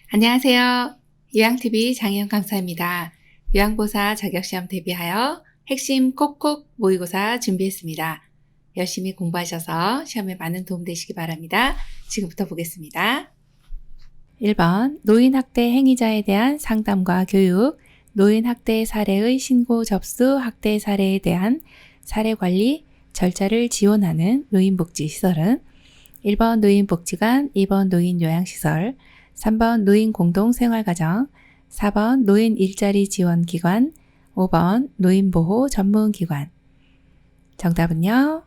안녕하세요. 요양TV 장혜영 강사입니다. 요양보사 자격시험 대비하여 핵심 콕콕 모의고사 준비했습니다. 열심히 공부하셔서 시험에 많은 도움 되시기 바랍니다. 지금부터 보겠습니다. 1번 노인학대 행위자에 대한 상담과 교육, 노인학대 사례의 신고 접수 학대 사례에 대한 사례관리 절차를 지원하는 노인복지시설은 1번 노인복지관, 2번 노인요양시설, 3번 노인공동생활가정, 4번 노인일자리지원기관, 5번 노인보호 전문기관. 정답은요?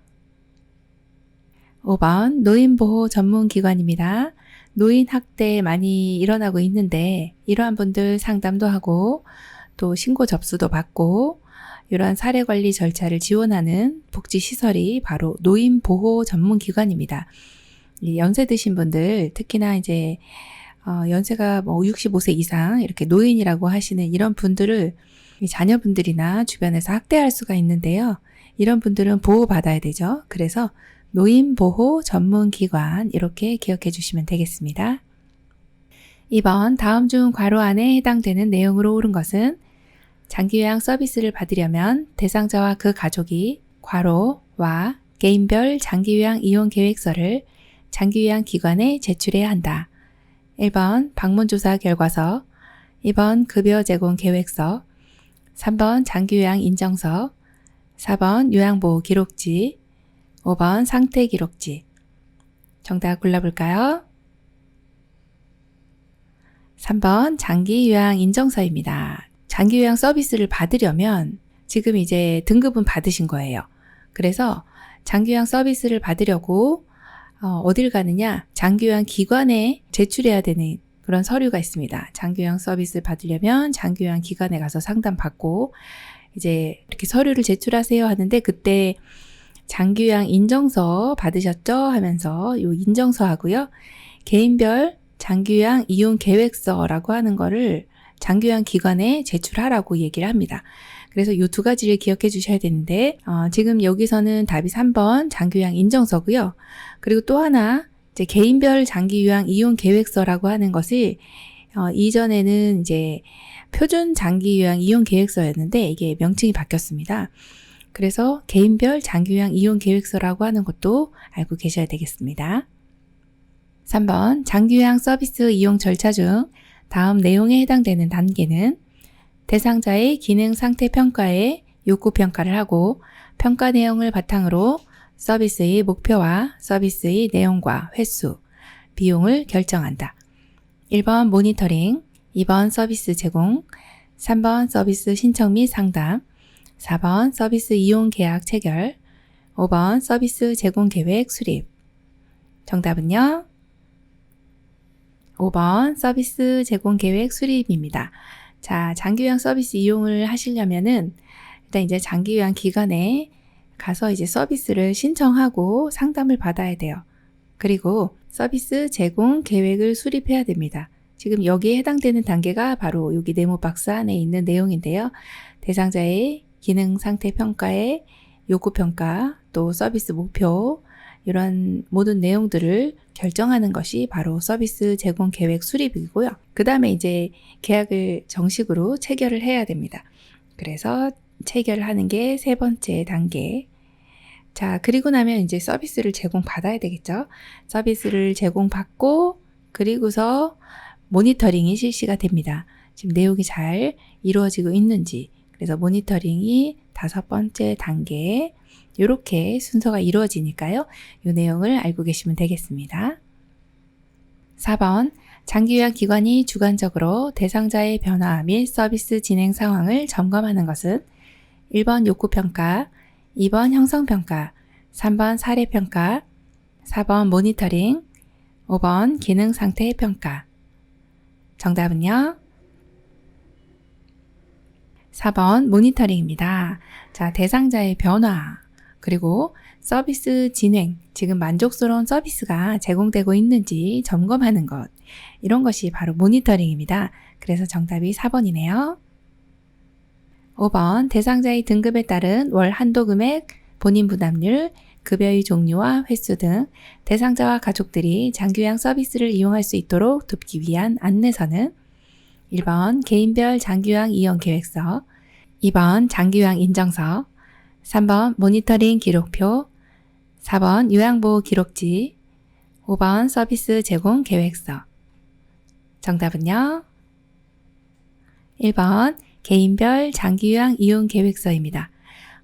5번 노인보호 전문기관입니다. 노인학대 많이 일어나고 있는데 이러한 분들 상담도 하고 또 신고 접수도 받고 이러한 사례관리 절차를 지원하는 복지시설이 바로 노인보호 전문기관입니다. 연세 드신 분들 특히나 이제 연세가 65세 이상 이렇게 노인이라고 하시는 이런 분들을 자녀분들이나 주변에서 학대할 수가 있는데요. 이런 분들은 보호받아야 되죠. 그래서 노인보호 전문기관 이렇게 기억해 주시면 되겠습니다. 2번 다음 중 괄호 안에 해당되는 내용으로 옳은 것은 장기요양 서비스를 받으려면 대상자와 그 가족이 괄호와 개인별 장기요양 이용 계획서를 장기요양 기관에 제출해야 한다. 1번 방문조사 결과서, 2번 급여 제공 계획서, 3번 장기요양 인정서, 4번 요양보호 기록지, 5번 상태 기록지. 정답 골라볼까요? 3번 장기요양 인정서입니다. 장기요양 서비스를 받으려면 지금 이제 등급은 받으신 거예요. 그래서 장기요양 서비스를 받으려고 어딜 가느냐? 장기요양 기관에 제출해야 되는 그런 서류가 있습니다. 장기요양 서비스 받으려면 장기요양 기관에 가서 상담받고 이제 이렇게 서류를 제출하세요 하는데 그때 장기요양 인정서 받으셨죠? 하면서 요 인정서하고요. 개인별 장기요양 이용 계획서라고 하는 거를 장기요양 기관에 제출하라고 얘기를 합니다. 그래서 이 두 가지를 기억해 주셔야 되는데 지금 여기서는 답이 3번 장기요양 인정서고요. 그리고 또 하나 이제 개인별 장기요양 이용 계획서라고 하는 것이 이전에는 이제 표준 장기요양 이용 계획서였는데 이게 명칭이 바뀌었습니다. 그래서 개인별 장기요양 이용 계획서라고 하는 것도 알고 계셔야 되겠습니다. 3번 장기요양 서비스 이용 절차 중 다음 내용에 해당되는 단계는 대상자의 기능 상태 평가에 욕구 평가를 하고 평가 내용을 바탕으로 서비스의 목표와 서비스의 내용과 횟수, 비용을 결정한다. 1번 모니터링, 2번 서비스 제공, 3번 서비스 신청 및 상담, 4번 서비스 이용 계약 체결, 5번 서비스 제공 계획 수립. 정답은요? 5번 서비스 제공 계획 수립입니다. 자, 장기요양 서비스 이용을 하시려면은 일단 이제 장기요양 기관에 가서 이제 서비스를 신청하고 상담을 받아야 돼요. 그리고 서비스 제공 계획을 수립해야 됩니다. 지금 여기에 해당되는 단계가 바로 여기 네모 박스 안에 있는 내용인데요. 대상자의 기능 상태 평가에 욕구 평가, 또 서비스 목표 이런 모든 내용들을 결정하는 것이 바로 서비스 제공 계획 수립이고요. 그 다음에 이제 계약을 정식으로 체결을 해야 됩니다. 그래서 체결하는 게 세 번째 단계. 자, 그리고 나면 이제 서비스를 제공받아야 되겠죠. 서비스를 제공받고 그리고서 모니터링이 실시가 됩니다. 지금 내용이 잘 이루어지고 있는지. 그래서 모니터링이 5번째 단계. 이렇게 순서가 이루어지니까요. 이 내용을 알고 계시면 되겠습니다. 4번 장기요양 기관이 주관적으로 대상자의 변화 및 서비스 진행 상황을 점검하는 것은 1번 욕구평가, 2번 형성평가, 3번 사례평가, 4번 모니터링, 5번 기능상태 평가. 정답은요? 4번 모니터링입니다. 자, 대상자의 변화, 그리고 서비스 진행, 지금 만족스러운 서비스가 제공되고 있는지 점검하는 것. 이런 것이 바로 모니터링입니다. 그래서 정답이 4번이네요. 5번 대상자의 등급에 따른 월 한도 금액, 본인 부담률, 급여의 종류와 횟수 등 대상자와 가족들이 장기요양 서비스를 이용할 수 있도록 돕기 위한 안내서는 1번 개인별 장기요양 이용 계획서, 2번 장기요양 인정서, 3번 모니터링 기록표, 4번 요양보호 기록지, 5번 서비스 제공 계획서. 정답은요? 1번 개인별 장기요양 이용 계획서입니다.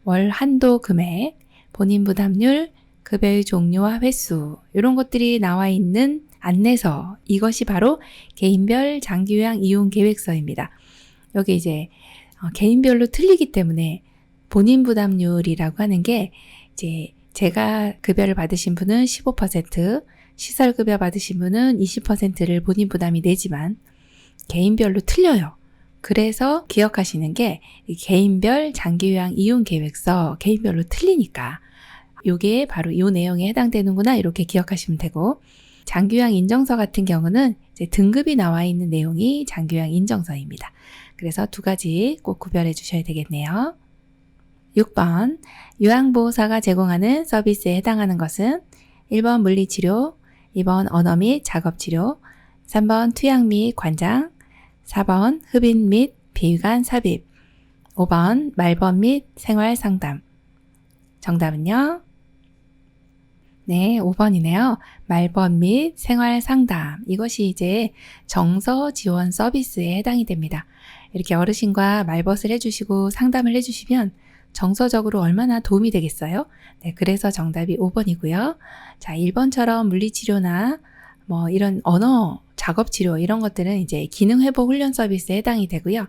월 한도 금액, 본인 부담률, 급여의 종류와 횟수 이런 것들이 나와 있는 안내서, 이것이 바로 개인별 장기요양 이용 계획서입니다. 여기 이제 개인별로 틀리기 때문에 본인 부담률이라고 하는 게 이제 제가 급여를 받으신 분은 15%, 시설급여 받으신 분은 20%를 본인 부담이 내지만 개인별로 틀려요. 그래서 기억하시는 게 개인별 장기요양 이용 계획서, 개인별로 틀리니까 이게 바로 이 내용에 해당되는구나 이렇게 기억하시면 되고, 장기요양 인정서 같은 경우는 이제 등급이 나와 있는 내용이 장기요양 인정서입니다. 그래서 두 가지 꼭 구별해 주셔야 되겠네요. 6번 요양보호사가 제공하는 서비스에 해당하는 것은 1번 물리치료, 2번 언어 및 작업치료, 3번 투약 및 관장, 4번 흡인 및 비위관 삽입, 5번 말번 및 생활상담. 정답은요? 네, 5번이네요. 말번 및 생활상담. 이것이 이제 정서 지원 서비스에 해당이 됩니다. 이렇게 어르신과 말벗을 해주시고 상담을 해주시면 정서적으로 얼마나 도움이 되겠어요? 네, 그래서 정답이 5번이고요. 자, 1번처럼 물리치료나 뭐 이런 언어, 작업치료 이런 것들은 이제 기능회복 훈련 서비스에 해당이 되고요.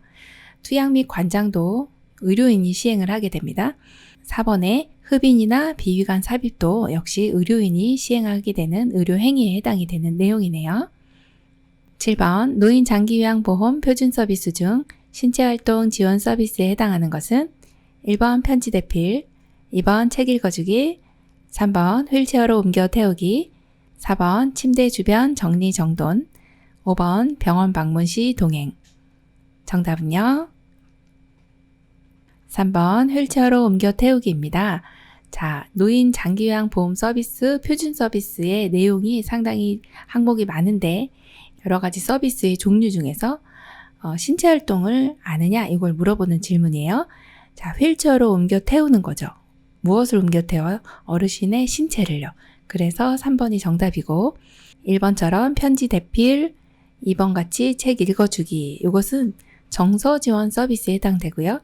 투약 및 관장도 의료인이 시행을 하게 됩니다. 4번에 흡인이나 비위관 삽입도 역시 의료인이 시행하게 되는 의료행위에 해당이 되는 내용이네요. 7번 노인 장기요양보험 표준 서비스 중 신체활동 지원 서비스에 해당하는 것은 1번 편지대필, 2번 책 읽어주기, 3번 휠체어로 옮겨 태우기, 4번 침대 주변 정리정돈, 5번 병원 방문 시 동행. 정답은요? 3번 휠체어로 옮겨 태우기입니다. 자, 노인 장기요양 보험 서비스 표준 서비스의 내용이 상당히 항목이 많은데 여러 가지 서비스의 종류 중에서 신체 활동을 아느냐 이걸 물어보는 질문이에요. 자, 휠체어로 옮겨 태우는 거죠. 무엇을 옮겨 태워요? 어르신의 신체를요. 그래서 3번이 정답이고 1번처럼 편지 대필, 2번 같이 책 읽어주기 이것은 정서 지원 서비스에 해당되고요.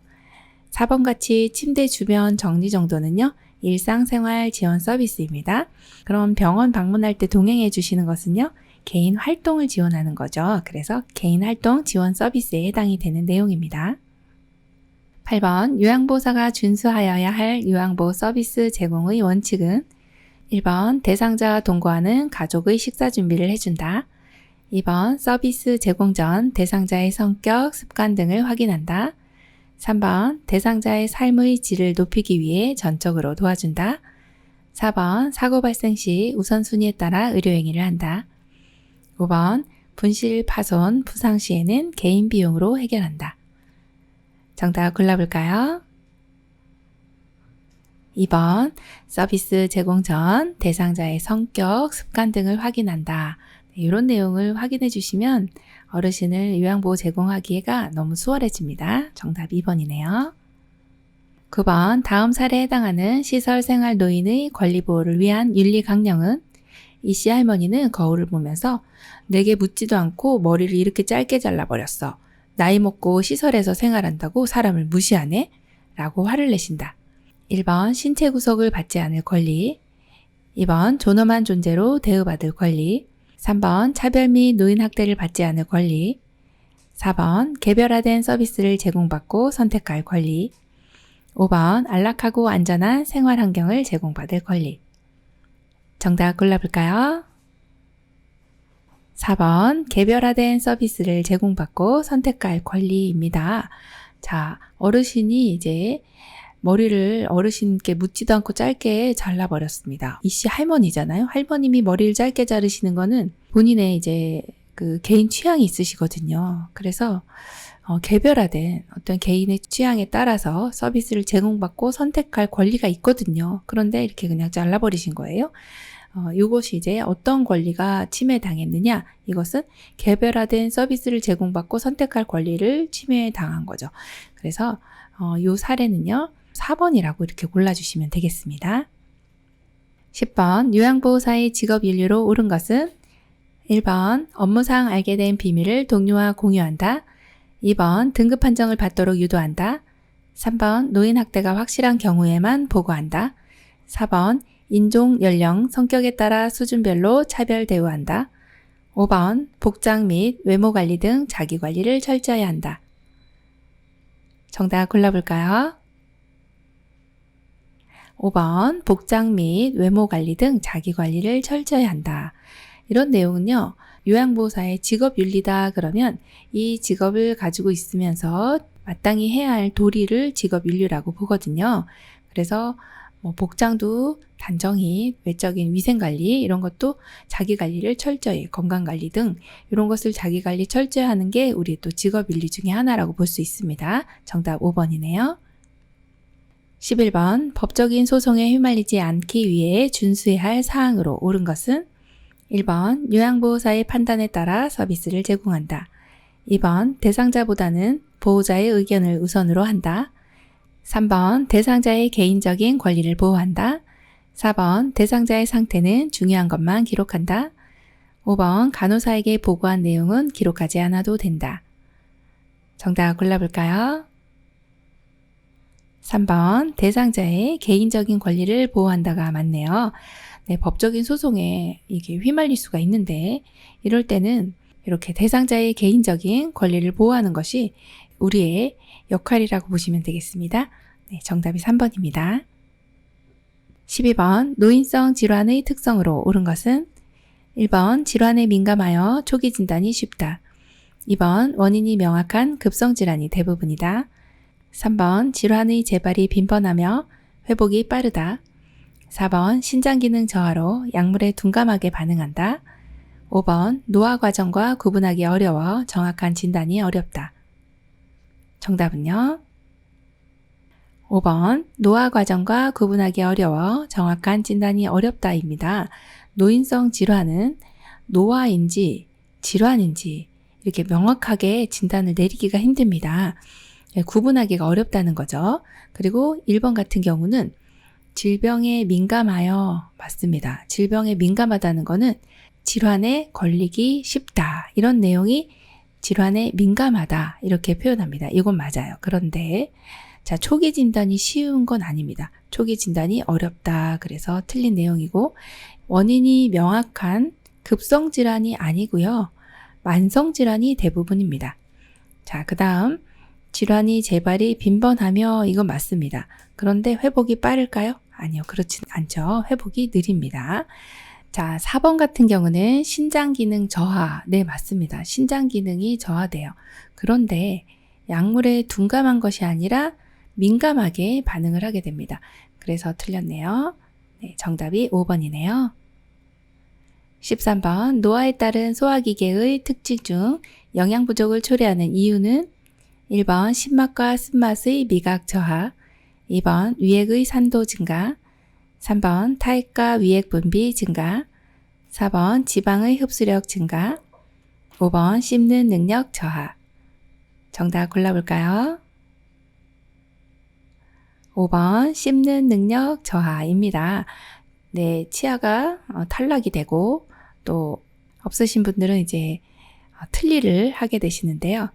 4번 같이 침대 주변 정리정돈은요. 일상생활 지원 서비스입니다. 그럼 병원 방문할 때 동행해 주시는 것은요. 개인 활동을 지원하는 거죠. 그래서 개인 활동 지원 서비스에 해당이 되는 내용입니다. 8번 요양보호사가 준수하여야 할 요양보호 서비스 제공의 원칙은 1번 대상자와 동거하는 가족의 식사 준비를 해준다. 2번 서비스 제공 전 대상자의 성격, 습관 등을 확인한다. 3번 대상자의 삶의 질을 높이기 위해 전적으로 도와준다. 4번 사고 발생 시 우선순위에 따라 의료행위를 한다. 5번 분실, 파손, 부상 시에는 개인 비용으로 해결한다. 정답 골라볼까요? 2번 서비스 제공 전 대상자의 성격, 습관 등을 확인한다. 이런 내용을 확인해 주시면 어르신을 요양보호 제공하기가 너무 수월해집니다. 정답 2번이네요. 9번 다음 사례에 해당하는 시설생활 노인의 권리보호를 위한 윤리 강령은 이씨 할머니는 거울을 보면서 내게 묻지도 않고 머리를 이렇게 짧게 잘라버렸어. 나이 먹고 시설에서 생활한다고 사람을 무시하네? 라고 화를 내신다. 1번 신체 구속을 받지 않을 권리, 2번 존엄한 존재로 대우받을 권리, 3번 차별 및 노인 학대를 받지 않을 권리, 4번 개별화된 서비스를 제공받고 선택할 권리, 5번 안락하고 안전한 생활 환경을 제공받을 권리. 정답 골라볼까요? 4번 개별화된 서비스를 제공받고 선택할 권리입니다. 자, 어르신이 이제 머리를 어르신께 묻지도 않고 짧게 잘라버렸습니다. 이씨 할머니잖아요. 할머님이 머리를 짧게 자르시는 거는 본인의 이제 그 개인 취향이 있으시거든요. 그래서 개별화된 어떤 개인의 취향에 따라서 서비스를 제공받고 선택할 권리가 있거든요. 그런데 이렇게 그냥 잘라버리신 거예요. 이것이 이제 어떤 권리가 침해당했느냐? 이것은 개별화된 서비스를 제공받고 선택할 권리를 침해당한 거죠. 그래서 이 사례는요, 4번이라고 이렇게 골라주시면 되겠습니다. 10번, 요양보호사의 직업윤리로 옳은 것은 1번, 업무상 알게 된 비밀을 동료와 공유한다. 2번, 등급 판정을 받도록 유도한다. 3번, 노인 학대가 확실한 경우에만 보고한다. 4번, 인종, 연령, 성격에 따라 수준별로 차별 대우한다. 5번, 복장 및 외모 관리 등 자기 관리를 철저히 한다. 정답 골라볼까요? 5번, 복장 및 외모 관리 등 자기 관리를 철저히 한다. 이런 내용은요, 요양보호사의 직업윤리다 그러면 이 직업을 가지고 있으면서 마땅히 해야 할 도리를 직업윤리라고 보거든요. 그래서 복장도 단정히 외적인 위생관리 이런 것도 자기관리를 철저히 건강관리 등 이런 것을 자기관리 철저히 하는 게 우리 또 직업윤리 중에 하나라고 볼 수 있습니다. 정답 5번이네요. 11번 법적인 소송에 휘말리지 않기 위해 준수해야 할 사항으로 옳은 것은 1번 요양보호사의 판단에 따라 서비스를 제공한다. 2번 대상자보다는 보호자의 의견을 우선으로 한다. 3번 대상자의 개인적인 권리를 보호한다. 4번 대상자의 상태는 중요한 것만 기록한다. 5번 간호사에게 보고한 내용은 기록하지 않아도 된다. 정답 골라볼까요? 3번 대상자의 개인적인 권리를 보호한다가 맞네요. 네, 법적인 소송에 이게 휘말릴 수가 있는데 이럴 때는 이렇게 대상자의 개인적인 권리를 보호하는 것이 우리의 역할이라고 보시면 되겠습니다. 네, 정답이 3번입니다. 12번 노인성 질환의 특성으로 옳은 것은 1번 질환에 민감하여 초기 진단이 쉽다. 2번 원인이 명확한 급성질환이 대부분이다. 3번 질환의 재발이 빈번하며 회복이 빠르다. 4번 신장기능 저하로 약물에 둔감하게 반응한다. 5번 노화 과정과 구분하기 어려워 정확한 진단이 어렵다. 정답은요? 5번 노화 과정과 구분하기 어려워 정확한 진단이 어렵다입니다. 노인성 질환은 노화인지 질환인지 이렇게 명확하게 진단을 내리기가 힘듭니다. 구분하기가 어렵다는 거죠. 그리고 1번 같은 경우는 질병에 민감하여 맞습니다. 질병에 민감하다는 거는 질환에 걸리기 쉽다. 이런 내용이 질환에 민감하다. 이렇게 표현합니다. 이건 맞아요. 그런데 자, 초기 진단이 쉬운 건 아닙니다. 초기 진단이 어렵다. 그래서 틀린 내용이고 원인이 명확한 급성 질환이 아니고요. 만성 질환이 대부분입니다. 자, 그 다음 질환이 재발이 빈번하며 이건 맞습니다. 그런데 회복이 빠를까요? 아니요. 그렇진 않죠. 회복이 느립니다. 자, 4번 같은 경우는 신장기능 저하. 네, 맞습니다. 신장기능이 저하돼요. 그런데 약물에 둔감한 것이 아니라 민감하게 반응을 하게 됩니다. 그래서 틀렸네요. 네, 정답이 5번이네요. 13번 노화에 따른 소화기계의 특징 중 영양 부족을 초래하는 이유는 1번 신맛과 쓴맛의 미각 저하, 2번 위액의 산도 증가, 3번 타액과 위액 분비 증가, 4번 지방의 흡수력 증가, 5번 씹는 능력 저하. 정답 골라볼까요? 5번 씹는 능력 저하입니다. 네, 치아가 탈락이 되고 또 없으신 분들은 이제 틀니를 하게 되시는데요.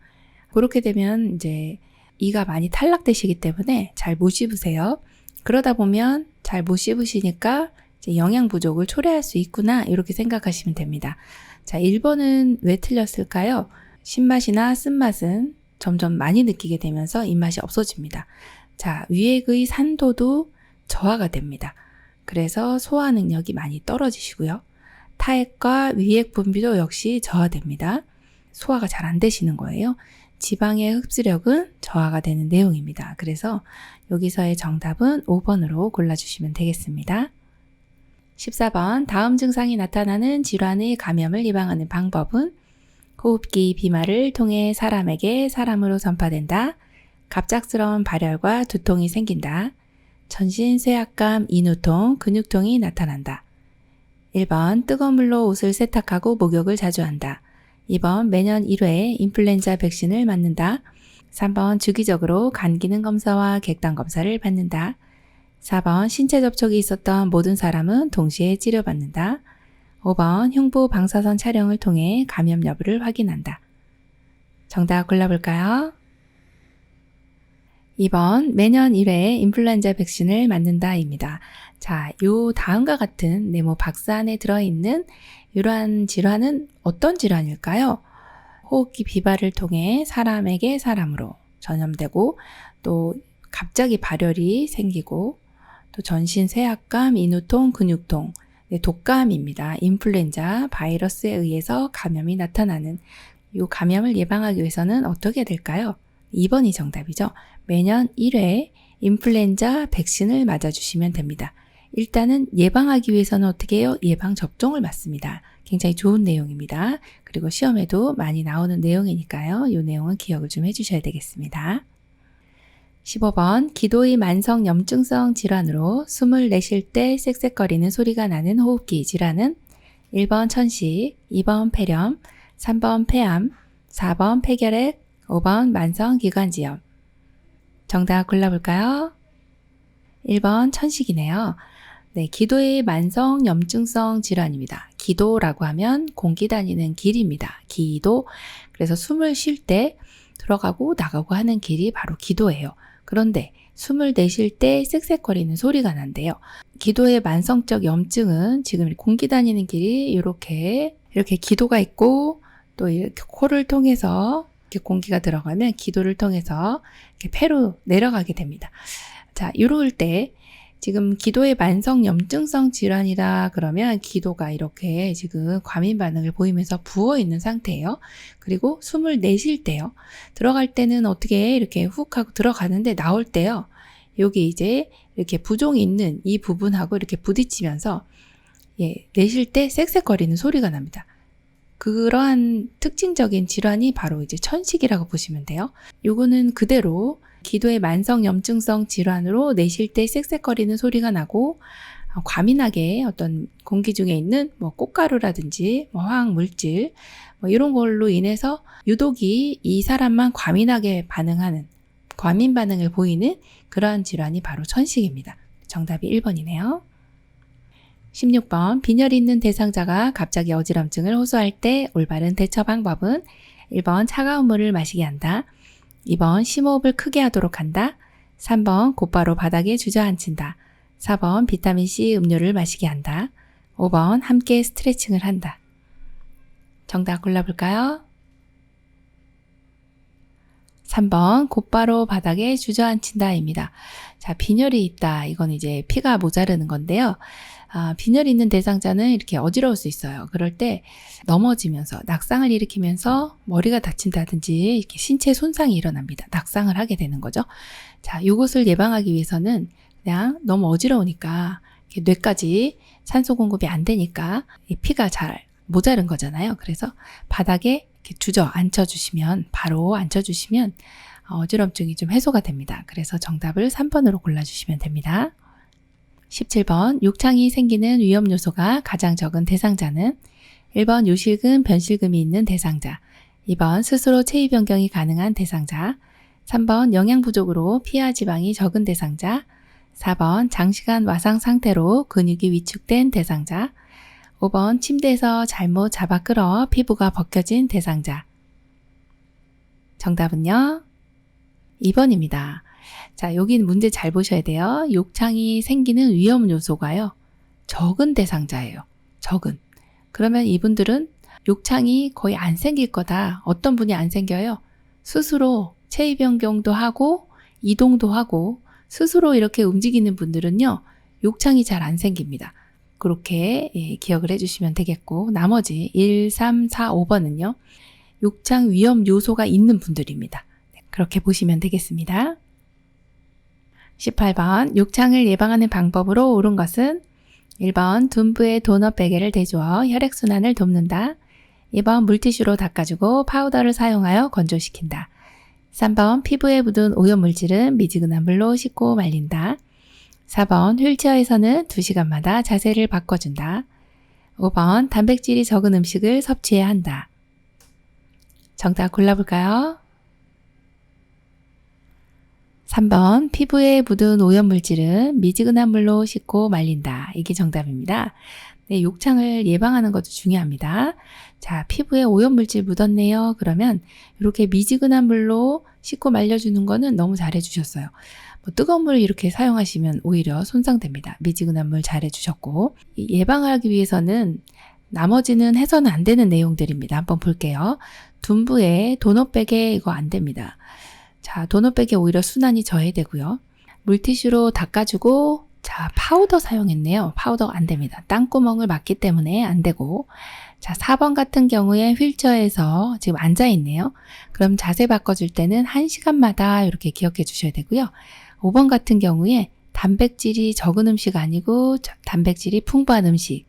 그렇게 되면 이제 이가 많이 탈락되시기 때문에 잘 못 씹으세요. 그러다 보면 잘 못 씹으시니까 이제 영양 부족을 초래할 수 있구나 이렇게 생각하시면 됩니다. 자, 1번은 왜 틀렸을까요? 신맛이나 쓴맛은 점점 많이 느끼게 되면서 입맛이 없어집니다. 자, 위액의 산도도 저하가 됩니다. 그래서 소화 능력이 많이 떨어지시고요. 타액과 위액 분비도 역시 저하됩니다. 소화가 잘 안 되시는 거예요. 지방의 흡수력은 저하가 되는 내용입니다. 그래서 여기서의 정답은 5번으로 골라주시면 되겠습니다. 14번 다음 증상이 나타나는 질환의 감염을 예방하는 방법은 호흡기 비말을 통해 사람에게 사람으로 전파된다. 갑작스러운 발열과 두통이 생긴다. 전신 쇠약감, 인후통, 근육통이 나타난다. 1번 뜨거운 물로 옷을 세탁하고 목욕을 자주 한다. 2번 매년 1회 인플루엔자 백신을 맞는다. 3번 주기적으로 간 기능 검사와 객단 검사를 받는다. 4번 신체 접촉이 있었던 모든 사람은 동시에 치료받는다. 5번 흉부 방사선 촬영을 통해 감염 여부를 확인한다. 정답 골라볼까요? 2번 매년 1회 인플루엔자 백신을 맞는다입니다. 자, 요 다음과 같은 네모 박스 안에 들어있는 이러한 질환은 어떤 질환일까요? 호흡기 비발을 통해 사람에게 사람으로 전염되고 또 갑자기 발열이 생기고 또 전신 쇠약감, 인후통, 근육통, 독감입니다. 인플루엔자 바이러스에 의해서 감염이 나타나는 이 감염을 예방하기 위해서는 어떻게 될까요? 2번이 정답이죠. 매년 1회 인플루엔자 백신을 맞아주시면 됩니다. 일단은 예방하기 위해서는 어떻게 해요? 예방접종을 맞습니다. 굉장히 좋은 내용입니다. 그리고 시험에도 많이 나오는 내용이니까요. 이 내용은 기억을 좀 해주셔야 되겠습니다. 15번 기도의 만성 염증성 질환으로 숨을 내쉴 때 쌕쌕거리는 소리가 나는 호흡기 질환은 1번 천식, 2번 폐렴, 3번 폐암, 4번 폐결핵, 5번 만성기관지염. 정답 골라볼까요? 1번 천식이네요. 네, 기도의 만성 염증성 질환입니다. 기도라고 하면 공기 다니는 길입니다. 기도. 그래서 숨을 쉴 때 들어가고 나가고 하는 길이 바로 기도예요. 그런데 숨을 내쉴 때 쌕쌕거리는 소리가 난대요. 기도의 만성적 염증은 지금 공기 다니는 길이 이렇게 기도가 있고 또 이렇게 코를 통해서 이렇게 공기가 들어가면 기도를 통해서 이렇게 폐로 내려가게 됩니다. 자, 이럴 때 지금 기도의 만성 염증성 질환이다 그러면 기도가 이렇게 지금 과민 반응을 보이면서 부어 있는 상태예요. 그리고 숨을 내쉴 때요. 들어갈 때는 어떻게 이렇게 훅 하고 들어가는데 나올 때요. 여기 이제 이렇게 부종이 있는 이 부분하고 이렇게 부딪히면서 내쉴 때 쌕쌕거리는 소리가 납니다. 그러한 특징적인 질환이 바로 이제 천식이라고 보시면 돼요. 요거는 그대로 기도의 만성 염증성 질환으로 내쉴 때 쌕쌕거리는 소리가 나고 과민하게 어떤 공기 중에 있는 꽃가루라든지 화학 물질 이런 걸로 인해서 유독이 이 사람만 과민하게 반응하는 과민 반응을 보이는 그러한 질환이 바로 천식입니다. 정답이 1번이네요. 16번 빈혈이 있는 대상자가 갑자기 어지럼증을 호소할 때 올바른 대처 방법은 1번 차가운 물을 마시게 한다. 2번 심호흡을 크게 하도록 한다. 3번 곧바로 바닥에 주저앉힌다. 4번 비타민C 음료를 마시게 한다. 5번 함께 스트레칭을 한다. 정답 골라볼까요? 3번 곧바로 바닥에 주저앉힌다입니다. 자, 빈혈이 있다. 이건 이제 피가 모자르는 건데요. 빈혈이 있는 대상자는 이렇게 어지러울 수 있어요. 그럴 때 넘어지면서 낙상을 일으키면서 머리가 다친다든지 이렇게 신체 손상이 일어납니다. 낙상을 하게 되는 거죠. 자, 이것을 예방하기 위해서는 그냥 너무 어지러우니까 뇌까지 산소 공급이 안 되니까 피가 잘 모자른 거잖아요. 그래서 바닥에 이렇게 바로 앉혀주시면 어지럼증이 좀 해소가 됩니다. 그래서 정답을 3번으로 골라주시면 됩니다. 17번 욕창이 생기는 위험 요소가 가장 적은 대상자는 1번 요실금, 변실금이 있는 대상자, 2번 스스로 체위 변경이 가능한 대상자, 3번 영양 부족으로 피하 지방이 적은 대상자, 4번 장시간 와상 상태로 근육이 위축된 대상자, 5번 침대에서 잘못 잡아 끌어 피부가 벗겨진 대상자. 정답은요? 2번입니다. 자, 여기 문제 잘 보셔야 돼요. 욕창이 생기는 위험 요소가요. 적은 대상자예요. 적은. 그러면 이분들은 욕창이 거의 안 생길 거다. 어떤 분이 안 생겨요? 스스로 체위 변경도 하고 이동도 하고 스스로 이렇게 움직이는 분들은요. 욕창이 잘 안 생깁니다. 그렇게 기억을 해주시면 되겠고 나머지 1, 3, 4, 5번은요. 욕창 위험 요소가 있는 분들입니다. 그렇게 보시면 되겠습니다. 18번 욕창을 예방하는 방법으로 옳은 것은 1번 둔부에 도넛 베개를 대주어 혈액순환을 돕는다. 2번 물티슈로 닦아주고 파우더를 사용하여 건조시킨다. 3번 피부에 묻은 오염물질은 미지근한 물로 씻고 말린다. 4번 휠체어에서는 2시간마다 자세를 바꿔준다. 5번 단백질이 적은 음식을 섭취해야 한다. 정답 골라볼까요? 3번 피부에 묻은 오염물질은 미지근한 물로 씻고 말린다. 이게 정답입니다. 네, 욕창을 예방하는 것도 중요합니다. 자, 피부에 오염물질 묻었네요. 그러면 이렇게 미지근한 물로 씻고 말려주는 거는 너무 잘해주셨어요. 뜨거운 물 이렇게 사용하시면 오히려 손상됩니다. 미지근한 물 잘해주셨고, 예방하기 위해서는 나머지는 해서는 안 되는 내용들입니다. 한번 볼게요. 둔부에 도넛백에 이거 안 됩니다. 자, 도넛백에 오히려 순환이 저해되고요. 물티슈로 닦아주고, 자, 파우더 사용했네요. 파우더 안 됩니다. 땅구멍을 막기 때문에 안 되고. 자, 4번 같은 경우에 휠체어에서 지금 앉아있네요. 그럼 자세 바꿔줄 때는 1시간마다 이렇게 기억해 주셔야 되고요. 5번 같은 경우에 단백질이 적은 음식 아니고 단백질이 풍부한 음식.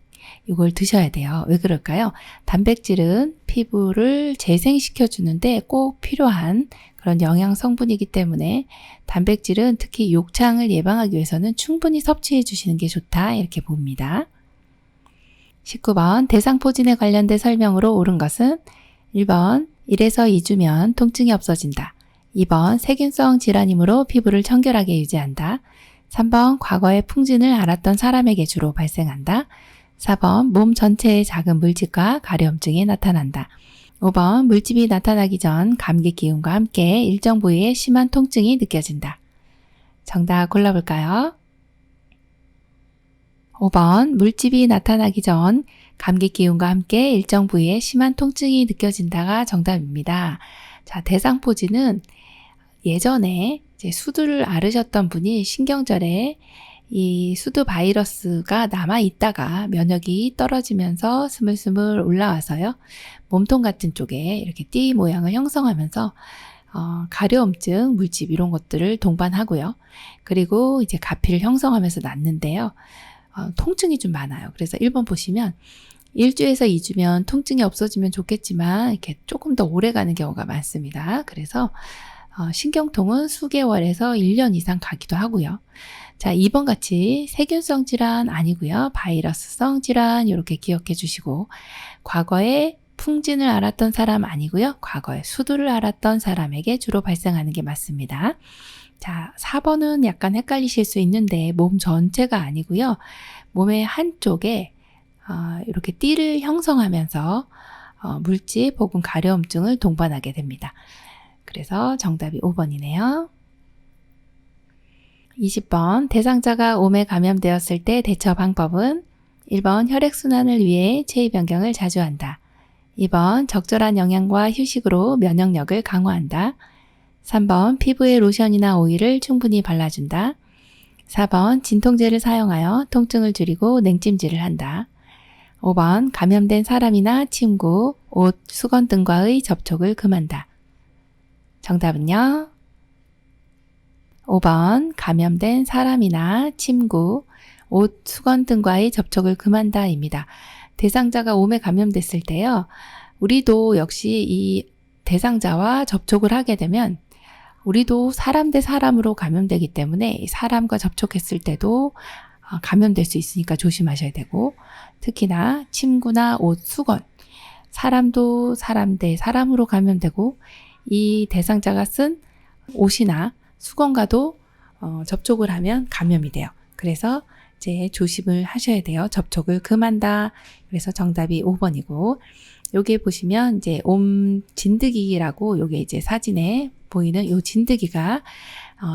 이걸 드셔야 돼요. 왜 그럴까요? 단백질은 피부를 재생시켜 주는데 꼭 필요한 그런 영양 성분이기 때문에 단백질은 특히 욕창을 예방하기 위해서는 충분히 섭취해 주시는 게 좋다. 이렇게 봅니다. 19번 대상포진에 관련된 설명으로 옳은 것은 1번 1에서 2주면 통증이 없어진다. 2번 세균성 질환이므로 피부를 청결하게 유지한다. 3번 과거에 풍진을 앓았던 사람에게 주로 발생한다. 4번 몸 전체의 작은 물집과 가려움증이 나타난다. 5번 물집이 나타나기 전 감기 기운과 함께 일정 부위에 심한 통증이 느껴진다. 정답 골라볼까요? 5번 물집이 나타나기 전 감기 기운과 함께 일정 부위에 심한 통증이 느껴진다가 정답입니다. 자, 대상포진은 예전에 이제 수두를 앓으셨던 분이 신경절에 이 수두 바이러스가 남아있다가 면역이 떨어지면서 스물스물 올라와서요. 몸통 같은 쪽에 이렇게 띠 모양을 형성하면서 가려움증, 물집 이런 것들을 동반하고요. 그리고 이제 가피를 형성하면서 낫는데요. 통증이 좀 많아요. 그래서 1번 보시면 1주에서 2주면 통증이 없어지면 좋겠지만 이렇게 조금 더 오래 가는 경우가 많습니다. 그래서 신경통은 수개월에서 1년 이상 가기도 하고요. 자, 2번 같이 세균성 질환 아니고요. 바이러스성 질환 이렇게 기억해 주시고, 과거에 풍진을 앓았던 사람 아니고요. 과거에 수두를 앓았던 사람에게 주로 발생하는 게 맞습니다. 자, 4번은 약간 헷갈리실 수 있는데 몸 전체가 아니고요. 몸의 한쪽에 이렇게 띠를 형성하면서 물집 혹은 가려움증을 동반하게 됩니다. 그래서 정답이 5번이네요. 20번 대상자가 옴에 감염되었을 때 대처 방법은 1번 혈액순환을 위해 체위 변경을 자주 한다. 2번 적절한 영양과 휴식으로 면역력을 강화한다. 3번 피부에 로션이나 오일을 충분히 발라준다. 4번 진통제를 사용하여 통증을 줄이고 냉찜질을 한다. 5번 감염된 사람이나 침구, 옷, 수건 등과의 접촉을 금한다. 정답은요? 5번 감염된 사람이나 침구, 옷, 수건 등과의 접촉을 금한다입니다. 대상자가 옴에 감염됐을 때요. 우리도 역시 이 대상자와 접촉을 하게 되면 우리도 사람 대 사람으로 감염되기 때문에 사람과 접촉했을 때도 감염될 수 있으니까 조심하셔야 되고, 특히나 침구나 옷, 수건, 사람도 사람 대 사람으로 감염되고 이 대상자가 쓴 옷이나 수건과도 접촉을 하면 감염이 돼요. 그래서 이제 조심을 하셔야 돼요. 접촉을 금한다. 그래서 정답이 5번이고, 여기에 보시면 이제 옴 진드기라고 요게 이제 사진에 보이는 요 진드기가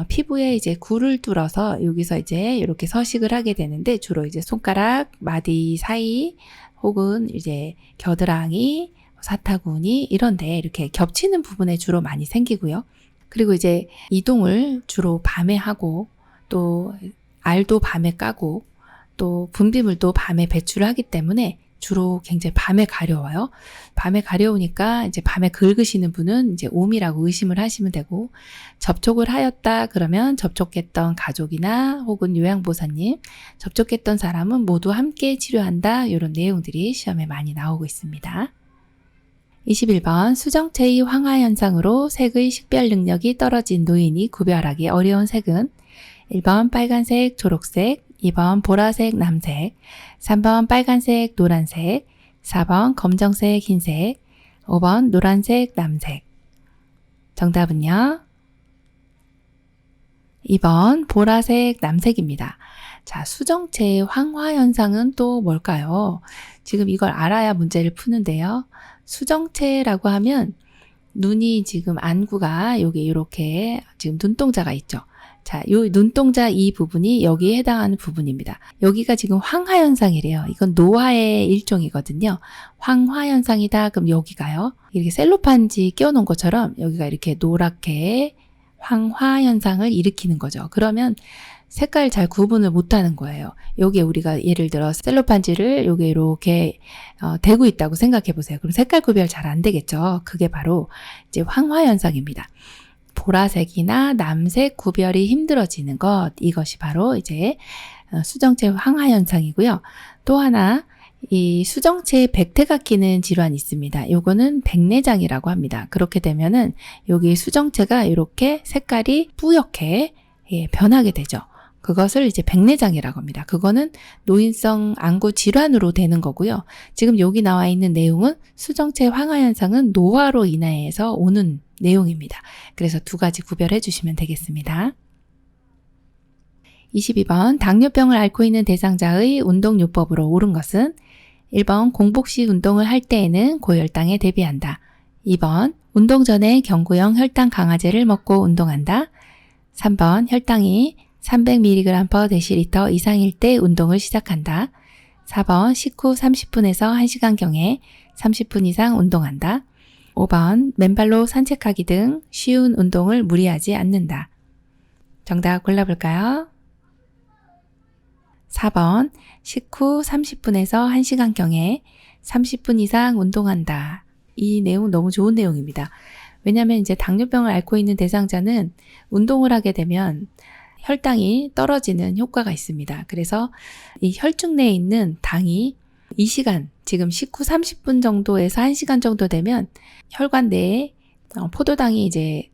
피부에 이제 굴을 뚫어서 여기서 이제 이렇게 서식을 하게 되는데, 주로 이제 손가락, 마디 사이 혹은 이제 겨드랑이, 사타구니 이런데 이렇게 겹치는 부분에 주로 많이 생기고요. 그리고 이제 이동을 주로 밤에 하고, 또 알도 밤에 까고, 또 분비물도 밤에 배출을 하기 때문에 주로 굉장히 밤에 가려워요. 밤에 가려우니까 이제 밤에 긁으시는 분은 이제 옴이라고 의심을 하시면 되고, 접촉을 하였다 그러면 접촉했던 가족이나 혹은 요양보호사님, 접촉했던 사람은 모두 함께 치료한다. 이런 내용들이 시험에 많이 나오고 있습니다. 21번 수정체의 황화 현상으로 색의 식별 능력이 떨어진 노인이 구별하기 어려운 색은 1번 빨간색, 초록색, 2번 보라색, 남색, 3번 빨간색, 노란색, 4번 검정색, 흰색, 5번 노란색, 남색. 정답은요? 2번 보라색, 남색입니다. 자, 수정체의 황화 현상은 또 뭘까요? 지금 이걸 알아야 문제를 푸는데요. 수정체라고 하면 눈이 지금 안구가 여기 이렇게 지금 눈동자가 있죠. 자, 요 눈동자 이 부분이 여기에 해당하는 부분입니다. 여기가 지금 황화 현상이래요. 이건 노화의 일종이거든요. 황화 현상이다. 그럼 여기가요. 이렇게 셀로판지 끼워놓은 것처럼 여기가 이렇게 노랗게 황화 현상을 일으키는 거죠. 그러면 색깔 잘 구분을 못하는 거예요. 여기에 우리가 예를 들어 셀로판지를 여기 이렇게 대고 있다고 생각해 보세요. 그럼 색깔 구별 잘 안 되겠죠. 그게 바로 이제 황화 현상입니다. 보라색이나 남색 구별이 힘들어지는 것, 이것이 바로 이제 수정체 황화 현상이고요. 또 하나 이 수정체에 백태가 끼는 질환이 있습니다. 요거는 백내장이라고 합니다. 그렇게 되면은 여기 수정체가 이렇게 색깔이 뿌옇게 변하게 되죠. 그것을 이제 백내장이라고 합니다. 그거는 노인성 안구 질환으로 되는 거고요. 지금 여기 나와 있는 내용은 수정체 황화 현상은 노화로 인해서 오는 내용입니다. 그래서 두 가지 구별해 주시면 되겠습니다. 22번 당뇨병을 앓고 있는 대상자의 운동요법으로 옳은 것은 1번 공복 시 운동을 할 때에는 고혈당에 대비한다. 2번 운동 전에 경구용 혈당 강화제를 먹고 운동한다. 3번 혈당이 300mg/dL 이상일 때 운동을 시작한다. 4번 식후 30분에서 1시간경에 30분 이상 운동한다. 5번 맨발로 산책하기 등 쉬운 운동을 무리하지 않는다. 정답 골라볼까요? 4번 식후 30분에서 1시간경에 30분 이상 운동한다. 이 내용 너무 좋은 내용입니다. 왜냐하면 이제 당뇨병을 앓고 있는 대상자는 운동을 하게 되면 혈당이 떨어지는 효과가 있습니다. 그래서 이 혈중 내에 있는 당이 이 시간, 지금 식후 30분 정도에서 1시간 정도 되면 혈관 내에 포도당이 이제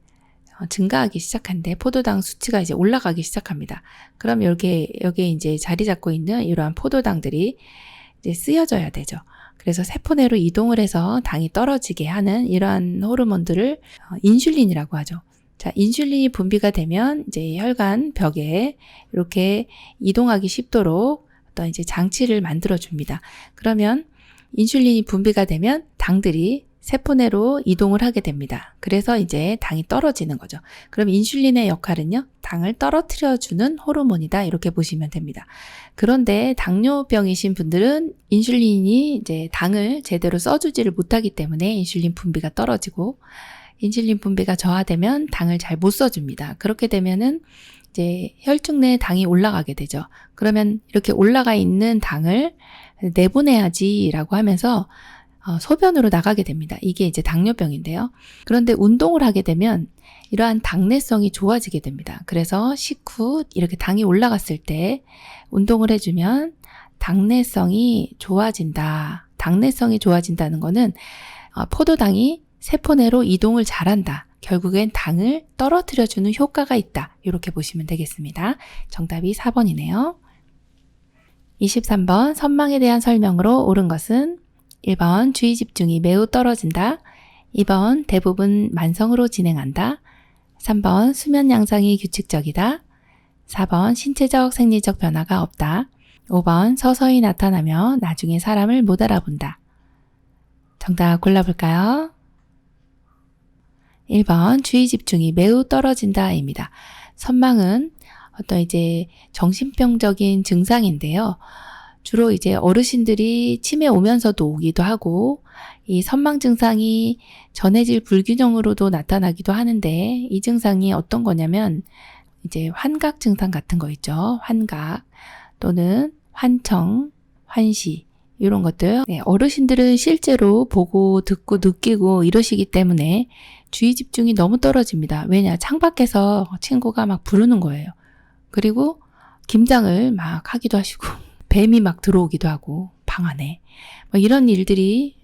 증가하기 시작한데 포도당 수치가 이제 올라가기 시작합니다. 그럼 여기에 이제 자리 잡고 있는 이러한 포도당들이 이제 쓰여져야 되죠. 그래서 세포 내로 이동을 해서 당이 떨어지게 하는 이러한 호르몬들을 인슐린이라고 하죠. 자, 인슐린이 분비가 되면 이제 혈관 벽에 이렇게 이동하기 쉽도록 어떤 이제 장치를 만들어 줍니다. 그러면 인슐린이 분비가 되면 당들이 세포 내로 이동을 하게 됩니다. 그래서 이제 당이 떨어지는 거죠. 그럼 인슐린의 역할은요, 당을 떨어뜨려 주는 호르몬이다. 이렇게 보시면 됩니다. 그런데 당뇨병이신 분들은 인슐린이 이제 당을 제대로 써주지를 못하기 때문에 인슐린 분비가 떨어지고 인슐린 분비가 저하되면 당을 잘 못 써줍니다. 그렇게 되면은 이제 혈중 내에 당이 올라가게 되죠. 그러면 이렇게 올라가 있는 당을 내보내야지라고 하면서 소변으로 나가게 됩니다. 이게 이제 당뇨병인데요. 그런데 운동을 하게 되면 이러한 당내성이 좋아지게 됩니다. 그래서 식후 이렇게 당이 올라갔을 때 운동을 해주면 당내성이 좋아진다. 당내성이 좋아진다는 거는 포도당이 세포 내로 이동을 잘한다. 결국엔 당을 떨어뜨려주는 효과가 있다. 이렇게 보시면 되겠습니다. 정답이 4번이네요. 23번 선망에 대한 설명으로 옳은 것은 1번 주의 집중이 매우 떨어진다. 2번 대부분 만성으로 진행한다. 3번 수면 양상이 규칙적이다. 4번 신체적 생리적 변화가 없다. 5번 서서히 나타나며 나중에 사람을 못 알아본다. 정답 골라볼까요? 1번 주의 집중이 매우 떨어진다입니다. 선망은 어떤 이제 정신병적인 증상인데요. 주로 이제 어르신들이 치매 오면서도 오기도 하고 이 선망 증상이 전해질 불균형으로도 나타나기도 하는데 이 증상이 어떤 거냐면 이제 환각 증상 같은 거 있죠. 환각 또는 환청, 환시 이런 것들. 어르신들은 실제로 보고 듣고 느끼고 이러시기 때문에 주의 집중이 너무 떨어집니다. 왜냐? 창밖에서 친구가 막 부르는 거예요. 그리고 김장을 막 하기도 하시고 뱀이 막 들어오기도 하고 방 안에. 뭐 이런 일들이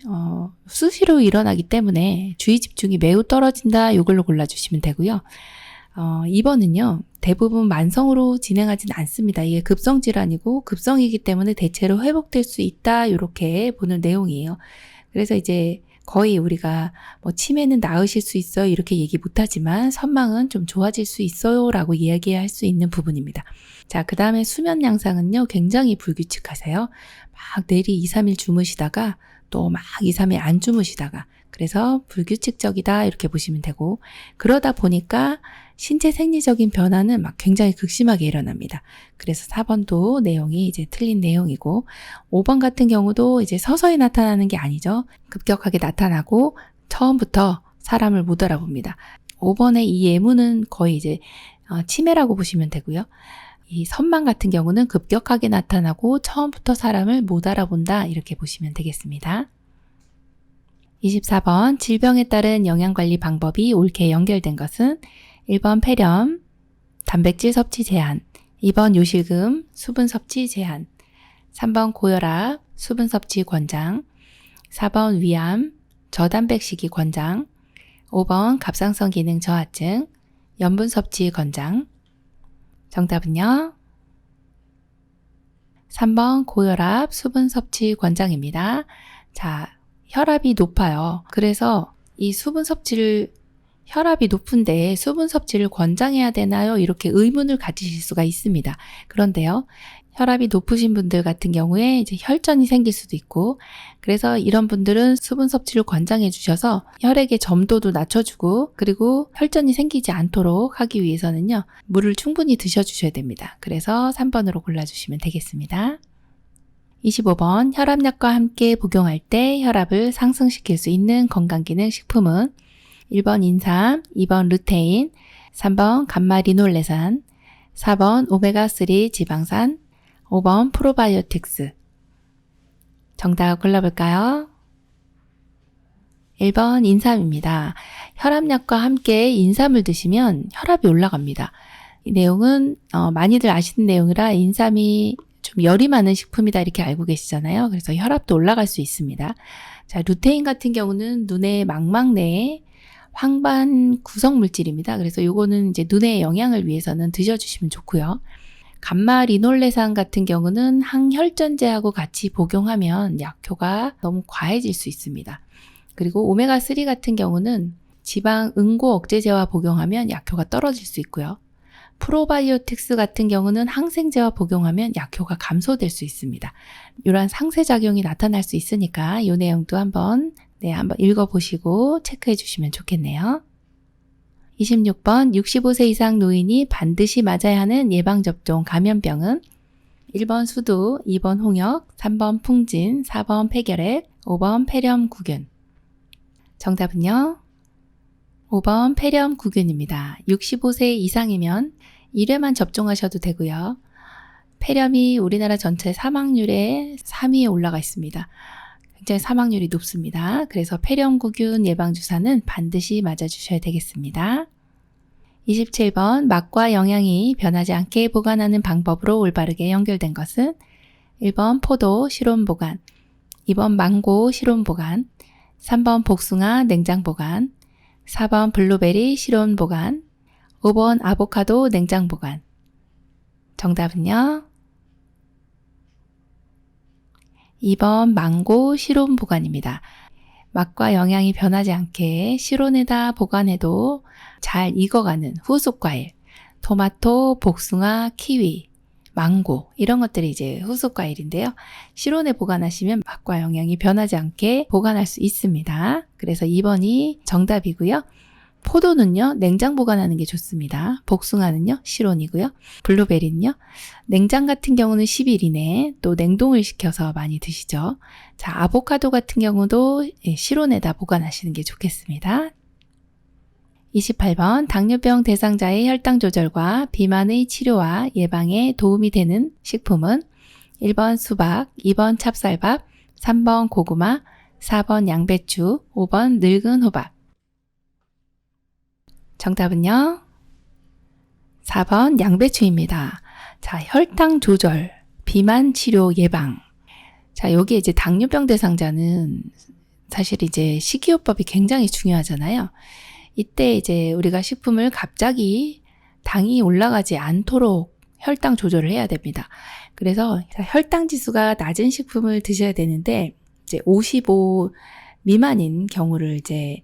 수시로 일어나기 때문에 주의 집중이 매우 떨어진다. 이걸로 골라주시면 되고요. 2번은요. 대부분 만성으로 진행하진 않습니다. 이게 급성질환이고 급성이기 때문에 대체로 회복될 수 있다. 이렇게 보는 내용이에요. 그래서 이제 거의 우리가 뭐 치매는 나으실 수 있어요. 이렇게 얘기 못하지만 선망은 좀 좋아질 수 있어요. 라고 이야기할 수 있는 부분입니다. 자, 그 다음에 수면 양상은요. 굉장히 불규칙하세요. 막 내리 2, 3일 주무시다가 또 막 2, 3일 안 주무시다가 그래서 불규칙적이다 이렇게 보시면 되고 그러다 보니까 신체 생리적인 변화는 막 굉장히 극심하게 일어납니다. 그래서 4번도 내용이 이제 틀린 내용이고 5번 같은 경우도 이제 서서히 나타나는 게 아니죠. 급격하게 나타나고 처음부터 사람을 못 알아봅니다. 5번의 이 예문은 거의 이제 치매라고 보시면 되고요. 이 선망 같은 경우는 급격하게 나타나고 처음부터 사람을 못 알아본다 이렇게 보시면 되겠습니다. 24번 질병에 따른 영양관리 방법이 옳게 연결된 것은 1번 폐렴, 단백질 섭취 제한, 2번 요실금, 수분 섭취 제한, 3번 고혈압, 수분 섭취 권장, 4번 위암, 저단백식이 권장, 5번 갑상선 기능 저하증, 염분 섭취 권장. 정답은요? 3번 고혈압, 수분 섭취 권장입니다. 자, 혈압이 높아요. 그래서 이 수분 섭취를 혈압이 높은데 수분 섭취를 권장해야 되나요? 이렇게 의문을 가지실 수가 있습니다. 그런데요. 혈압이 높으신 분들 같은 경우에 이제 혈전이 생길 수도 있고 그래서 이런 분들은 수분 섭취를 권장해 주셔서 혈액의 점도도 낮춰주고 그리고 혈전이 생기지 않도록 하기 위해서는요. 물을 충분히 드셔주셔야 됩니다. 그래서 3번으로 골라주시면 되겠습니다. 25번 혈압약과 함께 복용할 때 혈압을 상승시킬 수 있는 건강기능식품은 1번 인삼, 2번 루테인, 3번 감마리놀레산, 4번 오메가3 지방산, 5번 프로바이오틱스. 정답 골라볼까요? 1번 인삼입니다. 혈압약과 함께 인삼을 드시면 혈압이 올라갑니다. 이 내용은 많이들 아시는 내용이라 인삼이 좀 열이 많은 식품이다 이렇게 알고 계시잖아요. 그래서 혈압도 올라갈 수 있습니다. 자, 루테인 같은 경우는 눈의 망막 내에 황반 구성 물질입니다. 그래서 요거는 이제 눈의 영양을 위해서는 드셔주시면 좋고요. 감마리놀레산 같은 경우는 항혈전제하고 같이 복용하면 약효가 너무 과해질 수 있습니다. 그리고 오메가3 같은 경우는 지방 응고 억제제와 복용하면 약효가 떨어질 수 있고요. 프로바이오틱스 같은 경우는 항생제와 복용하면 약효가 감소될 수 있습니다. 이러한 상쇄작용이 나타날 수 있으니까 이 내용도 한번 읽어보시고 체크해 주시면 좋겠네요. 26번 65세 이상 노인이 반드시 맞아야 하는 예방접종 감염병은 1번 수두, 2번 홍역, 3번 풍진, 4번 폐결핵, 5번 폐렴구균. 정답은요? 5번 폐렴구균입니다. 65세 이상이면 1회만 접종하셔도 되고요. 폐렴이 우리나라 전체 사망률의 3위에 올라가 있습니다. 굉장히 사망률이 높습니다. 그래서 폐렴구균 예방주사는 반드시 맞아주셔야 되겠습니다. 27번 맛과 영양이 변하지 않게 보관하는 방법으로 올바르게 연결된 것은 1번 포도 실온 보관, 2번 망고 실온 보관, 3번 복숭아 냉장 보관, 4번 블루베리 실온 보관, 5번 아보카도 냉장 보관. 정답은요? 2번 망고 실온 보관입니다. 맛과 영양이 변하지 않게 실온에다 보관해도 잘 익어가는 후속 과일, 토마토, 복숭아, 키위, 망고 이런 것들이 이제 후속 과일인데요. 실온에 보관하시면 맛과 영양이 변하지 않게 보관할 수 있습니다. 그래서 2번이 정답이고요. 포도는요, 냉장 보관하는 게 좋습니다. 복숭아는요, 실온이고요. 블루베리는요, 냉장 같은 경우는 10일 이내에 또 냉동을 시켜서 많이 드시죠. 자, 아보카도 같은 경우도 실온에다 보관하시는 게 좋겠습니다. 28번 당뇨병 대상자의 혈당 조절과 비만의 치료와 예방에 도움이 되는 식품은 1번 수박, 2번 찹쌀밥, 3번 고구마, 4번 양배추, 5번 늙은 호박. 정답은요? 4번 양배추입니다. 자, 혈당 조절, 비만 치료 예방. 자, 여기 이제 당뇨병 대상자는 사실 이제 식이요법이 굉장히 중요하잖아요. 이때 이제 우리가 식품을 갑자기 당이 올라가지 않도록 혈당 조절을 해야 됩니다. 그래서 혈당 지수가 낮은 식품을 드셔야 되는데, 이제 55 미만인 경우를 이제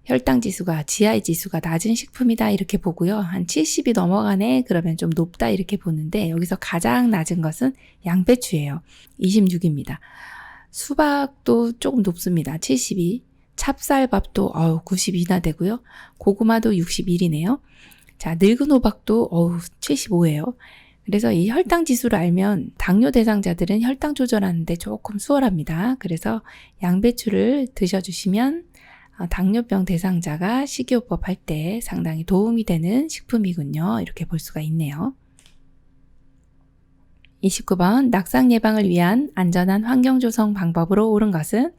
혈당 지수가, GI 지수가 낮은 식품이다 이렇게 보고요. 한 70이 넘어가네 그러면 좀 높다 이렇게 보는데, 여기서 가장 낮은 것은 양배추예요. 26입니다. 수박도 조금 높습니다. 72. 찹쌀밥도 92나 되고요. 고구마도 61이네요. 자, 늙은 호박도 75예요. 그래서 이 혈당 지수를 알면 당뇨 대상자들은 혈당 조절하는데 조금 수월합니다. 그래서 양배추를 드셔주시면 당뇨병 대상자가 식이요법 할 때 상당히 도움이 되는 식품이군요. 이렇게 볼 수가 있네요. 29번 낙상 예방을 위한 안전한 환경 조성 방법으로 옳은 것은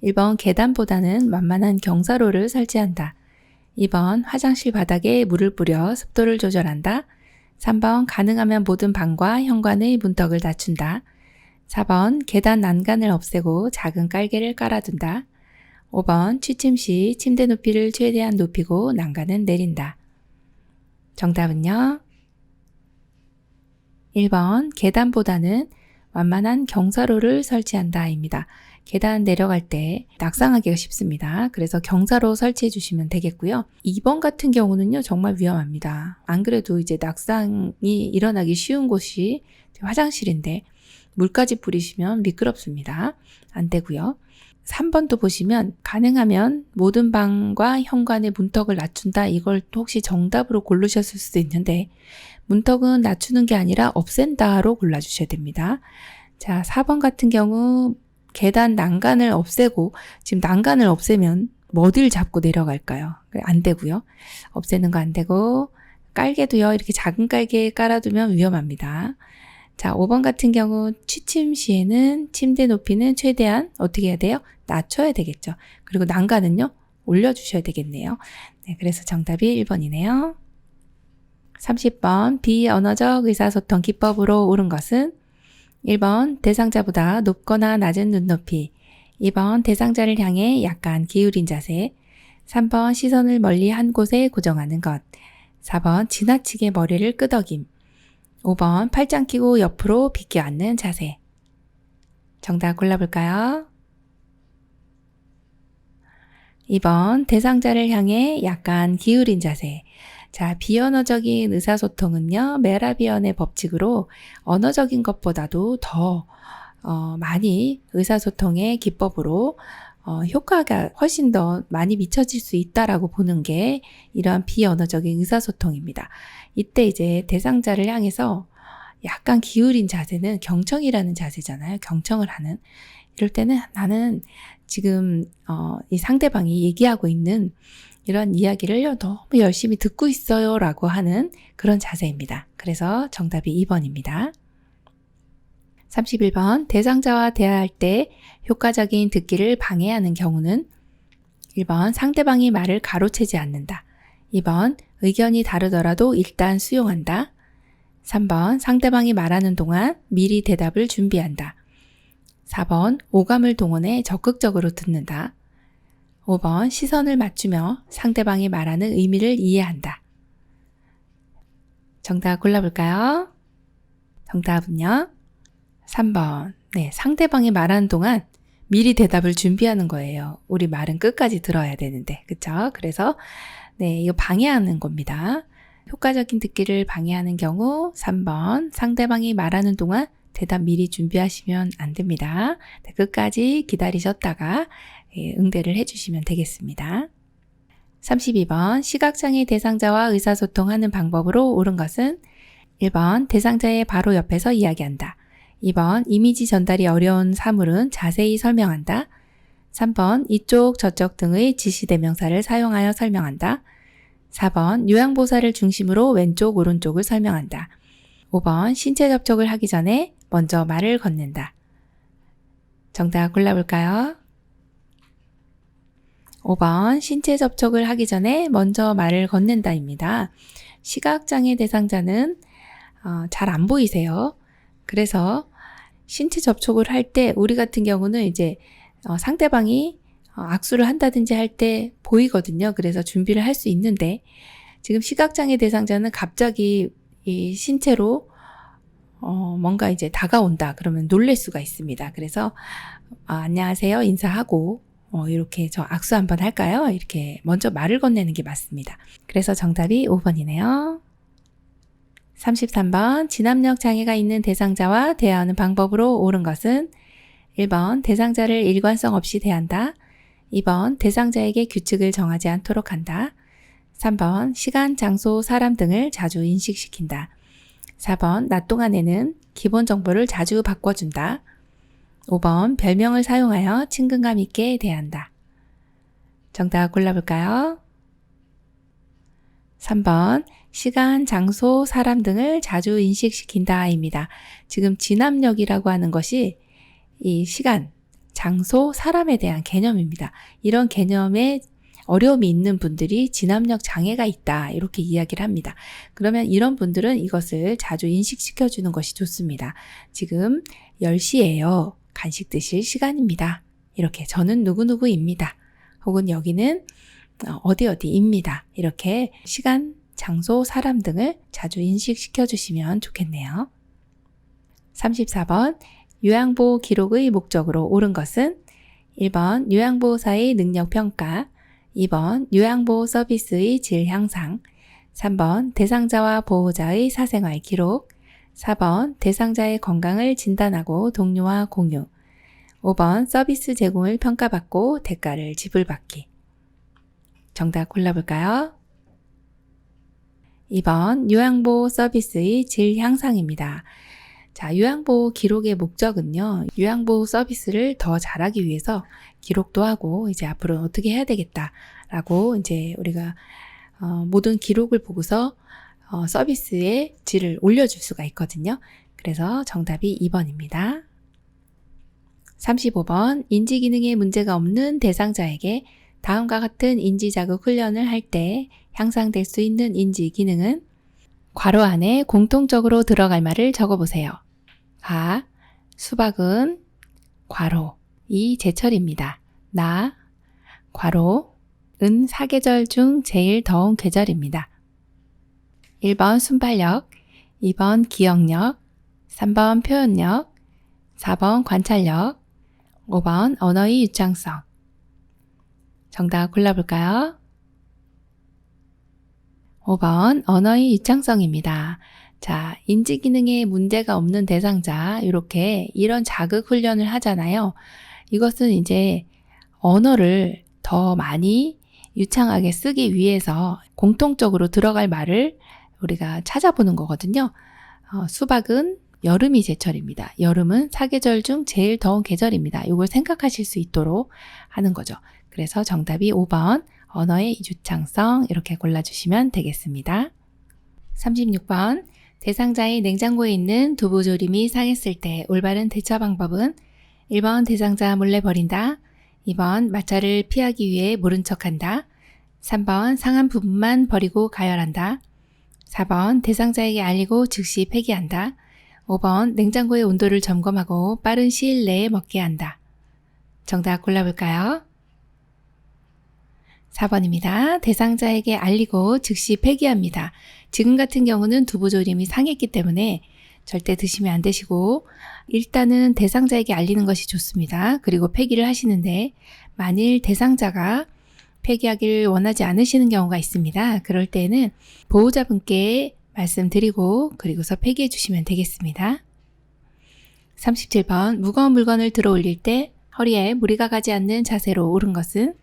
1번 계단보다는 만만한 경사로를 설치한다. 2번 화장실 바닥에 물을 뿌려 습도를 조절한다. 3번 가능하면 모든 방과 현관의 문턱을 낮춘다. 4번 계단 난간을 없애고 작은 깔개를 깔아둔다. 5번 취침 시 침대 높이를 최대한 높이고 난간은 내린다. 정답은요? 1번 계단보다는 완만한 경사로를 설치한다 입니다. 계단 내려갈 때 낙상하기가 쉽습니다. 그래서 경사로 설치해 주시면 되겠고요. 2번 같은 경우는요, 정말 위험합니다. 안 그래도 이제 낙상이 일어나기 쉬운 곳이 화장실인데 물까지 뿌리시면 미끄럽습니다. 안 되고요. 3번도 보시면 가능하면 모든 방과 현관의 문턱을 낮춘다. 이걸 혹시 정답으로 고르셨을 수도 있는데, 문턱은 낮추는 게 아니라 없앤다로 골라주셔야 됩니다. 자, 4번 같은 경우 계단 난간을 없애고, 지금 난간을 없애면 어딜 잡고 내려갈까요? 안 되고요. 없애는 거 안 되고, 깔개도요, 이렇게 작은 깔개 깔아두면 위험합니다. 자, 5번 같은 경우 취침 시에는 침대 높이는 최대한 어떻게 해야 돼요? 낮춰야 되겠죠. 그리고 난간은요, 올려주셔야 되겠네요. 네, 그래서 정답이 1번이네요. 30번 비언어적 의사소통 기법으로 옳은 것은 1번 대상자보다 높거나 낮은 눈높이, 2번 대상자를 향해 약간 기울인 자세, 3번 시선을 멀리 한 곳에 고정하는 것, 4번 지나치게 머리를 끄덕임, 5번 팔짱 끼고 옆으로 비껴 앉는 자세. 정답 골라볼까요? 2번 대상자를 향해 약간 기울인 자세. 자, 비언어적인 의사소통은요, 메라비언의 법칙으로 언어적인 것보다도 더 많이 의사소통의 기법으로 효과가 훨씬 더 많이 미쳐질 수 있다라고 보는 게 이러한 비언어적인 의사소통입니다. 이때 이제 대상자를 향해서 약간 기울인 자세는 경청이라는 자세잖아요. 경청을 하는. 이럴 때는 나는 지금 이 상대방이 얘기하고 있는 이런 이야기를 너무 열심히 듣고 있어요 라고 하는 그런 자세입니다. 그래서 정답이 2번입니다. 31번 대상자와 대화할 때 효과적인 듣기를 방해하는 경우는 1번 상대방이 말을 가로채지 않는다. 2번 의견이 다르더라도 일단 수용한다. 3번 상대방이 말하는 동안 미리 대답을 준비한다. 4번 오감을 동원해 적극적으로 듣는다. 5번 시선을 맞추며 상대방이 말하는 의미를 이해한다. 정답 골라볼까요? 정답은요? 3번. 네, 상대방이 말하는 동안 미리 대답을 준비하는 거예요. 우리 말은 끝까지 들어야 되는데, 그쵸? 그래서 네, 이거 방해하는 겁니다. 효과적인 듣기를 방해하는 경우 3번 상대방이 말하는 동안 대답 미리 준비하시면 안 됩니다. 네, 끝까지 기다리셨다가 응대를 해주시면 되겠습니다. 32번 시각장애 대상자와 의사소통하는 방법으로 옳은 것은 1번 대상자의 바로 옆에서 이야기한다. 2번 이미지 전달이 어려운 사물은 자세히 설명한다. 3번 이쪽 저쪽 등의 지시대명사를 사용하여 설명한다. 4번 요양보사를 중심으로 왼쪽 오른쪽을 설명한다. 5번 신체 접촉을 하기 전에 먼저 말을 건넨다. 정답 골라볼까요? 5번 신체 접촉을 하기 전에 먼저 말을 건넨다입니다. 시각장애 대상자는 잘 안 보이세요. 그래서 신체 접촉을 할 때 우리 같은 경우는 이제 상대방이 악수를 한다든지 할 때 보이거든요. 그래서 준비를 할 수 있는데 지금 시각장애 대상자는 갑자기 이 신체로 뭔가 이제 다가온다 그러면 놀랄 수가 있습니다. 그래서 안녕하세요 인사하고 이렇게 저 악수 한번 할까요? 이렇게 먼저 말을 건네는 게 맞습니다. 그래서 정답이 5번이네요. 33번 진압력 장애가 있는 대상자와 대화하는 방법으로 옳은 것은 1번 대상자를 일관성 없이 대한다. 2번 대상자에게 규칙을 정하지 않도록 한다. 3번 시간, 장소, 사람 등을 자주 인식시킨다. 4번 낮 동안에는 기본 정보를 자주 바꿔준다. 5번 별명을 사용하여 친근감 있게 대한다. 정답 골라볼까요? 3번 시간, 장소, 사람 등을 자주 인식시킨다 입니다. 지금 진압력이라고 하는 것이 이 시간, 장소, 사람에 대한 개념입니다. 이런 개념에 어려움이 있는 분들이 진압력 장애가 있다 이렇게 이야기를 합니다. 그러면 이런 분들은 이것을 자주 인식시켜주는 것이 좋습니다. 지금 10시예요. 간식 드실 시간입니다. 이렇게 저는 누구누구입니다. 혹은 여기는 어디입니다. 이렇게 시간, 장소, 사람 등을 자주 인식시켜 주시면 좋겠네요. 34번 요양보호 기록의 목적으로 옳은 것은 1번 요양보호사의 능력평가, 2번 요양보호 서비스의 질 향상, 3번 대상자와 보호자의 사생활 기록, 4번 대상자의 건강을 진단하고 동료와 공유, 5번 서비스 제공을 평가받고 대가를 지불받기. 정답 골라볼까요? 2번 요양보호 서비스의 질 향상입니다. 자, 요양보호 기록의 목적은요. 요양보호 서비스를 더 잘하기 위해서 기록도 하고 이제 앞으로 어떻게 해야 되겠다라고 이제 우리가 모든 기록을 보고서 서비스의 질을 올려줄 수가 있거든요. 그래서 정답이 2번입니다. 35번 인지기능에 문제가 없는 대상자에게 다음과 같은 인지자극 훈련을 할 때 향상될 수 있는 인지기능은 괄호 안에 공통적으로 들어갈 말을 적어보세요. 아, 수박은 괄호 이 제철입니다. 나 괄호 은 사계절 중 제일 더운 계절입니다. 1번 순발력, 2번 기억력, 3번 표현력, 4번 관찰력, 5번 언어의 유창성. 정답 골라볼까요? 5번 언어의 유창성입니다. 자, 인지기능에 문제가 없는 대상자 이렇게 이런 자극 훈련을 하잖아요. 이것은 이제 언어를 더 많이 유창하게 쓰기 위해서 공통적으로 들어갈 말을 우리가 찾아보는 거거든요. 수박은 여름이 제철입니다. 여름은 사계절 중 제일 더운 계절입니다. 이걸 생각하실 수 있도록 하는 거죠. 그래서 정답이 5번 언어의 유창성 이렇게 골라주시면 되겠습니다. 36번 대상자의 냉장고에 있는 두부조림이 상했을 때 올바른 대처 방법은 1번 대상자 몰래 버린다. 2번 마찰을 피하기 위해 모른 척한다. 3번 상한 부분만 버리고 가열한다. 4번 대상자에게 알리고 즉시 폐기한다. 5번 냉장고의 온도를 점검하고 빠른 시일 내에 먹게 한다. 정답 골라볼까요? 4번입니다. 대상자에게 알리고 즉시 폐기합니다. 지금 같은 경우는 두부조림이 상했기 때문에 절대 드시면 안 되시고 일단은 대상자에게 알리는 것이 좋습니다. 그리고 폐기를 하시는데 만일 대상자가 폐기하기를 원하지 않으시는 경우가 있습니다. 그럴 때는 보호자분께 말씀드리고 그리고서 폐기해 주시면 되겠습니다. 37번 무거운 물건을 들어 올릴 때 허리에 무리가 가지 않는 자세로 옳은 것은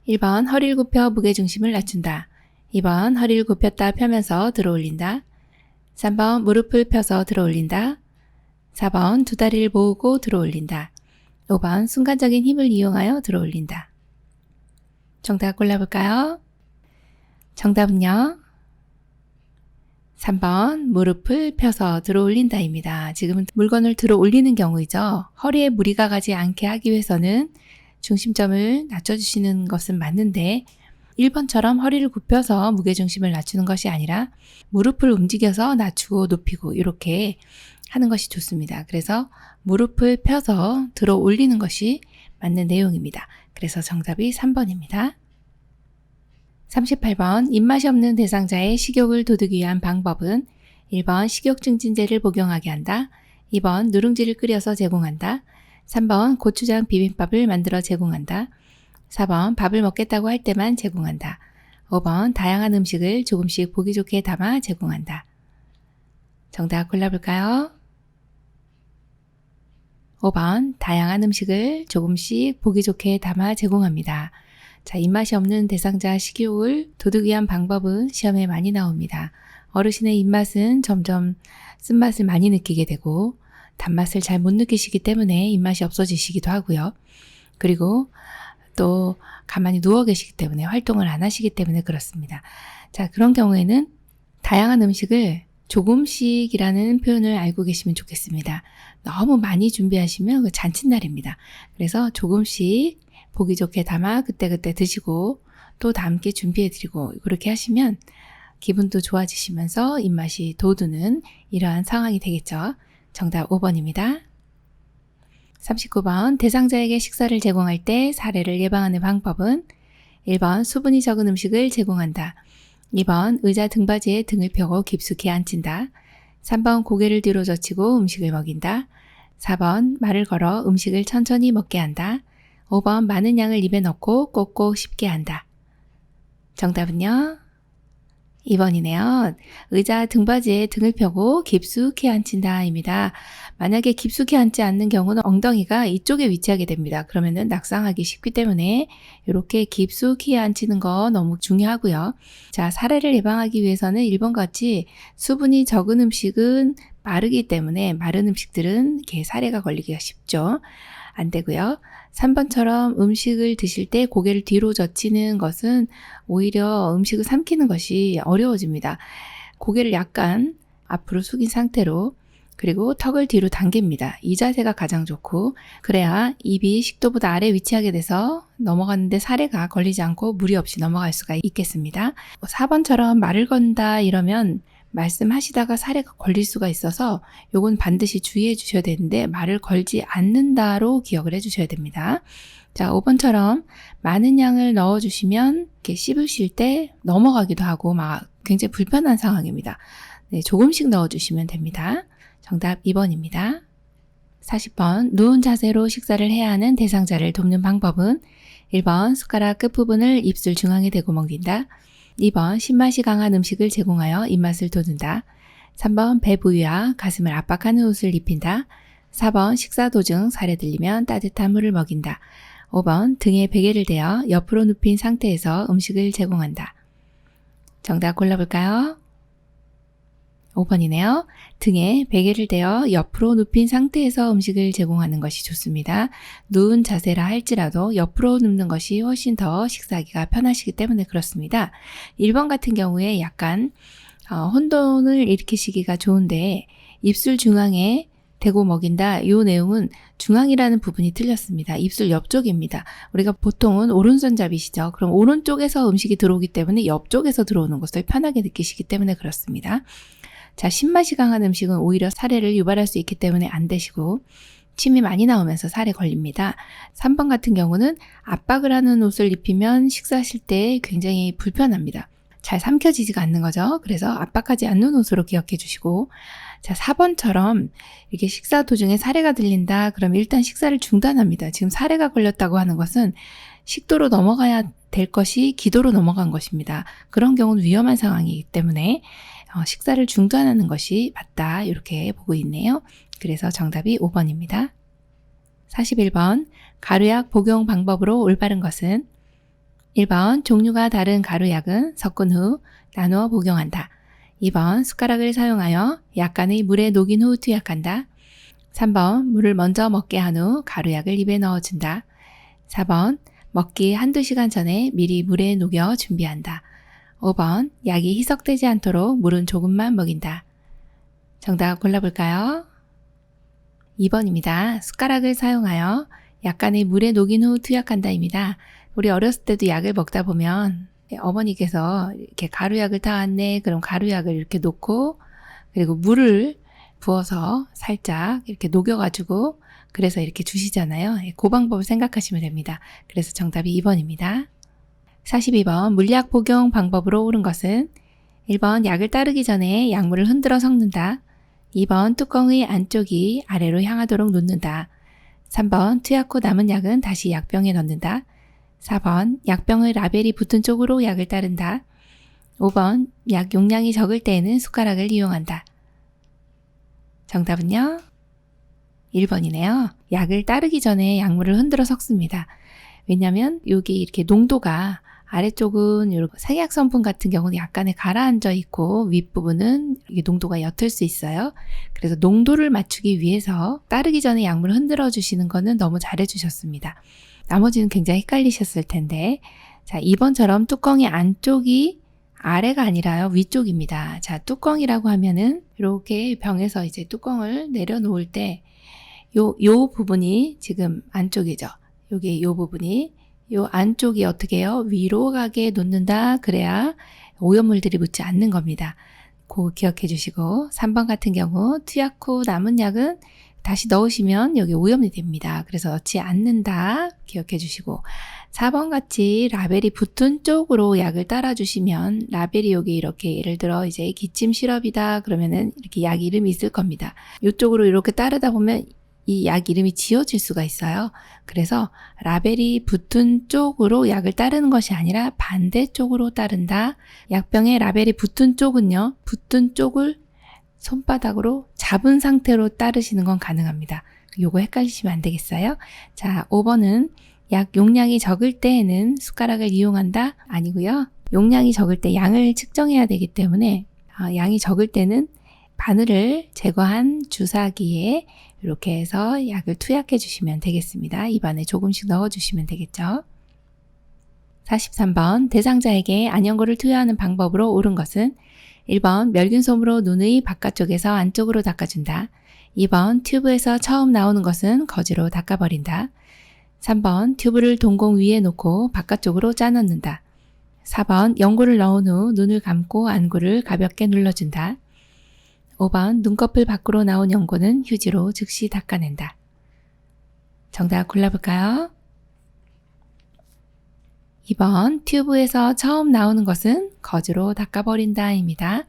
1번 허리를 굽혀 무게중심을 낮춘다. 2번 허리를 굽혔다 펴면서 들어 올린다. 3번 무릎을 펴서 들어 올린다. 4번 두 다리를 모으고 들어 올린다. 5번 순간적인 힘을 이용하여 들어 올린다. 정답 골라볼까요? 정답은요. 3번 무릎을 펴서 들어 올린다입니다. 지금은 물건을 들어 올리는 경우이죠. 허리에 무리가 가지 않게 하기 위해서는 중심점을 낮춰주시는 것은 맞는데 1번처럼 허리를 굽혀서 무게중심을 낮추는 것이 아니라 무릎을 움직여서 낮추고 높이고 이렇게 하는 것이 좋습니다. 그래서 무릎을 펴서 들어 올리는 것이 맞는 내용입니다. 그래서 정답이 3번입니다. 38번 입맛이 없는 대상자의 식욕을 돋우기 위한 방법은 1번 식욕증진제를 복용하게 한다. 2번 누룽지를 끓여서 제공한다. 3번 고추장 비빔밥을 만들어 제공한다. 4번 밥을 먹겠다고 할 때만 제공한다. 5번 다양한 음식을 조금씩 보기 좋게 담아 제공한다. 정답 골라볼까요? 5번 다양한 음식을 조금씩 보기 좋게 담아 제공합니다. 자, 입맛이 없는 대상자 식욕을 돋우기 위한 방법은 시험에 많이 나옵니다. 어르신의 입맛은 점점 쓴맛을 많이 느끼게 되고 단맛을 잘 못 느끼시기 때문에 입맛이 없어지시기도 하고요. 그리고 또 가만히 누워 계시기 때문에 활동을 안 하시기 때문에 그렇습니다. 자, 그런 경우에는 다양한 음식을 조금씩이라는 표현을 알고 계시면 좋겠습니다. 너무 많이 준비하시면 잔칫날입니다. 그래서 조금씩 보기 좋게 담아 그때그때 드시고 또 다음께 준비해드리고 그렇게 하시면 기분도 좋아지시면서 입맛이 돋우는 이러한 상황이 되겠죠. 정답 5번입니다. 39번 대상자에게 식사를 제공할 때 사례를 예방하는 방법은 1번 수분이 적은 음식을 제공한다. 2번 의자 등받이에 등을 펴고 깊숙이 앉힌다. 3번 고개를 뒤로 젖히고 음식을 먹인다. 4번 말을 걸어 음식을 천천히 먹게 한다. 5번 많은 양을 입에 넣고 꼭꼭 씹게 한다. 정답은요? 2번이네요. 의자 등받이에 등을 펴고 깊숙이 앉힌다 입니다. 만약에 깊숙이 앉지 않는 경우는 엉덩이가 이쪽에 위치하게 됩니다. 그러면은 낙상하기 쉽기 때문에 이렇게 깊숙이 앉히는 거 너무 중요하고요. 자, 사례를 예방하기 위해서는 1번 같이 수분이 적은 음식은 마르기 때문에 마른 음식들은 이렇게 사례가 걸리기가 쉽죠. 안 되고요. 3번처럼 음식을 드실 때 고개를 뒤로 젖히는 것은 오히려 음식을 삼키는 것이 어려워집니다. 고개를 약간 앞으로 숙인 상태로 그리고 턱을 뒤로 당깁니다. 이 자세가 가장 좋고 그래야 입이 식도보다 아래 위치하게 돼서 넘어가는데 사례가 걸리지 않고 무리 없이 넘어갈 수가 있겠습니다. 4번처럼 말을 건다 이러면 말씀하시다가 사례가 걸릴 수가 있어서 요건 반드시 주의해 주셔야 되는데 말을 걸지 않는다로 기억을 해 주셔야 됩니다. 자, 5번처럼 많은 양을 넣어주시면 이렇게 씹으실 때 넘어가기도 하고 막 굉장히 불편한 상황입니다. 네, 조금씩 넣어주시면 됩니다. 정답 2번입니다. 40번 누운 자세로 식사를 해야 하는 대상자를 돕는 방법은 1번 숟가락 끝부분을 입술 중앙에 대고 먹인다. 2번 신맛이 강한 음식을 제공하여 입맛을 돋운다. 3번 배 부위와 가슴을 압박하는 옷을 입힌다. 4번 식사 도중 살에 들리면 따뜻한 물을 먹인다. 5번 등에 베개를 대어 옆으로 눕힌 상태에서 음식을 제공한다. 정답 골라볼까요? 5번이네요. 등에 베개를 대어 옆으로 눕힌 상태에서 음식을 제공하는 것이 좋습니다. 누운 자세라 할지라도 옆으로 눕는 것이 훨씬 더 식사하기가 편하시기 때문에 그렇습니다. 1번 같은 경우에 약간 혼돈을 일으키시기가 좋은데 입술 중앙에 대고 먹인다. 이 내용은 중앙이라는 부분이 틀렸습니다. 입술 옆쪽입니다. 우리가 보통은 오른손잡이시죠. 그럼 오른쪽에서 음식이 들어오기 때문에 옆쪽에서 들어오는 것을 편하게 느끼시기 때문에 그렇습니다. 자, 신맛이 강한 음식은 오히려 사례를 유발할 수 있기 때문에 안 드시고 침이 많이 나오면서 살에 걸립니다. 3번 같은 경우는 압박을 하는 옷을 입히면 식사하실 때 굉장히 불편합니다. 잘 삼켜지지가 않는 거죠. 그래서 압박하지 않는 옷으로 기억해 주시고 자, 4번처럼 이렇게 식사 도중에 사례가 들린다. 그럼 일단 식사를 중단합니다. 지금 사례가 걸렸다고 하는 것은 식도로 넘어가야 될 것이 기도로 넘어간 것입니다. 그런 경우는 위험한 상황이기 때문에 식사를 중단하는 것이 맞다 이렇게 보고 있네요. 그래서 정답이 5번입니다. 41번 가루약 복용 방법으로 올바른 것은 1번 종류가 다른 가루약은 섞은 후 나누어 복용한다. 2번 숟가락을 사용하여 약간의 물에 녹인 후 투약한다. 3번 물을 먼저 먹게 한 후 가루약을 입에 넣어준다. 4번 먹기 한두 시간 전에 미리 물에 녹여 준비한다. 5번 약이 희석되지 않도록 물은 조금만 먹인다. 정답 골라볼까요? 2번입니다. 숟가락을 사용하여 약간의 물에 녹인 후 투약한다입니다. 우리 어렸을 때도 약을 먹다 보면 어머니께서 이렇게 가루약을 타왔네. 그럼 가루약을 이렇게 놓고 그리고 물을 부어서 살짝 이렇게 녹여가지고 그래서 이렇게 주시잖아요. 그 방법을 생각하시면 됩니다. 그래서 정답이 2번입니다. 42번 물약 복용 방법으로 옳은 것은 1번 약을 따르기 전에 약물을 흔들어 섞는다. 2번 뚜껑의 안쪽이 아래로 향하도록 놓는다. 3번 투약 후 남은 약은 다시 약병에 넣는다. 4번 약병의 라벨이 붙은 쪽으로 약을 따른다. 5번 약 용량이 적을 때에는 숟가락을 이용한다. 정답은요? 1번이네요. 약을 따르기 전에 약물을 흔들어 섞습니다. 왜냐하면 여기 이렇게 농도가 아래쪽은 이렇게 색약 성분 같은 경우는 약간의 가라앉아 있고 윗부분은 이게 농도가 옅을 수 있어요. 그래서 농도를 맞추기 위해서 따르기 전에 약물을 흔들어 주시는 거는 너무 잘해 주셨습니다. 나머지는 굉장히 헷갈리셨을 텐데 자 2번처럼 뚜껑의 안쪽이 아래가 아니라요 위쪽입니다. 자 뚜껑이라고 하면은 이렇게 병에서 이제 뚜껑을 내려놓을 때 요 부분이 지금 안쪽이죠. 여기 요 부분이 요 안쪽이 어떻게 해요? 위로 가게 놓는다. 그래야 오염물들이 묻지 않는 겁니다. 그거 기억해 주시고 3번 같은 경우 투약 후 남은 약은 다시 넣으시면 여기 오염이 됩니다. 그래서 넣지 않는다. 기억해 주시고 4번 같이 라벨이 붙은 쪽으로 약을 따라 주시면 라벨이 여기 이렇게 예를 들어 이제 기침 시럽이다 그러면은 이렇게 약 이름이 있을 겁니다. 이쪽으로 이렇게 따르다 보면 이 약 이름이 지워질 수가 있어요. 그래서 라벨이 붙은 쪽으로 약을 따르는 것이 아니라 반대쪽으로 따른다. 약병에 라벨이 붙은 쪽은요. 붙은 쪽을 손바닥으로 잡은 상태로 따르시는 건 가능합니다. 요거 헷갈리시면 안 되겠어요? 자, 5번은 약 용량이 적을 때에는 숟가락을 이용한다? 아니고요. 용량이 적을 때 양을 측정해야 되기 때문에 양이 적을 때는 바늘을 제거한 주사기에 이렇게 해서 약을 투약해 주시면 되겠습니다. 입안에 조금씩 넣어 주시면 되겠죠. 43번 대상자에게 안연고를 투여하는 방법으로 옳은 것은 1번 멸균솜으로 눈의 바깥쪽에서 안쪽으로 닦아준다. 2번 튜브에서 처음 나오는 것은 거즈로 닦아버린다. 3번 튜브를 동공 위에 놓고 바깥쪽으로 짜넣는다. 4번 연고를 넣은 후 눈을 감고 안구를 가볍게 눌러준다. 5번 눈꺼풀 밖으로 나온 연고는 휴지로 즉시 닦아낸다. 정답 골라볼까요? 2번 튜브에서 처음 나오는 것은 거즈로 닦아버린다 입니다.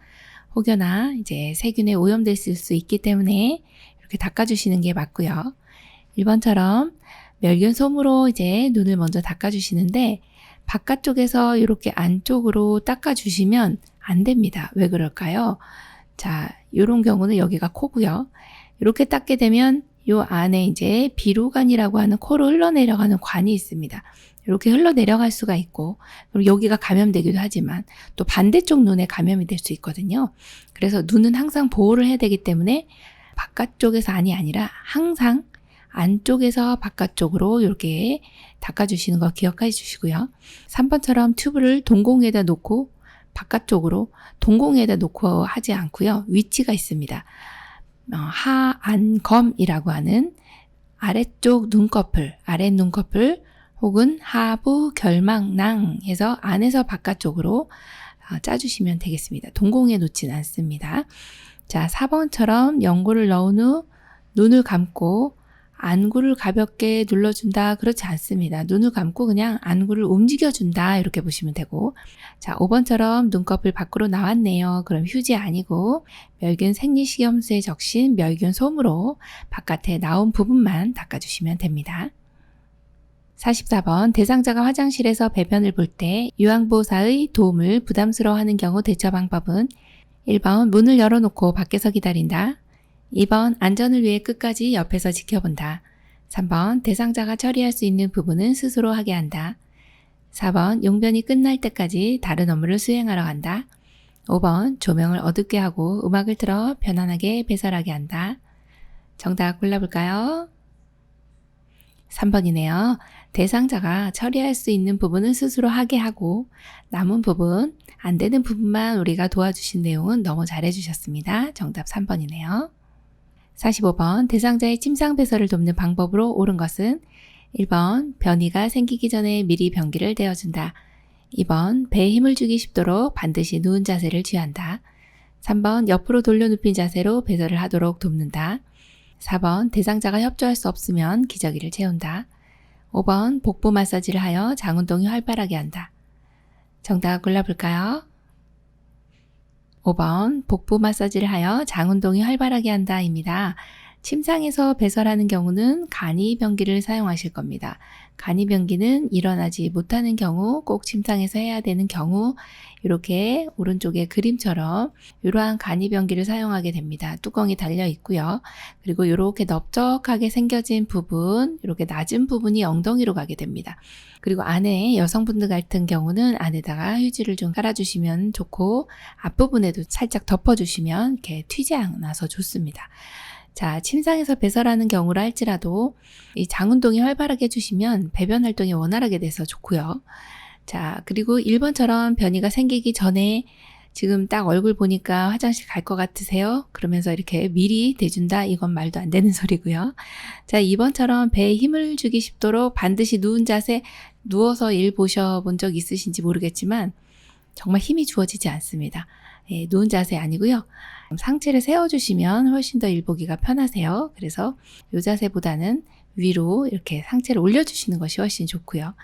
혹여나 이제 세균에 오염됐을 수 있기 때문에 이렇게 닦아주시는 게 맞고요. 1번처럼 멸균솜으로 이제 눈을 먼저 닦아주시는데 바깥쪽에서 이렇게 안쪽으로 닦아주시면 안 됩니다. 왜 그럴까요? 자, 이런 경우는 여기가 코고요. 이렇게 닦게 되면 요 안에 이제 비루관이라고 하는 코로 흘러내려가는 관이 있습니다. 이렇게 흘러내려갈 수가 있고 그리고 여기가 감염되기도 하지만 또 반대쪽 눈에 감염이 될 수 있거든요. 그래서 눈은 항상 보호를 해야 되기 때문에 바깥쪽에서 안이 아니라 항상 안쪽에서 바깥쪽으로 이렇게 닦아주시는 거 기억해 주시고요. 3번처럼 튜브를 동공에다 놓고 바깥쪽으로 동공에다 놓고 하지 않고요. 위치가 있습니다. 하안검이라고 하는 아래쪽 눈꺼풀, 아래 눈꺼풀 혹은 하부 결막낭에서 안에서 바깥쪽으로 짜주시면 되겠습니다. 동공에 놓지는 않습니다. 자, 4번처럼 연고를 넣은 후 눈을 감고 안구를 가볍게 눌러준다. 그렇지 않습니다. 눈을 감고 그냥 안구를 움직여준다. 이렇게 보시면 되고 자 5번처럼 눈꺼풀 밖으로 나왔네요. 그럼 휴지 아니고 멸균 생리식염수에 적신 멸균솜으로 바깥에 나온 부분만 닦아주시면 됩니다. 44번 대상자가 화장실에서 배변을 볼 때 유황보호사의 도움을 부담스러워하는 경우 대처 방법은 1번 문을 열어놓고 밖에서 기다린다. 2번 안전을 위해 끝까지 옆에서 지켜본다. 3번 대상자가 처리할 수 있는 부분은 스스로 하게 한다. 4번 용변이 끝날 때까지 다른 업무를 수행하러 간다. 5번 조명을 어둡게 하고 음악을 틀어 편안하게 배설하게 한다. 정답 골라볼까요? 3번이네요. 대상자가 처리할 수 있는 부분은 스스로 하게 하고 남은 부분, 안 되는 부분만 우리가 도와주신 내용은 너무 잘해주셨습니다. 정답 3번이네요. 45번 대상자의 침상 배설을 돕는 방법으로 옳은 것은 1번 변이가 생기기 전에 미리 변기를 대어준다. 2번 배에 힘을 주기 쉽도록 반드시 누운 자세를 취한다. 3번 옆으로 돌려눕힌 자세로 배설을 하도록 돕는다. 4번 대상자가 협조할 수 없으면 기저귀를 채운다. 5번 복부 마사지를 하여 장운동이 활발하게 한다. 정답 골라볼까요? 5번 복부 마사지를 하여 장운동이 활발하게 한다 입니다. 침상에서 배설하는 경우는 간이변기를 사용하실 겁니다. 간이변기는 일어나지 못하는 경우, 꼭 침상에서 해야 되는 경우 이렇게 오른쪽에 그림처럼 이러한 간이변기를 사용하게 됩니다. 뚜껑이 달려 있고요. 그리고 이렇게 넓적하게 생겨진 부분, 이렇게 낮은 부분이 엉덩이로 가게 됩니다. 그리고 안에 여성분들 같은 경우는 안에다가 휴지를 좀 깔아주시면 좋고 앞부분에도 살짝 덮어주시면 이렇게 튀지 않아서 좋습니다. 자, 침상에서 배설하는 경우라 할지라도 이 장운동이 활발하게 해주시면 배변 활동이 원활하게 돼서 좋고요. 자, 그리고 1번처럼 변이가 생기기 전에 지금 딱 얼굴 보니까 화장실 갈 것 같으세요? 그러면서 이렇게 미리 대준다? 이건 말도 안 되는 소리고요. 자, 2번처럼 배에 힘을 주기 쉽도록 반드시 누운 자세, 누워서 일 보셔본 적 있으신지 모르겠지만 정말 힘이 주어지지 않습니다. 예, 누운 자세 아니고요. 상체를 세워주시면 훨씬 더 일 보기가 편하세요. 그래서 이 자세보다는 위로 이렇게 상체를 올려주시는 것이 훨씬 좋고요.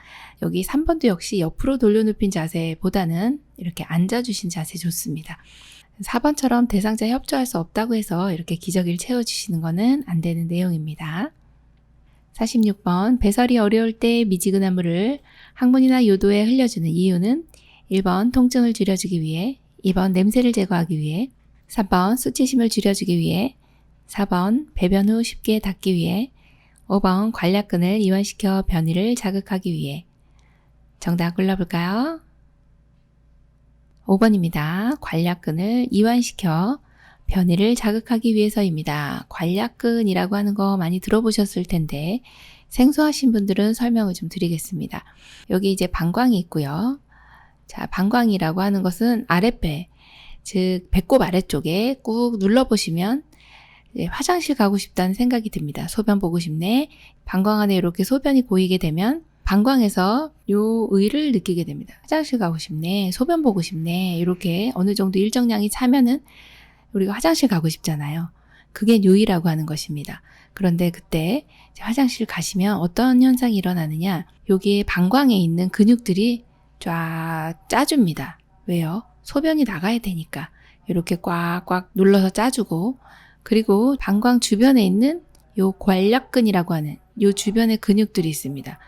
여기 3번도 역시 옆으로 돌려눕힌 자세보다는 이렇게 앉아주신 자세 좋습니다. 4번처럼 대상자 협조할 수 없다고 해서 이렇게 기저귀를 채워주시는 것은 안 되는 내용입니다. 46번 배설이 어려울 때 미지근한 물을 항문이나 요도에 흘려주는 이유는 1번 통증을 줄여주기 위해, 2번 냄새를 제거하기 위해, 3번 수치심을 줄여주기 위해, 4번 배변 후 쉽게 닦기 위해, 5번 관략근을 이완시켜 변이를 자극하기 위해. 정답 골라볼까요? 5번입니다. 관략근을 이완시켜 변이를 자극하기 위해서입니다. 관략근이라고 하는 거 많이 들어보셨을 텐데 생소하신 분들은 설명을 좀 드리겠습니다. 여기 이제 방광이 있고요. 자, 방광이라고 하는 것은 아랫배, 즉 배꼽 아래쪽에 꾹 눌러보시면 화장실 가고 싶다는 생각이 듭니다. 소변 보고 싶네. 방광 안에 이렇게 소변이 보이게 되면 방광에서 요 의를 느끼게 됩니다. 화장실 가고 싶네. 소변 보고 싶네. 이렇게 어느 정도 일정량이 차면은 우리가 화장실 가고 싶잖아요. 그게 요의라고 하는 것입니다. 그런데 그때 화장실 가시면 어떤 현상이 일어나느냐. 여기에 방광에 있는 근육들이 쫙 짜줍니다. 왜요? 소변이 나가야 되니까. 이렇게 꽉꽉 눌러서 짜주고, 그리고 방광 주변에 있는 요 관략근이라고 하는 요 주변에 근육들이 있습니다.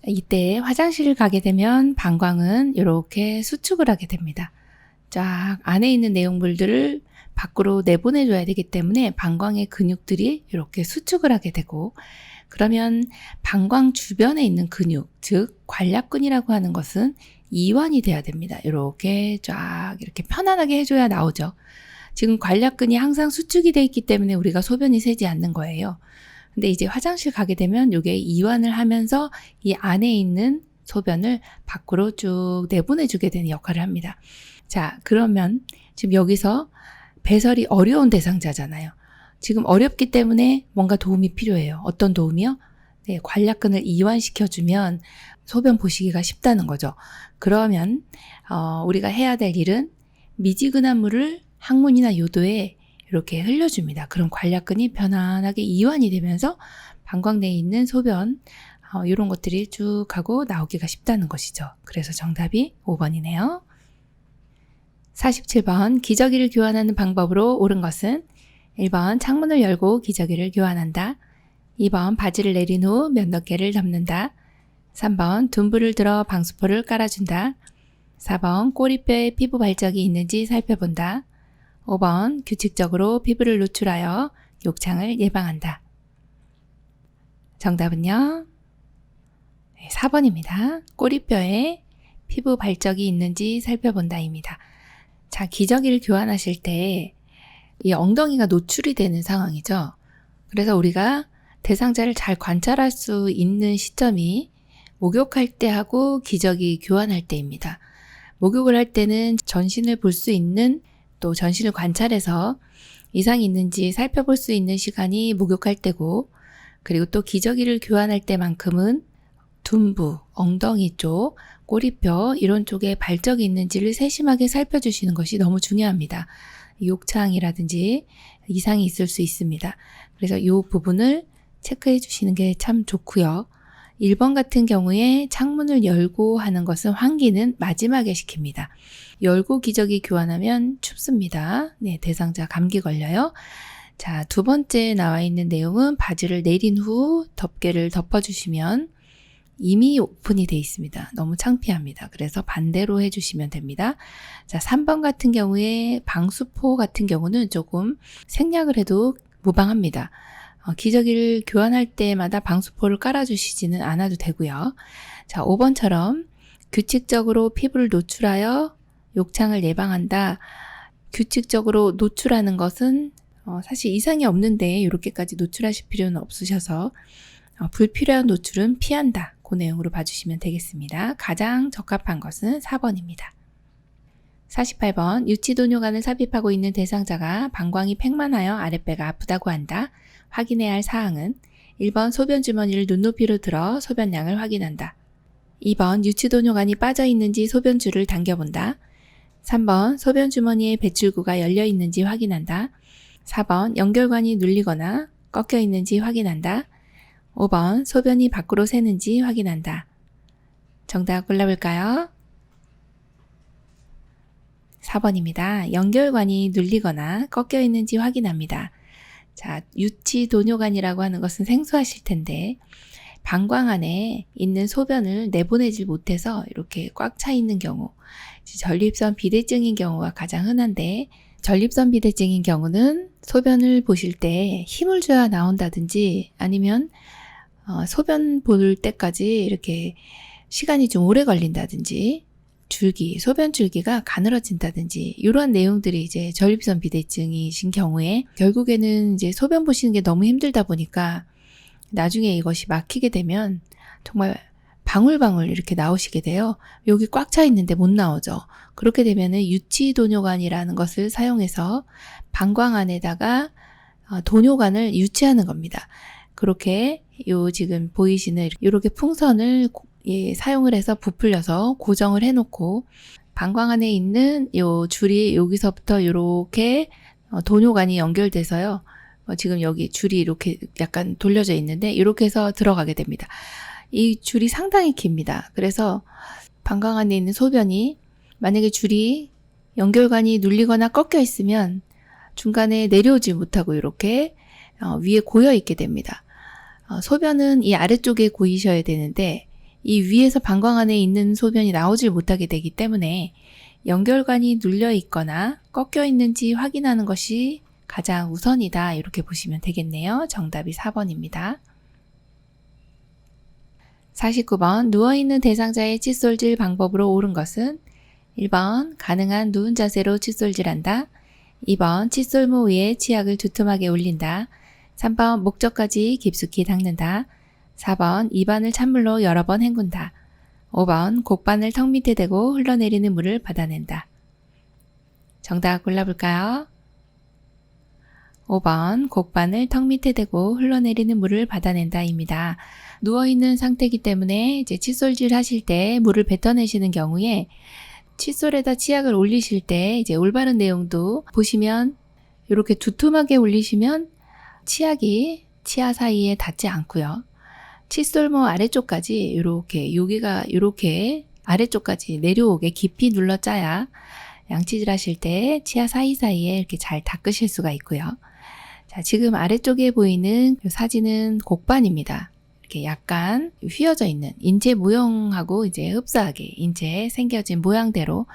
이때 화장실을 가게 되면 방광은 이렇게 수축을 하게 됩니다. 쫙 안에 있는 내용물들을 밖으로 내보내줘야 되기 때문에 방광의 근육들이 이렇게 수축을 하게 되고, 그러면 방광 주변에 있는 근육, 즉 관략근이라고 하는 것은 이완이 돼야 됩니다. 이렇게 쫙 이렇게 편안하게 해줘야 나오죠. 지금 관략근이 항상 수축이 돼 있기 때문에 우리가 소변이 새지 않는 거예요. 근데 이제 화장실 가게 되면 이게 이완을 하면서 이 안에 있는 소변을 밖으로 쭉 내보내주게 되는 역할을 합니다. 자, 그러면 지금 여기서 배설이 어려운 대상자잖아요. 지금 어렵기 때문에 뭔가 도움이 필요해요. 어떤 도움이요? 네, 관략근을 이완시켜주면 소변 보시기가 쉽다는 거죠. 그러면 우리가 해야 될 일은 미지근한 물을 항문이나 요도에 이렇게 흘려줍니다. 그럼 관략근이 편안하게 이완이 되면서 방광 내에 있는 소변 이런 것들이 쭉 하고 나오기가 쉽다는 것이죠. 그래서 정답이 5번이네요. 47번 기저귀를 교환하는 방법으로 옳은 것은 1번 창문을 열고 기저귀를 교환한다. 2번 바지를 내린 후 몇 몇 개를 덮는다. 3번 둔부를 들어 방수포를 깔아준다. 4번 꼬리뼈에 피부 발적이 있는지 살펴본다. 5번 규칙적으로 피부를 노출하여 욕창을 예방한다. 정답은요? 4번입니다. 꼬리뼈에 피부 발적이 있는지 살펴본다입니다. 자, 기저귀를 교환하실 때 이 엉덩이가 노출이 되는 상황이죠. 그래서 우리가 대상자를 잘 관찰할 수 있는 시점이 목욕할 때 하고 기저귀 교환할 때입니다. 목욕을 할 때는 전신을 볼 수 있는, 또 전신을 관찰해서 이상이 있는지 살펴볼 수 있는 시간이 목욕할 때고, 그리고 또 기저귀를 교환할 때만큼은 둔부, 엉덩이 쪽 꼬리뼈 이런 쪽에 발적이 있는지를 세심하게 살펴주시는 것이 너무 중요합니다. 욕창이라든지 이상이 있을 수 있습니다. 그래서 이 부분을 체크해 주시는 게 참 좋고요. 1번 같은 경우에 창문을 열고 하는 것은 환기는 마지막에 시킵니다. 열고 기저귀 교환하면 춥습니다. 네, 대상자 감기 걸려요. 자, 두 번째 나와 있는 내용은 바지를 내린 후 덮개를 덮어주시면 이미 오픈이 되어 있습니다. 너무 창피합니다. 그래서 반대로 해주시면 됩니다. 자, 3번 같은 경우에 방수포 같은 경우는 조금 생략을 해도 무방합니다. 기저귀를 교환할 때마다 방수포를 깔아주시지는 않아도 되고요. 자, 5번처럼 규칙적으로 피부를 노출하여 욕창을 예방한다. 규칙적으로 노출하는 것은 사실 이상이 없는데 이렇게까지 노출하실 필요는 없으셔서 불필요한 노출은 피한다. 그 내용으로 봐주시면 되겠습니다. 가장 적합한 것은 4번입니다. 48번 유치도뇨관을 삽입하고 있는 대상자가 방광이 팽만하여 아랫배가 아프다고 한다. 확인해야 할 사항은 1번 소변 주머니를 눈높이로 들어 소변량을 확인한다. 2번 유치도뇨관이 빠져 있는지 소변줄을 당겨본다. 3번 소변 주머니의 배출구가 열려 있는지 확인한다. 4번 연결관이 눌리거나 꺾여 있는지 확인한다. 5번 소변이 밖으로 새는지 확인한다. 정답 골라볼까요? 4번입니다. 연결관이 눌리거나 꺾여 있는지 확인합니다. 자, 유치도뇨관이라고 하는 것은 생소하실 텐데 방광 안에 있는 소변을 내보내질 못해서 이렇게 꽉 차 있는 경우, 전립선 비대증인 경우가 가장 흔한데 전립선 비대증인 경우는 소변을 보실 때 힘을 줘야 나온다든지 아니면 소변 볼 때까지 이렇게 시간이 좀 오래 걸린다든지 소변 줄기가 가늘어진다든지 이러한 내용들이 이제 전립선 비대증이신 경우에 결국에는 이제 소변 보시는 게 너무 힘들다 보니까 나중에 이것이 막히게 되면 정말 방울방울 이렇게 나오시게 돼요. 여기 꽉 차 있는데 못 나오죠. 그렇게 되면은 유치도뇨관이라는 것을 사용해서 방광 안에다가 도뇨관을 유치하는 겁니다. 그렇게 지금 보이시는 이렇게 풍선을 사용을 해서 부풀려서 고정을 해놓고 방광 안에 있는 요 줄이 여기서부터 이렇게 도뇨관이 연결돼서요. 지금 여기 줄이 이렇게 약간 돌려져 있는데 이렇게 해서 들어가게 됩니다. 이 줄이 상당히 깁니다. 그래서 방광 안에 있는 소변이 만약에 줄이 연결관이 눌리거나 꺾여 있으면 중간에 내려오지 못하고 이렇게 위에 고여 있게 됩니다. 소변은 이 아래쪽에 고이셔야 되는데 이 위에서 방광 안에 있는 소변이 나오질 못하게 되기 때문에 연결관이 눌려 있거나 꺾여 있는지 확인하는 것이 가장 우선이다. 이렇게 보시면 되겠네요. 정답이 4번입니다. 49번 누워있는 대상자의 칫솔질 방법으로 옳은 것은 1번 가능한 누운 자세로 칫솔질한다. 2번 칫솔모 위에 치약을 두툼하게 올린다. 3번 목젖까지 깊숙이 닦는다. 4번 입안을 찬물로 여러 번 헹군다. 5번 곡반을 턱 밑에 대고 흘러내리는 물을 받아낸다. 정답 골라볼까요? 5번 곡반을 턱 밑에 대고 흘러내리는 물을 받아낸다입니다. 누워있는 상태이기 때문에 이제 칫솔질 하실 때 물을 뱉어내시는 경우에 칫솔에다 치약을 올리실 때 이제 올바른 내용도 보시면 이렇게 두툼하게 올리시면 치약이 치아 사이에 닿지 않고요. 칫솔모 아래쪽까지 이렇게 여기가 이렇게 아래쪽까지 내려오게 깊이 눌러 짜야 양치질 하실 때 치아 사이사이에 이렇게 잘 닦으실 수가 있고요. 자, 지금 아래쪽에 보이는 사진은 곡반입니다. 이렇게 약간 휘어져 있는 인체 모형하고 이제 흡사하게 인체에 생겨진 모양대로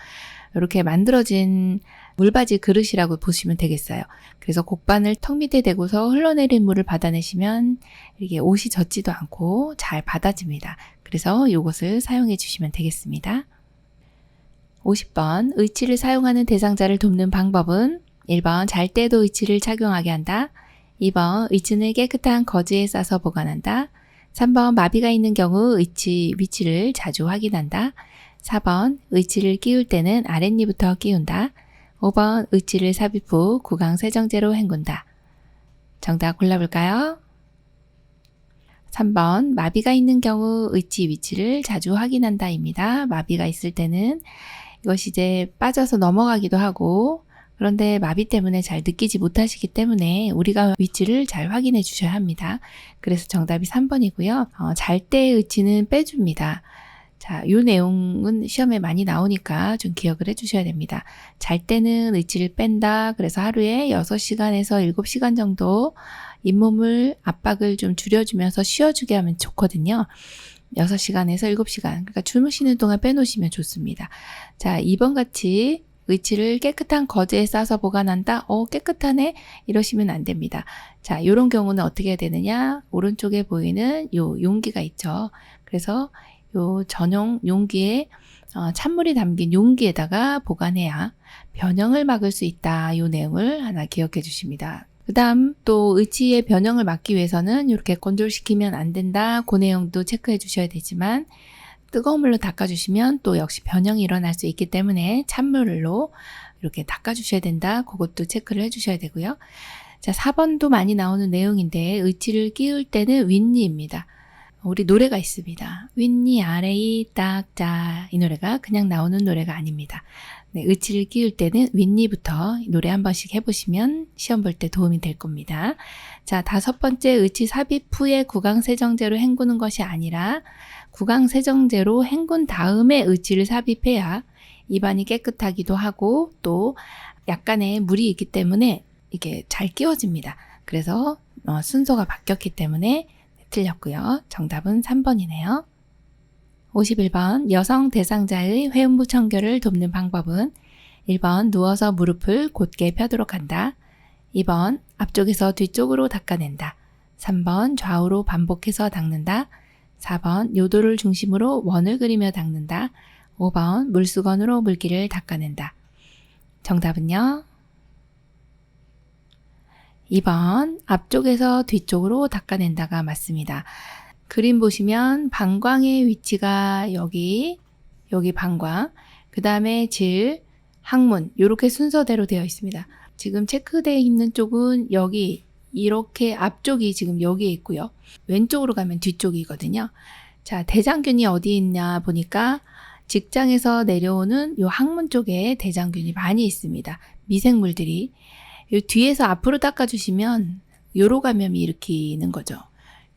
이렇게 만들어진 물받이 그릇이라고 보시면 되겠어요. 그래서 곡반을 턱 밑에 대고서 흘러내린 물을 받아내시면 이게 옷이 젖지도 않고 잘 받아집니다. 그래서 이것을 사용해 주시면 되겠습니다. 50번 의치를 사용하는 대상자를 돕는 방법은 1번 잘 때도 의치를 착용하게 한다. 2번 의치는 깨끗한 거즈에 싸서 보관한다. 3번 마비가 있는 경우 의치 위치를 자주 확인한다. 4번 의치를 끼울 때는 아랫니부터 끼운다. 5번 의치를 삽입 후 구강 세정제로 헹군다. 정답 골라볼까요? 3번, 마비가 있는 경우 의치 위치를 자주 확인한다입니다. 마비가 있을 때는 이것이 이제 빠져서 넘어가기도 하고, 그런데 마비 때문에 잘 느끼지 못하시기 때문에 우리가 위치를 잘 확인해 주셔야 합니다. 그래서 정답이 3번이고요. 잘 때의 의치는 빼줍니다. 자, 이 내용은 시험에 많이 나오니까 좀 기억을 해 주셔야 됩니다. 잘 때는 의치를 뺀다. 그래서 하루에 6시간에서 7시간 정도 잇몸을 압박을 좀 줄여주면서 쉬어주게 하면 좋거든요. 6시간에서 7시간. 그러니까 주무시는 동안 빼놓으시면 좋습니다. 자, 2번 같이 의치를 깨끗한 거즈에 싸서 보관한다. 깨끗하네. 이러시면 안 됩니다. 자, 이런 경우는 어떻게 해야 되느냐? 오른쪽에 보이는 요 용기가 있죠. 그래서 요 전용 용기에 찬물이 담긴 용기에다가 보관해야 변형을 막을 수 있다. 요 내용을 하나 기억해 주십니다. 그 다음 또 의치의 변형을 막기 위해서는 이렇게 건조시키면 안 된다. 그 내용도 체크해 주셔야 되지만 뜨거운 물로 닦아주시면 또 역시 변형이 일어날 수 있기 때문에 찬물로 이렇게 닦아주셔야 된다. 그것도 체크를 해주셔야 되고요. 자, 4번도 많이 나오는 내용인데 의치를 끼울 때는 윗니입니다. 우리 노래가 있습니다. 윗니 아래이 딱자. 이 노래가 그냥 나오는 노래가 아닙니다. 네, 의치를 끼울 때는 윗니부터 노래 한 번씩 해보시면 시험 볼 때 도움이 될 겁니다. 자, 5번째 의치 삽입 후에 구강세정제로 헹구는 것이 아니라 구강세정제로 헹군 다음에 의치를 삽입해야 입안이 깨끗하기도 하고 또 약간의 물이 있기 때문에 이게 잘 끼워집니다. 그래서 순서가 바뀌었기 때문에 틀렸고요. 정답은 3번이네요. 51번 여성 대상자의 회음부 청결을 돕는 방법은 1번 누워서 무릎을 곧게 펴도록 한다. 2번 앞쪽에서 뒤쪽으로 닦아낸다. 3번 좌우로 반복해서 닦는다. 4번 요도를 중심으로 원을 그리며 닦는다. 5번 물수건으로 물기를 닦아낸다. 정답은요? 2번 앞쪽에서 뒤쪽으로 닦아낸다가 맞습니다. 그림 보시면 방광의 위치가 여기 방광, 그 다음에 질, 항문 이렇게 순서대로 되어 있습니다. 지금 체크되어 있는 쪽은 여기 이렇게 앞쪽이 지금 여기에 있고요. 왼쪽으로 가면 뒤쪽이거든요. 자, 대장균이 어디 있냐 보니까 직장에서 내려오는 요 항문 쪽에 대장균이 많이 있습니다. 미생물들이. 요 뒤에서 앞으로 닦아주시면 요로 감염이 일으키는 거죠.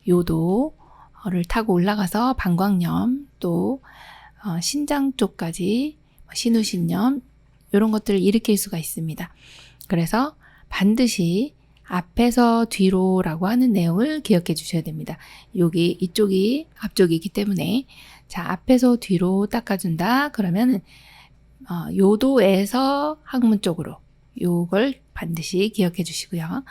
요도를 타고 올라가서 방광염 또 신장 쪽까지 신우신염 이런 것들을 일으킬 수가 있습니다. 그래서 반드시 앞에서 뒤로라고 하는 내용을 기억해 주셔야 됩니다. 이쪽이 앞쪽이기 때문에 자, 앞에서 뒤로 닦아준다. 그러면 요도에서 항문 쪽으로 요걸 반드시 기억해 주시고요.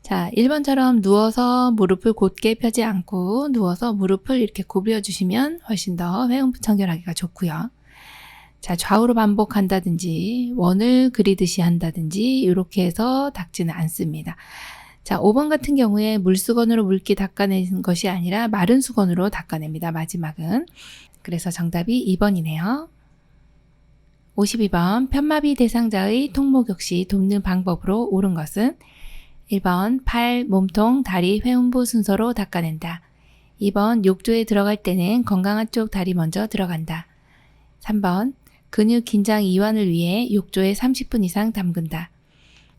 자, 1번처럼 누워서 무릎을 곧게 펴지 않고 누워서 무릎을 이렇게 구부려 주시면 훨씬 더 회음부 청결하기가 좋고요. 자, 좌우로 반복한다든지 원을 그리듯이 한다든지 이렇게 해서 닦지는 않습니다. 자, 5번 같은 경우에 물수건으로 물기 닦아내는 것이 아니라 마른 수건으로 닦아냅니다. 마지막은. 그래서 정답이 2번이네요. 52번 편마비 대상자의 통목욕시 돕는 방법으로 옳은 것은 1번 팔, 몸통, 다리, 회음부 순서로 닦아낸다. 2번 욕조에 들어갈 때는 건강한 쪽 다리 먼저 들어간다. 3번 근육 긴장 이완을 위해 욕조에 30분 이상 담근다.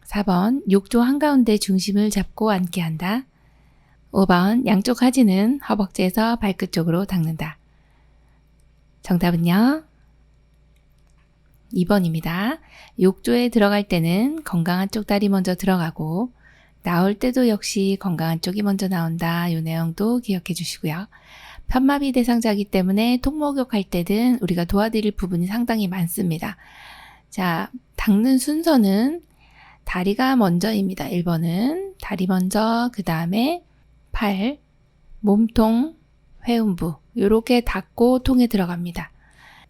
4번 욕조 한가운데 중심을 잡고 앉게 한다. 5번 양쪽 하지는 허벅지에서 발끝 쪽으로 닦는다. 정답은요? 2번입니다. 욕조에 들어갈 때는 건강한 쪽 다리 먼저 들어가고 나올 때도 역시 건강한 쪽이 먼저 나온다. 이 내용도 기억해 주시고요. 편마비 대상자이기 때문에 통목욕 할 때든 우리가 도와드릴 부분이 상당히 많습니다. 자, 닦는 순서는 다리가 먼저입니다. 1번은 다리 먼저, 그 다음에 팔, 몸통, 회음부 이렇게 닦고 통에 들어갑니다.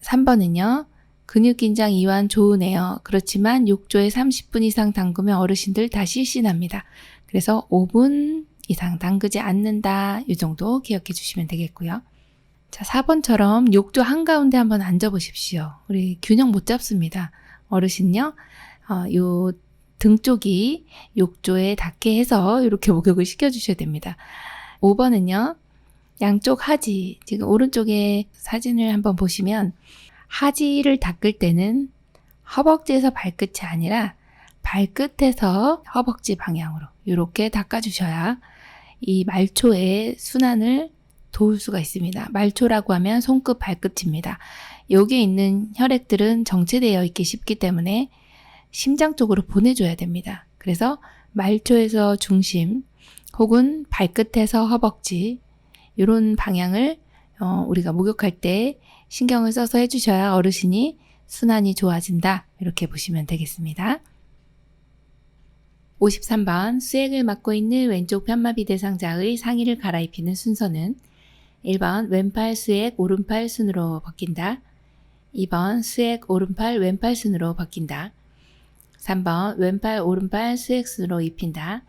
3번은요. 근육 긴장 이완 좋으네요. 그렇지만 욕조에 30분 이상 담그면 어르신들 다 실신합니다. 그래서 5분 이상 담그지 않는다. 이 정도 기억해 주시면 되겠고요. 자, 4번처럼 욕조 한가운데 한번 앉아 보십시오. 우리 균형 못 잡습니다. 어르신요. 요 등 쪽이 욕조에 닿게 해서 이렇게 목욕을 시켜주셔야 됩니다. 5번은요. 양쪽 하지, 지금 오른쪽에 사진을 한번 보시면 하지를 닦을 때는 허벅지에서 발끝이 아니라 발끝에서 허벅지 방향으로 이렇게 닦아주셔야 이 말초의 순환을 도울 수가 있습니다. 말초라고 하면 손끝 발끝입니다. 여기에 있는 혈액들은 정체되어 있기 쉽기 때문에 심장 쪽으로 보내줘야 됩니다. 그래서 말초에서 중심 혹은 발끝에서 허벅지 이런 방향을 우리가 목욕할 때 신경을 써서 해주셔야 어르신이 순환이 좋아진다. 이렇게 보시면 되겠습니다. 53번 수액을 맡고 있는 왼쪽 편마비 대상자의 상의를 갈아입히는 순서는 1번 왼팔 수액 오른팔 순으로 벗긴다. 2번 수액 오른팔 왼팔 순으로 벗긴다. 3번 왼팔 오른팔 수액 순으로 입힌다.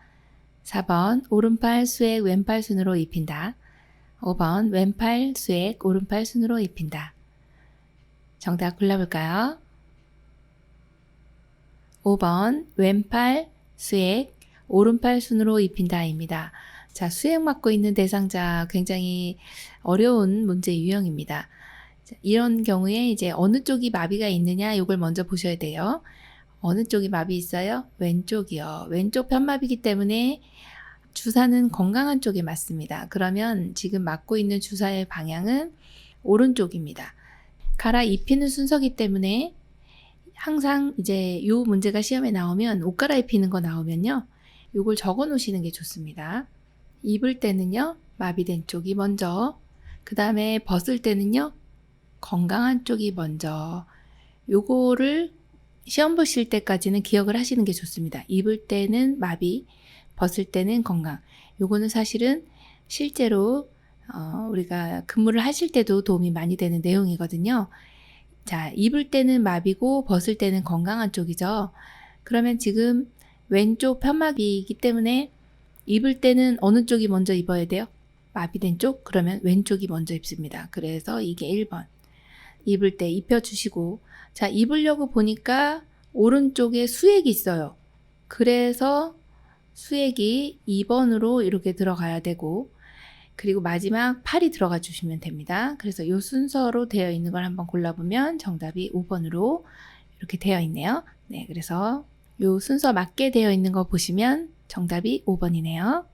4번 오른팔 수액 왼팔 순으로 입힌다. 5번 왼팔 수액 오른팔 순으로 입힌다. 정답 골라볼까요? 5번 왼팔 수액 오른팔 순으로 입힌다입니다. 자, 수액 맡고 있는 대상자 굉장히 어려운 문제 유형입니다. 이런 경우에 이제 어느 쪽이 마비가 있느냐 이걸 먼저 보셔야 돼요. 어느 쪽이 마비 있어요? 왼쪽이요. 왼쪽 편마비이기 때문에 주사는 건강한 쪽에 맞습니다. 그러면 지금 맞고 있는 주사의 방향은 오른쪽입니다. 갈아입히는 순서기 때문에 항상 이제 이 문제가 시험에 나오면 옷 갈아입히는 거 나오면요. 이걸 적어 놓으시는 게 좋습니다. 입을 때는요. 마비된 쪽이 먼저, 그 다음에 벗을 때는요. 건강한 쪽이 먼저. 요거를 시험 보실 때까지는 기억을 하시는 게 좋습니다. 입을 때는 마비, 벗을 때는 건강. 요거는 사실은 실제로 우리가 근무를 하실 때도 도움이 많이 되는 내용이거든요. 자, 입을 때는 마비고 벗을 때는 건강한 쪽이죠. 그러면 지금 왼쪽 편마비이기 때문에 입을 때는 어느 쪽이 먼저 입어야 돼요? 마비된 쪽? 그러면 왼쪽이 먼저 입습니다. 그래서 이게 1번. 입을 때 입혀주시고, 자, 입으려고 보니까 오른쪽에 수액이 있어요. 그래서 수액이 2번으로 이렇게 들어가야 되고, 그리고 마지막 팔이 들어가 주시면 됩니다. 그래서 이 순서로 되어 있는 걸 한번 골라보면 정답이 5번으로 이렇게 되어 있네요. 네, 그래서 이 순서 맞게 되어 있는 거 보시면 정답이 5번이네요.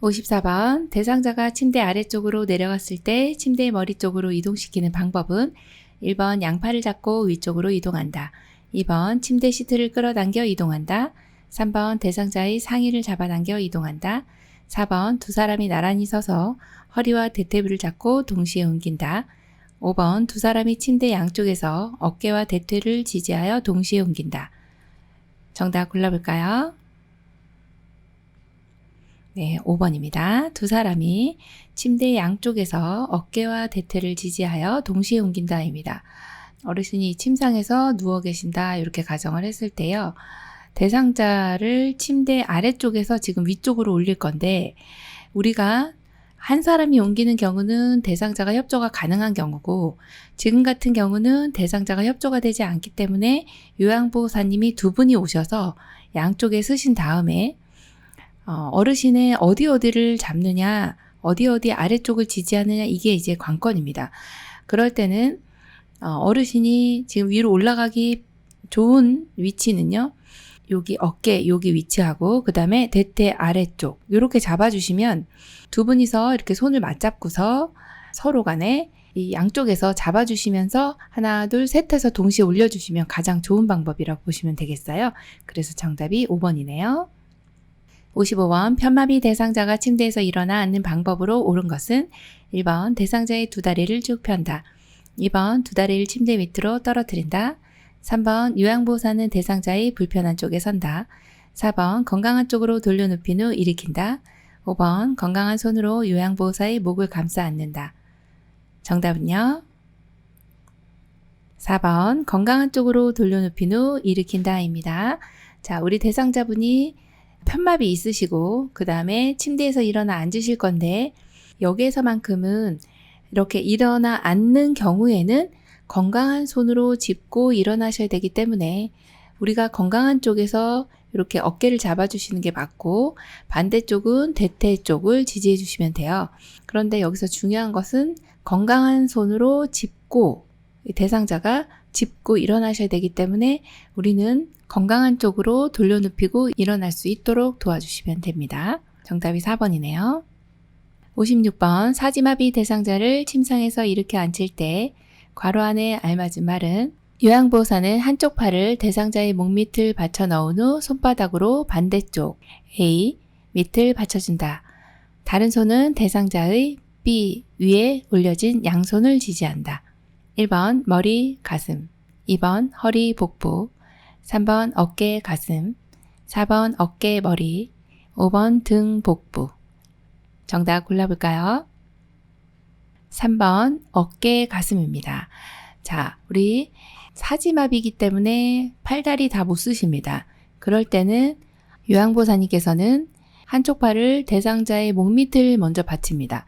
54번 대상자가 침대 아래쪽으로 내려갔을 때 침대의 머리 쪽으로 이동시키는 방법은 1번 양팔을 잡고 위쪽으로 이동한다. 2번 침대 시트를 끌어당겨 이동한다. 3번 대상자의 상의를 잡아당겨 이동한다. 4번 두 사람이 나란히 서서 허리와 대퇴부를 잡고 동시에 옮긴다. 5번 두 사람이 침대 양쪽에서 어깨와 대퇴를 지지하여 동시에 옮긴다. 정답 골라볼까요? 네, 5번입니다. 두 사람이 침대 양쪽에서 어깨와 대퇴를 지지하여 동시에 옮긴다입니다. 어르신이 침상에서 누워 계신다 이렇게 가정을 했을 때요. 대상자를 침대 아래쪽에서 지금 위쪽으로 올릴 건데 우리가 한 사람이 옮기는 경우는 대상자가 협조가 가능한 경우고 지금 같은 경우는 대상자가 협조가 되지 않기 때문에 요양보호사님이 두 분이 오셔서 양쪽에 서신 다음에 어르신의 어디를 잡느냐, 어디 아래쪽을 지지하느냐 이게 이제 관건입니다. 그럴 때는 어르신이 지금 위로 올라가기 좋은 위치는요. 여기 어깨 여기 위치하고 그 다음에 대퇴 아래쪽 이렇게 잡아주시면 두 분이서 이렇게 손을 맞잡고서 서로 간에 이 양쪽에서 잡아주시면서 하나 둘 셋 해서 동시에 올려주시면 가장 좋은 방법이라고 보시면 되겠어요. 그래서 정답이 5번이네요. 55번 편마비 대상자가 침대에서 일어나 앉는 방법으로 옳은 것은 1번 대상자의 두 다리를 쭉 편다. 2번 두 다리를 침대 밑으로 떨어뜨린다. 3번 요양보호사는 대상자의 불편한 쪽에 선다. 4번 건강한 쪽으로 돌려눕힌 후 일으킨다. 5번 건강한 손으로 요양보호사의 목을 감싸 안는다. 정답은요? 4번 건강한 쪽으로 돌려눕힌 후 일으킨다입니다. 자, 우리 대상자분이 편마비 있으시고 그 다음에 침대에서 일어나 앉으실 건데 여기에서만큼은 이렇게 일어나 앉는 경우에는 건강한 손으로 짚고 일어나셔야 되기 때문에 우리가 건강한 쪽에서 이렇게 어깨를 잡아주시는 게 맞고 반대쪽은 대퇴 쪽을 지지해 주시면 돼요. 그런데 여기서 중요한 것은 건강한 손으로 짚고 대상자가 짚고 일어나셔야 되기 때문에 우리는 건강한 쪽으로 돌려눕히고 일어날 수 있도록 도와주시면 됩니다. 정답이 4번이네요. 56번 사지마비 대상자를 침상에서 일으켜 앉힐 때 괄호 안에 알맞은 말은 요양보호사는 한쪽 팔을 대상자의 목 밑을 받쳐 넣은 후 손바닥으로 반대쪽 A 밑을 받쳐준다. 다른 손은 대상자의 B 위에 올려진 양손을 지지한다. 1번 머리, 가슴, 2번 허리, 복부, 3번 어깨, 가슴, 4번 어깨, 머리, 5번 등, 복부. 정답 골라볼까요? 3번 어깨, 가슴입니다. 자, 우리 사지마비이기 때문에 팔다리 다 못 쓰십니다. 그럴 때는 요양보호사님께서는 한쪽 팔을 대상자의 목 밑을 먼저 받칩니다.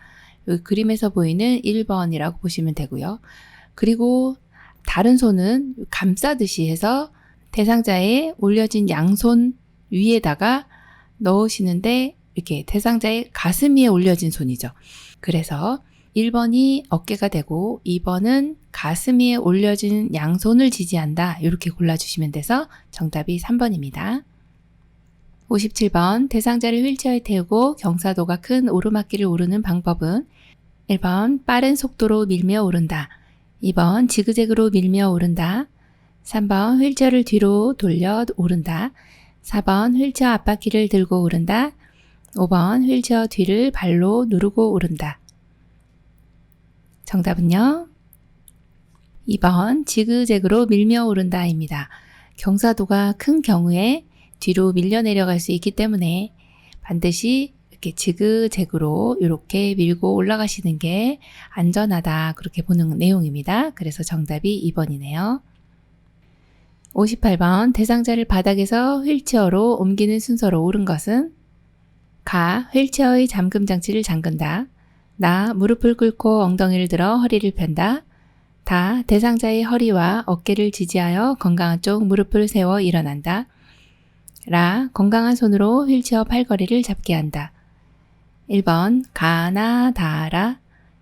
여기 그림에서 보이는 1번이라고 보시면 되고요. 그리고 다른 손은 감싸듯이 해서 대상자의 올려진 양손 위에다가 넣으시는데 이렇게 대상자의 가슴 위에 올려진 손이죠. 그래서 1번이 어깨가 되고 2번은 가슴 위에 올려진 양손을 지지한다. 이렇게 골라주시면 돼서 정답이 3번입니다. 57번 대상자를 휠체어에 태우고 경사도가 큰 오르막길을 오르는 방법은 1번 빠른 속도로 밀며 오른다. 2번 지그재그로 밀며 오른다. 3번 휠체어를 뒤로 돌려 오른다. 4번 휠체어 앞바퀴를 들고 오른다. 5번 휠체어 뒤를 발로 누르고 오른다. 정답은요? 2번 지그재그로 밀며 오른다입니다. 경사도가 큰 경우에 뒤로 밀려 내려갈 수 있기 때문에 반드시 이렇게 지그재그로 이렇게 밀고 올라가시는 게 안전하다 그렇게 보는 내용입니다. 그래서 정답이 2번이네요. 58번 대상자를 바닥에서 휠체어로 옮기는 순서로 옳은 것은 가 휠체어의 잠금 장치를 잠근다. 나 무릎을 꿇고 엉덩이를 들어 허리를 편다. 다 대상자의 허리와 어깨를 지지하여 건강한 쪽 무릎을 세워 일어난다. 라 건강한 손으로 휠체어 팔걸이를 잡게 한다. 1번 가나 다라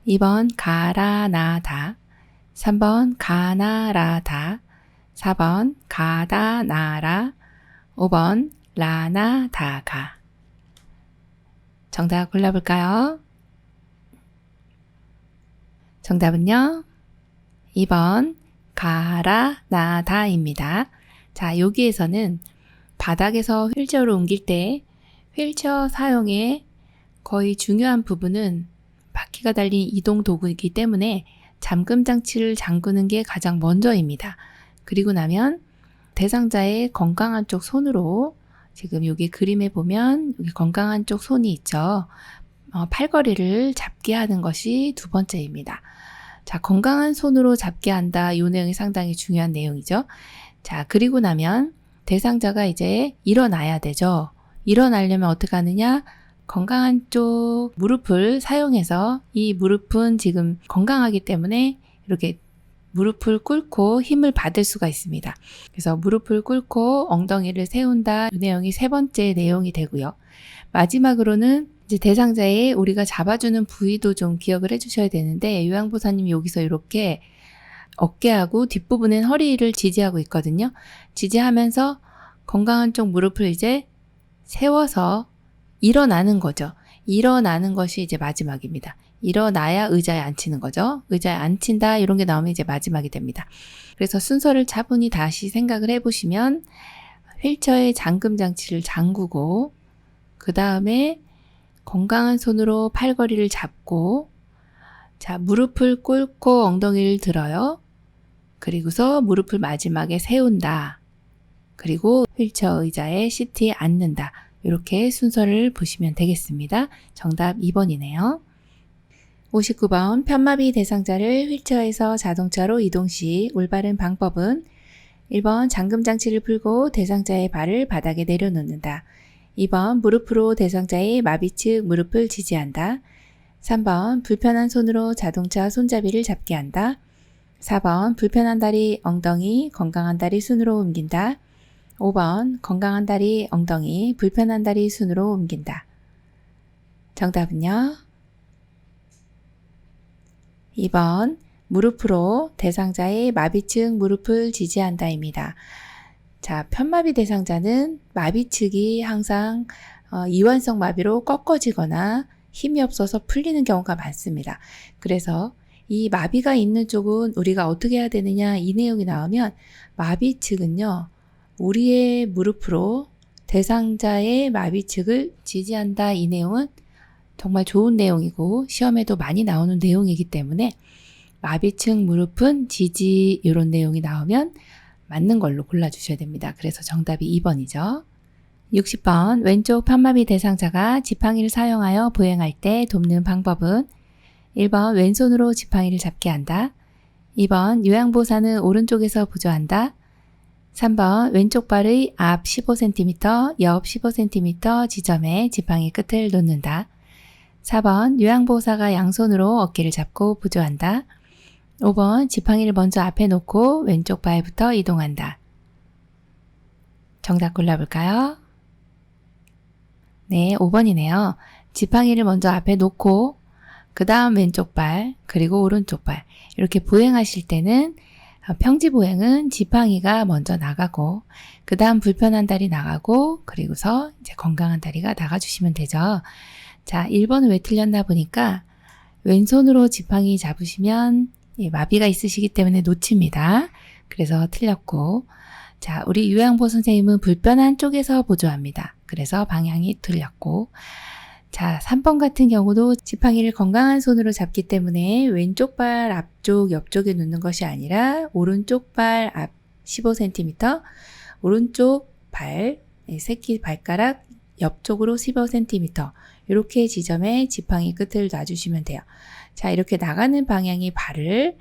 2번 가라 나다 3번 가나라 다 4번 가다 나라 5번 라나 다가. 정답 골라볼까요? 정답은요? 2번 가라 나다입니다. 자, 여기에서는 바닥에서 휠체어로 옮길 때 휠체어 사용의 거의 중요한 부분은 바퀴가 달린 이동 도구이기 때문에 잠금 장치를 잠그는 게 가장 먼저입니다. 그리고 나면 대상자의 건강한 쪽 손으로 지금 여기 그림에 보면 여기 건강한 쪽 손이 있죠. 팔걸이를 잡게 하는 것이 두 번째입니다. 자, 건강한 손으로 잡게 한다. 이 내용이 상당히 중요한 내용이죠. 자, 그리고 나면 대상자가 이제 일어나야 되죠. 일어나려면 어떻게 하느냐? 건강한 쪽 무릎을 사용해서 이 무릎은 지금 건강하기 때문에 이렇게 무릎을 꿇고 힘을 받을 수가 있습니다. 그래서 무릎을 꿇고 엉덩이를 세운다. 이 내용이 세 번째 내용이 되고요. 마지막으로는 이제 대상자의 우리가 잡아주는 부위도 좀 기억을 해주셔야 되는데 요양보호사님이 여기서 이렇게 어깨하고 뒷부분엔 허리를 지지하고 있거든요. 지지하면서 건강한 쪽 무릎을 이제 세워서 일어나는 거죠. 일어나는 것이 이제 마지막입니다. 일어나야 의자에 앉히는 거죠. 의자에 앉힌다 이런 게 나오면 이제 마지막이 됩니다. 그래서 순서를 차분히 다시 생각을 해보시면 휠체어의 잠금 장치를 잠그고 그 다음에 건강한 손으로 팔걸이를 잡고 자 무릎을 꿇고 엉덩이를 들어요. 그리고서 무릎을 마지막에 세운다. 그리고 휠체어 의자에 시트에 앉는다. 이렇게 순서를 보시면 되겠습니다. 정답 2번이네요. 59번 편마비 대상자를 휠체어에서 자동차로 이동 시 올바른 방법은 1번 잠금 장치를 풀고 대상자의 발을 바닥에 내려놓는다. 2번 무릎으로 대상자의 마비 측 무릎을 지지한다. 3번 불편한 손으로 자동차 손잡이를 잡게 한다. 4번 불편한 다리 엉덩이 건강한 다리 순으로 옮긴다. 5번 건강한 다리 엉덩이, 불편한 다리 순으로 옮긴다. 정답은요? 2번 무릎으로 대상자의 마비측 무릎을 지지한다입니다. 자, 편마비 대상자는 마비측이 항상 이완성 마비로 꺾어지거나 힘이 없어서 풀리는 경우가 많습니다. 그래서 이 마비가 있는 쪽은 우리가 어떻게 해야 되느냐 이 내용이 나오면 마비측은요. 우리의 무릎으로 대상자의 마비측을 지지한다 이 내용은 정말 좋은 내용이고 시험에도 많이 나오는 내용이기 때문에 마비측 무릎은 지지 이런 내용이 나오면 맞는 걸로 골라주셔야 됩니다. 그래서 정답이 2번이죠. 60번 왼쪽 편마비 대상자가 지팡이를 사용하여 보행할 때 돕는 방법은 1번 왼손으로 지팡이를 잡게 한다. 2번 요양보사는 오른쪽에서 보조한다. 3번 왼쪽 발의 앞 15cm, 옆 15cm 지점에 지팡이 끝을 놓는다. 4번 요양보호사가 양손으로 어깨를 잡고 보조한다. 5번 지팡이를 먼저 앞에 놓고 왼쪽 발부터 이동한다. 정답 골라볼까요? 네, 5번이네요. 지팡이를 먼저 앞에 놓고 그 다음 왼쪽 발 그리고 오른쪽 발 이렇게 보행하실 때는 평지 보행은 지팡이가 먼저 나가고 그 다음 불편한 다리 나가고 그리고서 이제 건강한 다리가 나가주시면 되죠. 자, 1번은 왜 틀렸나 보니까 왼손으로 지팡이 잡으시면 마비가 있으시기 때문에 놓칩니다. 그래서 틀렸고 자, 우리 요양보 선생님은 불편한 쪽에서 보조합니다. 그래서 방향이 틀렸고 자, 3번 같은 경우도 지팡이를 건강한 손으로 잡기 때문에 왼쪽 발 앞쪽 옆쪽에 놓는 것이 아니라 오른쪽 발 앞 15cm, 오른쪽 발 새끼 발가락 옆쪽으로 15cm 이렇게 지점에 지팡이 끝을 놔주시면 돼요. 자, 이렇게 나가는 방향이 발을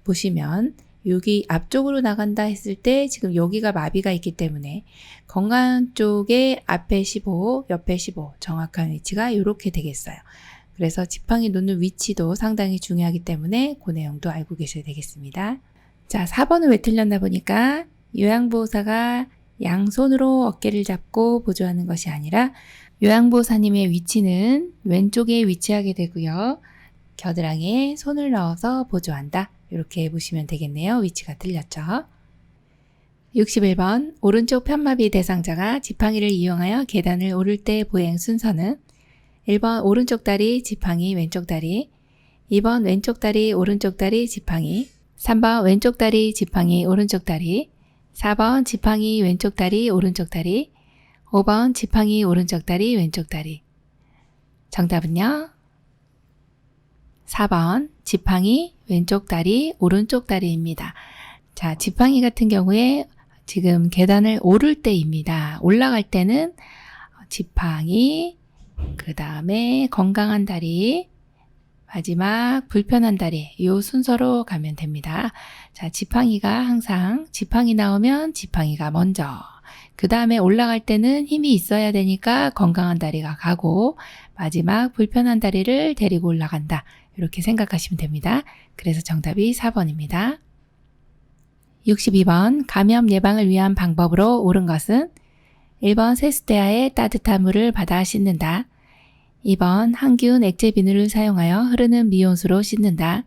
보시면 여기 앞쪽으로 나간다 했을 때 지금 여기가 마비가 있기 때문에 건강 쪽에 앞에 15, 옆에 15 정확한 위치가 이렇게 되겠어요. 그래서 지팡이 놓는 위치도 상당히 중요하기 때문에 그 내용도 알고 계셔야 되겠습니다. 자, 4번은 왜 틀렸나 보니까 요양보호사가 양손으로 어깨를 잡고 보조하는 것이 아니라 요양보호사님의 위치는 왼쪽에 위치하게 되고요. 겨드랑이에 손을 넣어서 보조한다. 이렇게 보시면 되겠네요. 위치가 틀렸죠. 61번 오른쪽 편마비 대상자가 지팡이를 이용하여 계단을 오를 때 보행 순서는 1번 오른쪽 다리 지팡이 왼쪽 다리 2번 왼쪽 다리 오른쪽 다리 지팡이 3번 왼쪽 다리 지팡이 오른쪽 다리 4번 지팡이 왼쪽 다리 오른쪽 다리 5번 지팡이 오른쪽 다리 왼쪽 다리 정답은요? 4번 지팡이 왼쪽 다리 오른쪽 다리입니다. 자, 지팡이 같은 경우에 지금 계단을 오를 때입니다. 올라갈 때는 지팡이 그 다음에 건강한 다리 마지막 불편한 다리 이 순서로 가면 됩니다. 자, 지팡이가 항상 지팡이 나오면 지팡이가 먼저 그 다음에 올라갈 때는 힘이 있어야 되니까 건강한 다리가 가고 마지막 불편한 다리를 데리고 올라간다. 이렇게 생각하시면 됩니다. 그래서 정답이 4번입니다. 62번 감염 예방을 위한 방법으로 옳은 것은 1번 세수대야에 따뜻한 물을 받아 씻는다. 2번 항균 액체 비누를 사용하여 흐르는 미온수로 씻는다.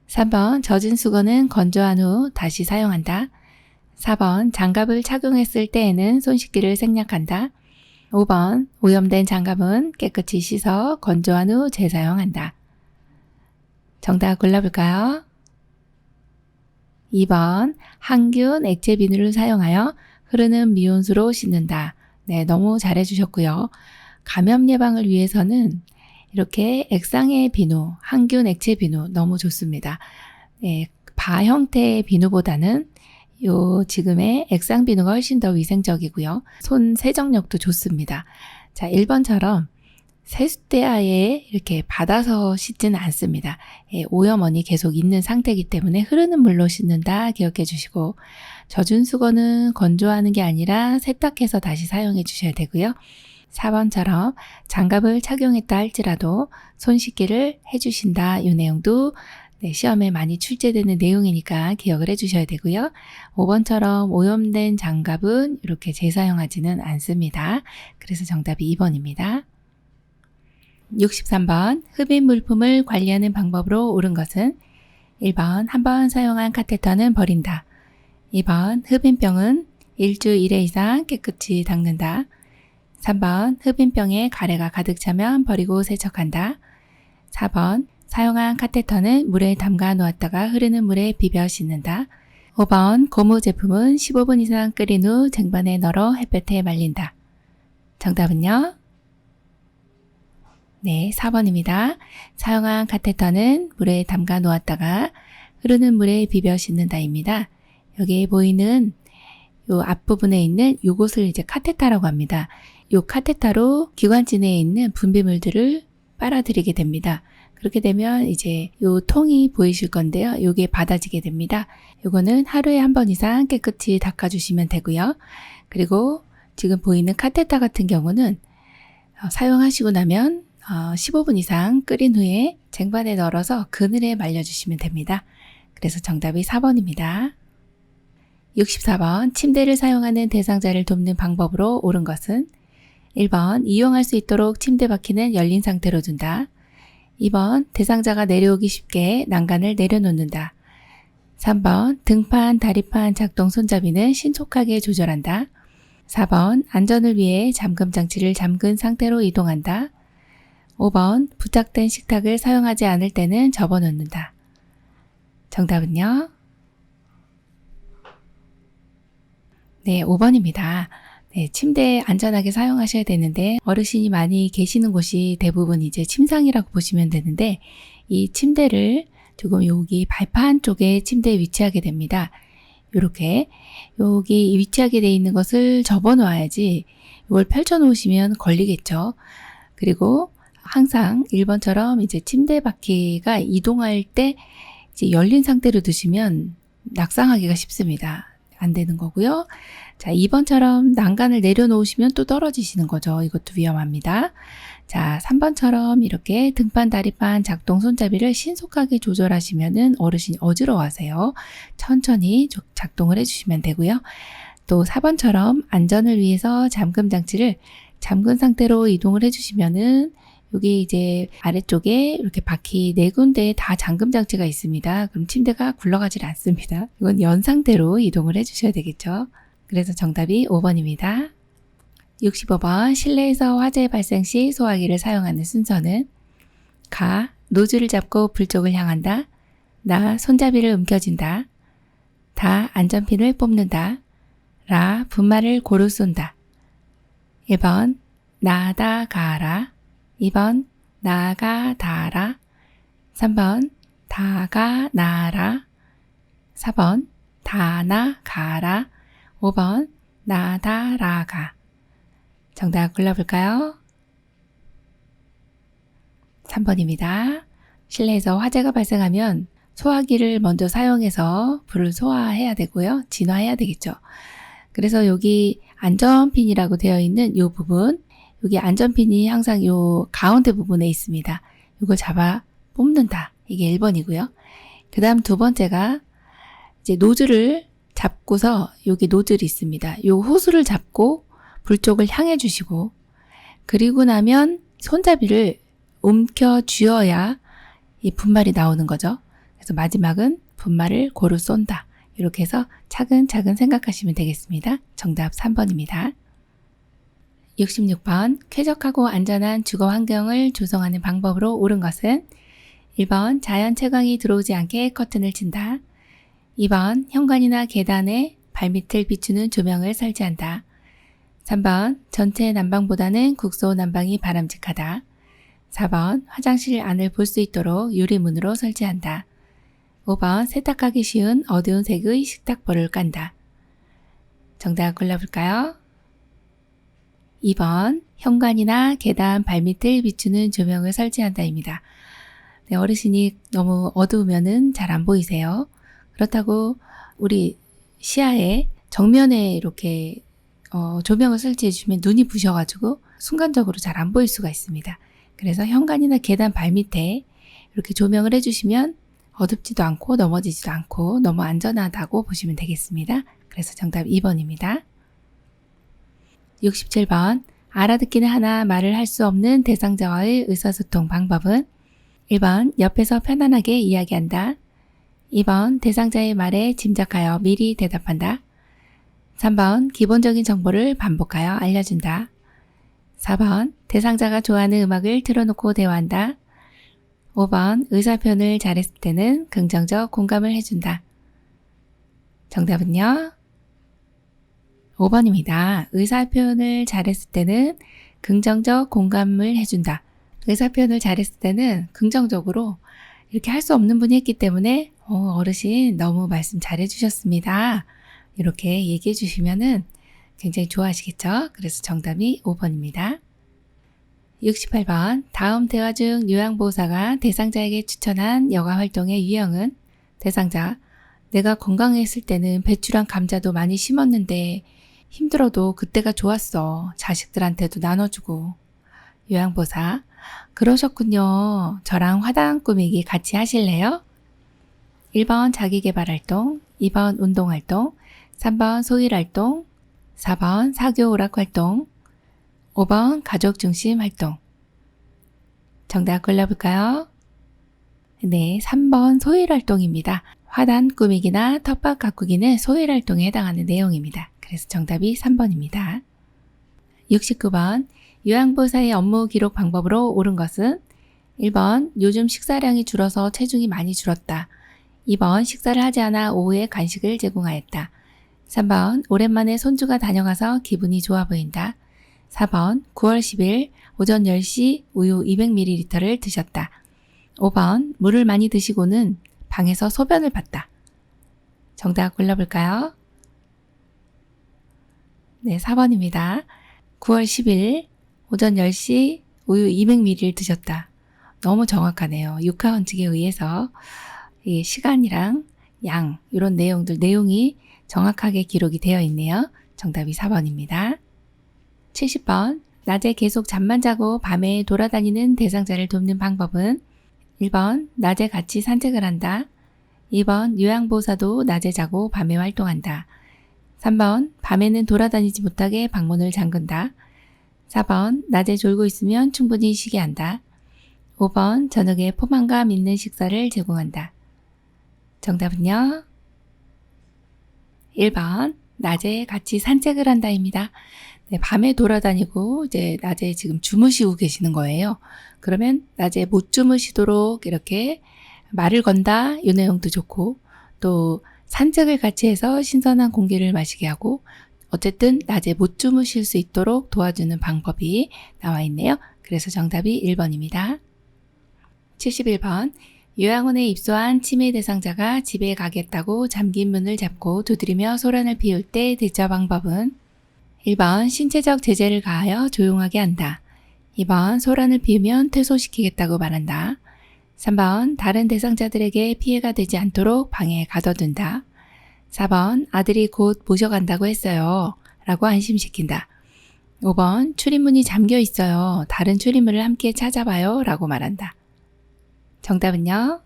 3번 젖은 수건은 건조한 후 다시 사용한다. 4번 장갑을 착용했을 때에는 손 씻기를 생략한다. 5번 오염된 장갑은 깨끗이 씻어 건조한 후 재사용한다. 정답 골라볼까요? 2번 항균 액체 비누를 사용하여 흐르는 미온수로 씻는다. 네, 너무 잘해주셨고요. 감염 예방을 위해서는 이렇게 액상의 비누, 항균 액체 비누 너무 좋습니다. 네, 바 형태의 비누보다는 요 지금의 액상 비누가 훨씬 더 위생적이고요. 손 세정력도 좋습니다. 자, 1번처럼 세수대야에 이렇게 받아서 씻지는 않습니다. 예, 오염원이 계속 있는 상태이기 때문에 흐르는 물로 씻는다 기억해 주시고 젖은 수건은 건조하는 게 아니라 세탁해서 다시 사용해 주셔야 되고요. 4번처럼 장갑을 착용했다 할지라도 손 씻기를 해주신다 이 내용도 네, 시험에 많이 출제되는 내용이니까 기억을 해주셔야 되고요. 5번처럼 오염된 장갑은 이렇게 재사용하지는 않습니다. 그래서 정답이 2번입니다. 63번 흡입 물품을 관리하는 방법으로 옳은 것은 1번 한 번 사용한 카테터는 버린다. 2번 흡입병은 일주 1회 이상 깨끗이 닦는다. 3번 흡입병에 가래가 가득 차면 버리고 세척한다. 4번 사용한 카테터는 물에 담가 놓았다가 흐르는 물에 비벼 씻는다. 5번 고무 제품은 15분 이상 끓인 후 쟁반에 널어 햇볕에 말린다. 정답은요? 네, 4번입니다. 사용한 카테터는 물에 담가 놓았다가 흐르는 물에 비벼 씻는다입니다. 여기에 보이는 요 앞부분에 있는 요것을 이제 카테터라고 합니다. 요 카테터로 기관지 내에 있는 분비물들을 빨아들이게 됩니다. 그렇게 되면 이제 요 통이 보이실 건데요. 요게 받아지게 됩니다. 요거는 하루에 한 번 이상 깨끗이 닦아주시면 되고요. 그리고 지금 보이는 카테터 같은 경우는 사용하시고 나면 15분 이상 끓인 후에 쟁반에 널어서 그늘에 말려주시면 됩니다. 그래서 정답이 4번입니다. 64번 침대를 사용하는 대상자를 돕는 방법으로 옳은 것은 1번 이용할 수 있도록 침대 바퀴는 열린 상태로 둔다. 2번 대상자가 내려오기 쉽게 난간을 내려놓는다. 3번 등판, 다리판 작동 손잡이는 신속하게 조절한다. 4번 안전을 위해 잠금 장치를 잠근 상태로 이동한다. 5번 부착된 식탁을 사용하지 않을 때는 접어놓는다. 정답은요? 네, 5번입니다. 네, 침대 안전하게 사용하셔야 되는데 어르신이 많이 계시는 곳이 대부분 이제 침상이라고 보시면 되는데 이 침대를 조금 여기 발판 쪽에 침대에 위치하게 됩니다. 이렇게 여기 위치하게 되어 있는 것을 접어 놓아야지 이걸 펼쳐 놓으시면 걸리겠죠. 그리고 항상 1번처럼 이제 침대 바퀴가 이동할 때 이제 열린 상태로 두시면 낙상하기가 쉽습니다. 안 되는 거고요. 자, 2번처럼 난간을 내려놓으시면 또 떨어지시는 거죠. 이것도 위험합니다. 자, 3번처럼 이렇게 등판, 다리판, 작동 손잡이를 신속하게 조절하시면은 어르신이 어지러워하세요. 천천히 작동을 해주시면 되고요. 또 4번처럼 안전을 위해서 잠금 장치를 잠근 상태로 이동을 해주시면은 여기 이제 아래쪽에 이렇게 바퀴 4군데에 다 잠금 장치가 있습니다. 그럼 침대가 굴러가질 않습니다. 이건 연 상태로 이동을 해주셔야 되겠죠. 그래서 정답이 5번입니다. 65번 실내에서 화재 발생 시 소화기를 사용하는 순서는 가. 노즐을 잡고 불 쪽을 향한다. 나. 손잡이를 움켜쥔다. 다. 안전핀을 뽑는다. 라. 분말을 고루 쏜다. 1번 나다 가라. 2번 나가 다라. 3번 다가 나라. 4번 다나 가라. 5번 나다라가. 정답 골라볼까요? 3번입니다. 실내에서 화재가 발생하면 소화기를 먼저 사용해서 불을 소화해야 되고요. 진화해야 되겠죠. 그래서 여기 안전핀이라고 되어 있는 이 부분, 여기 안전핀이 항상 이 가운데 부분에 있습니다. 이걸 잡아 뽑는다. 이게 1번이고요. 그 다음 두 번째가 이제 노즐을 잡고서 여기 노즐이 있습니다. 이 호스를 잡고 불 쪽을 향해 주시고 그리고 나면 손잡이를 움켜 쥐어야 이 분말이 나오는 거죠. 그래서 마지막은 분말을 고루 쏜다. 이렇게 해서 차근차근 생각하시면 되겠습니다. 정답 3번입니다. 66번 쾌적하고 안전한 주거 환경을 조성하는 방법으로 옳은 것은 1번 자연 채광이 들어오지 않게 커튼을 친다. 2번 현관이나 계단에 발밑을 비추는 조명을 설치한다. 3번 전체 난방보다는 국소 난방이 바람직하다. 4번 화장실 안을 볼 수 있도록 유리문으로 설치한다. 5번 세탁하기 쉬운 어두운 색의 식탁볼을 깐다. 정답 골라볼까요? 2번 현관이나 계단 발밑을 비추는 조명을 설치한다입니다. 네, 어르신이 너무 어두우면은 잘 안 보이세요. 그렇다고 우리 시야에 정면에 이렇게 조명을 설치해 주시면 눈이 부셔가지고 순간적으로 잘 안 보일 수가 있습니다. 그래서 현관이나 계단 발밑에 이렇게 조명을 해주시면 어둡지도 않고 넘어지지도 않고 너무 안전하다고 보시면 되겠습니다. 그래서 정답 2번입니다. 67번 알아듣기는 하나 말을 할 수 없는 대상자와의 의사소통 방법은 1번 옆에서 편안하게 이야기한다. 2번 대상자의 말에 짐작하여 미리 대답한다. 3번 기본적인 정보를 반복하여 알려준다. 4번 대상자가 좋아하는 음악을 틀어놓고 대화한다. 5번 의사표현을 잘했을 때는 긍정적 공감을 해준다. 정답은요? 5번입니다. 의사표현을 잘했을 때는 긍정적 공감을 해준다. 의사표현을 잘했을 때는 긍정적으로 이렇게 할 수 없는 분이 했기 때문에 어르신 너무 말씀 잘해주셨습니다. 이렇게 얘기해 주시면은 굉장히 좋아하시겠죠? 그래서 정답이 5번입니다. 68번 다음 대화 중 요양보호사가 대상자에게 추천한 여가 활동의 유형은 대상자 내가 건강했을 때는 배추랑 감자도 많이 심었는데 힘들어도 그때가 좋았어. 자식들한테도 나눠주고. 요양보호사 그러셨군요. 저랑 화단 꾸미기 같이 하실래요? 1번 자기계발활동, 2번 운동활동, 3번 소일활동, 4번 사교 오락활동, 5번 가족중심 활동. 정답 골라볼까요? 네, 3번 소일활동입니다. 화단 꾸미기나 텃밭 가꾸기는 소일활동에 해당하는 내용입니다. 그래서 정답이 3번입니다. 69번 요양보호사의 업무 기록 방법으로 옳은 것은 1번 요즘 식사량이 줄어서 체중이 많이 줄었다. 2번 식사를 하지 않아 오후에 간식을 제공하였다. 3번 오랜만에 손주가 다녀가서 기분이 좋아 보인다. 4번 9월 10일 오전 10시 우유 200ml를 드셨다. 5번 물을 많이 드시고는 방에서 소변을 봤다. 정답 골라볼까요? 네, 4번입니다. 9월 10일 오전 10시 우유 200ml를 드셨다. 너무 정확하네요. 육하원칙에 의해서 이 시간이랑 양 이런 내용이 정확하게 기록이 되어 있네요. 정답이 4번입니다. 70번 낮에 계속 잠만 자고 밤에 돌아다니는 대상자를 돕는 방법은 1번 낮에 같이 산책을 한다. 2번 요양보호사도 낮에 자고 밤에 활동한다. 3번 밤에는 돌아다니지 못하게 방문을 잠근다. 4번 낮에 졸고 있으면 충분히 쉬게 한다. 5번 저녁에 포만감 있는 식사를 제공한다. 정답은요? 1번 낮에 같이 산책을 한다입니다. 네, 밤에 돌아다니고 이제 낮에 지금 주무시고 계시는 거예요. 그러면 낮에 못 주무시도록 이렇게 말을 건다 이 내용도 좋고 또 산책을 같이 해서 신선한 공기를 마시게 하고 어쨌든 낮에 못 주무실 수 있도록 도와주는 방법이 나와 있네요. 그래서 정답이 1번입니다. 71번 요양원에 입소한 치매 대상자가 집에 가겠다고 잠긴 문을 잡고 두드리며 소란을 피울 때 대처 방법은 1번 신체적 제재를 가하여 조용하게 한다. 2번 소란을 피우면 퇴소시키겠다고 말한다. 3번 다른 대상자들에게 피해가 되지 않도록 방에 가둬둔다. 4번 아들이 곧 모셔간다고 했어요. 라고 안심시킨다. 5번 출입문이 잠겨 있어요. 다른 출입문을 함께 찾아봐요. 라고 말한다. 정답은요?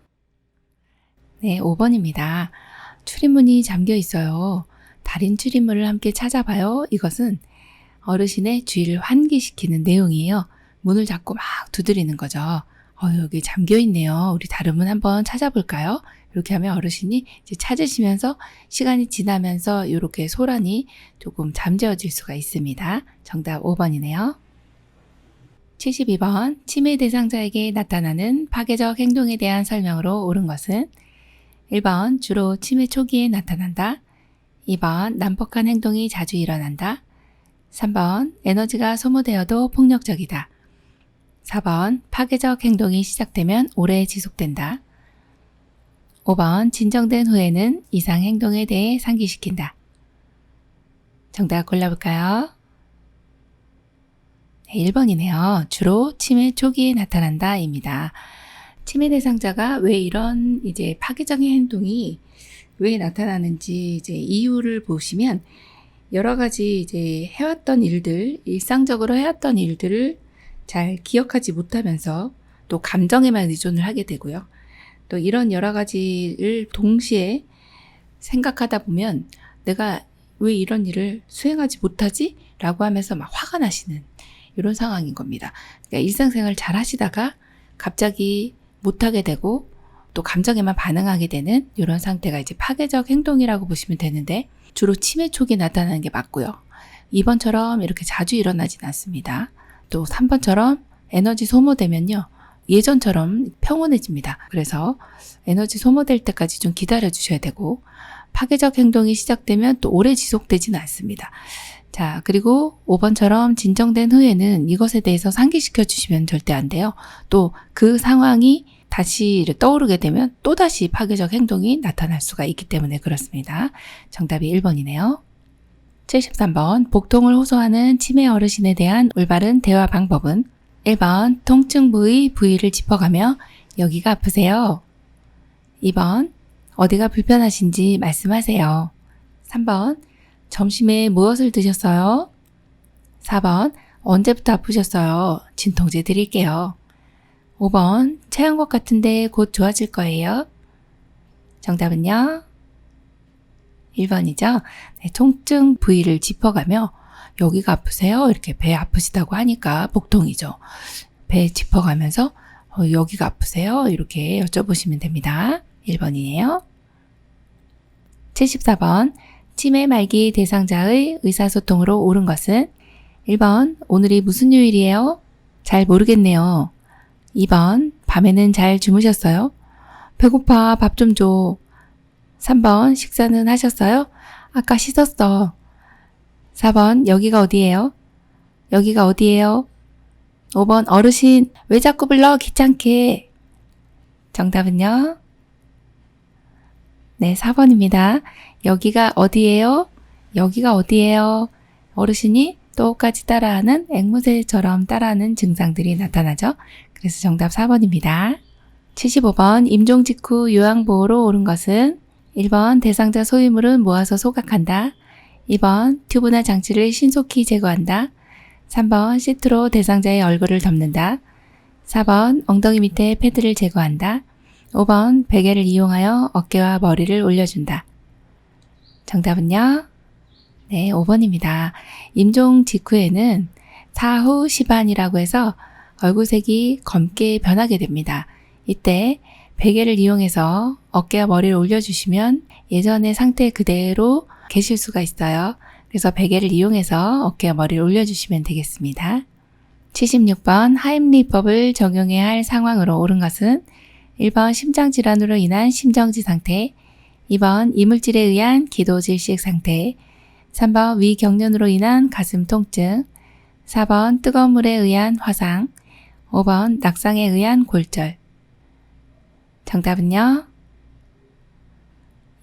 네, 5번입니다. 출입문이 잠겨 있어요. 다른 출입문을 함께 찾아봐요. 이것은 어르신의 주의를 환기시키는 내용이에요. 문을 잡고 막 두드리는 거죠. 여기 잠겨 있네요. 우리 다른 문 한번 찾아볼까요? 이렇게 하면 어르신이 이제 찾으시면서 시간이 지나면서 이렇게 소란이 조금 잠재워질 수가 있습니다. 정답 5번이네요. 72번 치매 대상자에게 나타나는 파괴적 행동에 대한 설명으로 옳은 것은 1번 주로 치매 초기에 나타난다. 2번 난폭한 행동이 자주 일어난다. 3번 에너지가 소모되어도 폭력적이다. 4번 파괴적 행동이 시작되면 오래 지속된다. 5번 진정된 후에는 이상 행동에 대해 상기시킨다. 정답 골라볼까요? 네, 1번이네요. 주로 치매 초기에 나타난다 입니다. 치매 대상자가 왜 이런 이제 파괴적인 행동이 왜 나타나는지 이제 이유를 보시면 여러 가지 이제 해왔던 일들, 일상적으로 해왔던 일들을 잘 기억하지 못하면서 또 감정에만 의존을 하게 되고요. 또 이런 여러 가지를 동시에 생각하다 보면 내가 왜 이런 일을 수행하지 못하지? 라고 하면서 막 화가 나시는 이런 상황인 겁니다. 그러니까 일상생활 잘 하시다가 갑자기 못하게 되고 또 감정에만 반응하게 되는 이런 상태가 이제 파괴적 행동이라고 보시면 되는데, 주로 치매 초기 나타나는 게 맞고요. 2번처럼 이렇게 자주 일어나진 않습니다. 또 3번처럼 에너지 소모되면요, 예전처럼 평온해집니다. 그래서 에너지 소모될 때까지 좀 기다려 주셔야 되고, 파괴적 행동이 시작되면 또 오래 지속되지는 않습니다. 자, 그리고 5번처럼 진정된 후에는 이것에 대해서 상기시켜 주시면 절대 안 돼요. 또 그 상황이 다시 떠오르게 되면 또다시 파괴적 행동이 나타날 수가 있기 때문에 그렇습니다. 정답이 1번이네요. 73번, 복통을 호소하는 치매 어르신에 대한 올바른 대화 방법은 1번, 통증 부위를 짚어가며 여기가 아프세요. 2번, 어디가 불편하신지 말씀하세요. 3번, 점심에 무엇을 드셨어요? 4번, 언제부터 아프셨어요? 진통제 드릴게요. 5번, 체한 것 같은데 곧 좋아질 거예요. 정답은요? 1번이죠. 네, 통증 부위를 짚어가며 여기가 아프세요? 이렇게 배 아프시다고 하니까 복통이죠. 배 짚어가면서 여기가 아프세요? 이렇게 여쭤보시면 됩니다. 1번이에요. 74번, 치매 말기 대상자의 의사소통으로 옳은 것은 1번, 오늘이 무슨 요일이에요? 잘 모르겠네요. 2번, 밤에는 잘 주무셨어요? 배고파, 밥 좀 줘. 3번, 식사는 하셨어요? 아까 씻었어. 4번, 여기가 어디예요? 여기가 어디예요? 5번, 어르신, 왜 자꾸 불러? 귀찮게. 정답은요? 네, 4번입니다. 여기가 어디예요? 여기가 어디예요? 어르신이 똑같이 따라하는 앵무새처럼 따라하는 증상들이 나타나죠. 그래서 정답 4번입니다. 75번, 임종 직후 요양보호로 옳은 것은 1번, 대상자 소유물은 모아서 소각한다. 2번, 튜브나 장치를 신속히 제거한다. 3번, 시트로 대상자의 얼굴을 덮는다. 4번, 엉덩이 밑에 패드를 제거한다. 5번, 베개를 이용하여 어깨와 머리를 올려준다. 정답은요? 네, 5번입니다. 임종 직후에는 사후 시반이라고 해서 얼굴색이 검게 변하게 됩니다. 이때 베개를 이용해서 어깨와 머리를 올려주시면 예전의 상태 그대로 계실 수가 있어요. 그래서 베개를 이용해서 어깨와 머리를 올려주시면 되겠습니다. 76번, 하임리법을 적용해야 할 상황으로 옳은 것은 1번, 심장질환으로 인한 심정지 상태. 2번, 이물질에 의한 기도질식 상태. 3번, 위경련으로 인한 가슴 통증. 4번, 뜨거운 물에 의한 화상. 5번, 낙상에 의한 골절. 정답은요?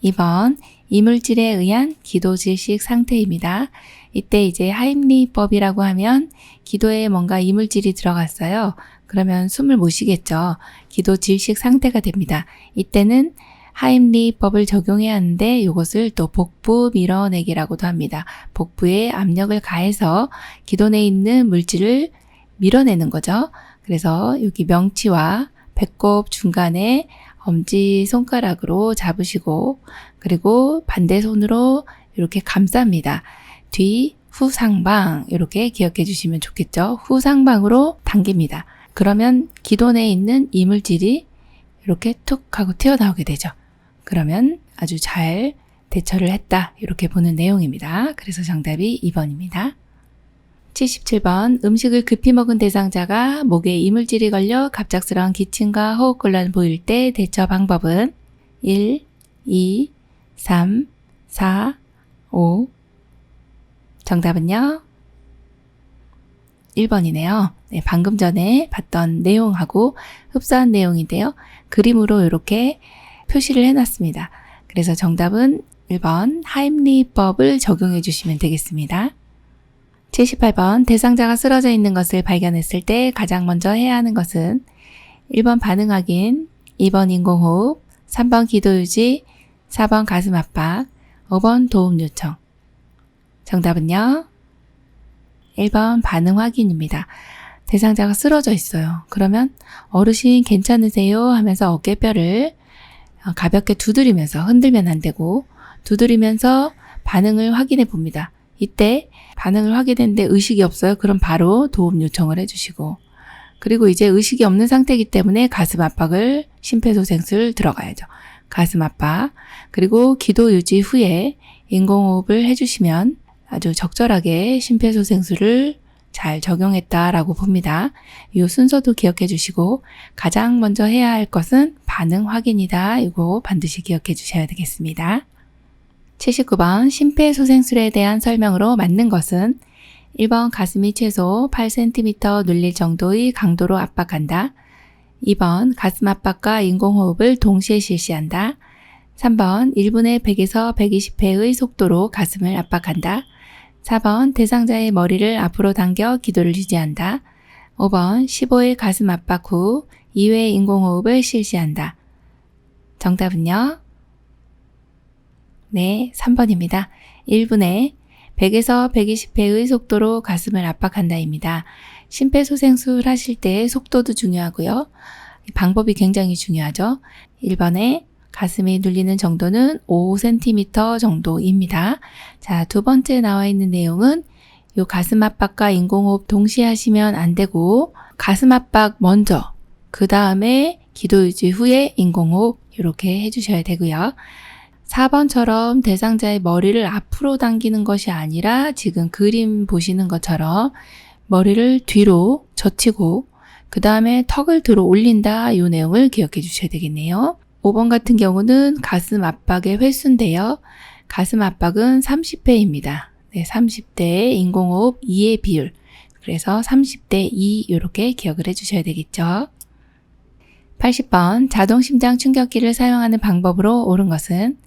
2번, 이물질에 의한 기도질식 상태입니다. 이때 이제 하임리법이라고 하면 기도에 뭔가 이물질이 들어갔어요. 그러면 숨을 못 쉬겠죠. 기도질식 상태가 됩니다. 이때는 하임리법을 적용해야 하는데 이것을 또 복부 밀어내기라고도 합니다. 복부에 압력을 가해서 기도 내에 있는 물질을 밀어내는 거죠. 그래서 여기 명치와 배꼽 중간에 엄지손가락으로 잡으시고, 그리고 반대 손으로 이렇게 감쌉니다. 뒤, 후 상방 이렇게 기억해 주시면 좋겠죠. 후 상방으로 당깁니다. 그러면 기도 내에 있는 이물질이 이렇게 툭 하고 튀어나오게 되죠. 그러면 아주 잘 대처를 했다, 이렇게 보는 내용입니다. 그래서 정답이 2번입니다. 77번, 음식을 급히 먹은 대상자가 목에 이물질이 걸려 갑작스러운 기침과 호흡곤란을 보일 때 대처 방법은 1, 2, 3, 4, 5. 정답은요? 1번이네요. 네, 방금 전에 봤던 내용하고 흡사한 내용인데요. 그림으로 이렇게 표시를 해놨습니다. 그래서 정답은 1번, 하임리법을 적용해 주시면 되겠습니다. 78번, 대상자가 쓰러져 있는 것을 발견했을 때 가장 먼저 해야 하는 것은 1번 반응 확인, 2번 인공호흡, 3번 기도 유지, 4번 가슴 압박, 5번 도움 요청. 정답은요? 1번 반응 확인입니다. 대상자가 쓰러져 있어요. 그러면 어르신 괜찮으세요? 하면서 어깨뼈를 가볍게 두드리면서, 흔들면 안 되고 두드리면서 반응을 확인해 봅니다. 이때 반응을 확인했는데 의식이 없어요. 그럼 바로 도움 요청을 해주시고, 그리고 이제 의식이 없는 상태이기 때문에 가슴 압박을, 심폐소생술 들어가야죠. 가슴 압박, 그리고 기도 유지 후에 인공호흡을 해주시면 아주 적절하게 심폐소생술을 잘 적용했다라고 봅니다. 이 순서도 기억해 주시고, 가장 먼저 해야 할 것은 반응 확인이다. 이거 반드시 기억해 주셔야 되겠습니다. 79번 심폐소생술에 대한 설명으로 맞는 것은 1번 가슴이 최소 8cm 눌릴 정도의 강도로 압박한다. 2번 가슴 압박과 인공호흡을 동시에 실시한다. 3번 1분에 100에서 120회의 속도로 가슴을 압박한다. 4번 대상자의 머리를 앞으로 당겨 기도를 유지한다. 5번 15회 가슴 압박 후 2회 인공호흡을 실시한다. 정답은요? 네, 3번입니다. 1분에 100에서 120회의 속도로 가슴을 압박한다입니다. 심폐소생술 하실 때 속도도 중요하고요. 방법이 굉장히 중요하죠. 1번에 가슴이 눌리는 정도는 5cm 정도입니다. 자, 두 번째 나와 있는 내용은 요 가슴 압박과 인공호흡 동시에 하시면 안 되고, 가슴 압박 먼저, 그 다음에 기도 유지 후에 인공호흡 이렇게 해주셔야 되고요. 4번처럼 대상자의 머리를 앞으로 당기는 것이 아니라 지금 그림 보시는 것처럼 머리를 뒤로 젖히고 그 다음에 턱을 들어 올린다, 이 내용을 기억해 주셔야 되겠네요. 5번 같은 경우는 가슴 압박의 횟수인데요. 가슴 압박은 30회입니다. 네, 30대 인공호흡 2의 비율. 그래서 30대 2 이렇게 기억을 해주셔야 되겠죠. 80번 자동 심장 충격기를 사용하는 방법으로 옳은 것은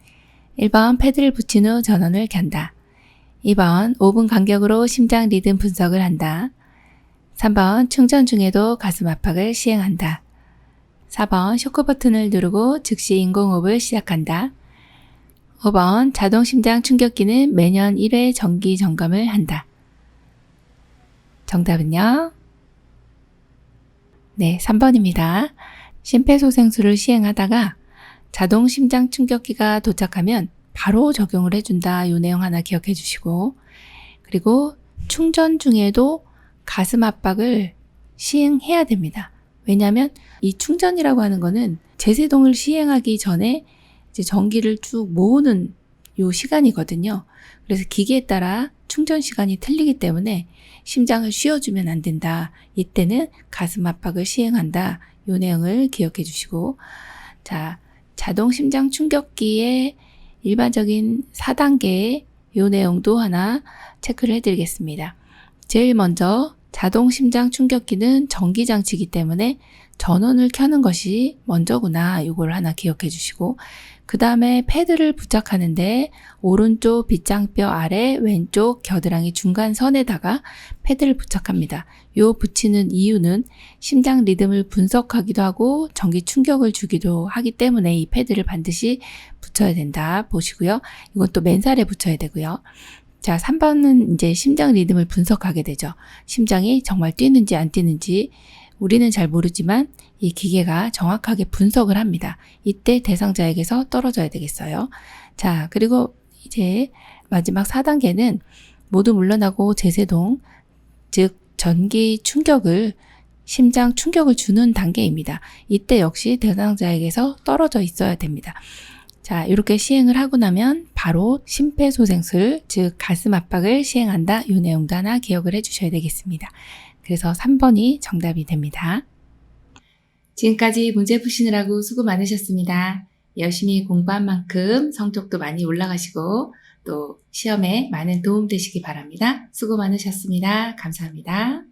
1번 패드를 붙인 후 전원을 켠다. 2번 5분 간격으로 심장 리듬 분석을 한다. 3번 충전 중에도 가슴 압박을 시행한다. 4번 쇼크 버튼을 누르고 즉시 인공호흡을 시작한다. 5번 자동 심장 충격기는 매년 1회 정기 점검을 한다. 정답은요? 네, 3번입니다. 심폐소생술을 시행하다가 자동 심장 충격기가 도착하면 바로 적용을 해준다. 이 내용 하나 기억해 주시고, 그리고 충전 중에도 가슴 압박을 시행해야 됩니다. 왜냐하면 이 충전이라고 하는 거는 제세동을 시행하기 전에 이제 전기를 쭉 모으는 요 시간이거든요. 그래서 기계에 따라 충전 시간이 틀리기 때문에 심장을 쉬어주면 안 된다. 이때는 가슴 압박을 시행한다. 요 내용을 기억해 주시고, 자, 자동 심장 충격기의 일반적인 4단계 요 내용도 하나 체크를 해드리겠습니다. 제일 먼저 자동 심장 충격기는 전기장치이기 때문에 전원을 켜는 것이 먼저구나. 이걸 하나 기억해 주시고, 그 다음에 패드를 부착하는데 오른쪽 빗장뼈 아래 왼쪽 겨드랑이 중간선에다가 패드를 부착합니다. 요 붙이는 이유는 심장 리듬을 분석하기도 하고 전기 충격을 주기도 하기 때문에 이 패드를 반드시 붙여야 된다 보시고요. 이건 또 맨살에 붙여야 되고요. 자, 3번은 이제 심장 리듬을 분석하게 되죠. 심장이 정말 뛰는지 안 뛰는지 우리는 잘 모르지만 이 기계가 정확하게 분석을 합니다. 이때 대상자에게서 떨어져야 되겠어요. 자, 그리고 이제 마지막 4단계는 모두 물러나고 제세동, 즉 전기 충격을, 심장 충격을 주는 단계입니다. 이때 역시 대상자에게서 떨어져 있어야 됩니다. 자, 이렇게 시행을 하고 나면 바로 심폐소생술, 즉 가슴 압박을 시행한다. 이 내용도 하나 기억을 해주셔야 되겠습니다. 그래서 3번이 정답이 됩니다. 지금까지 문제 푸시느라고 수고 많으셨습니다. 열심히 공부한 만큼 성적도 많이 올라가시고 또 시험에 많은 도움 되시기 바랍니다. 수고 많으셨습니다. 감사합니다.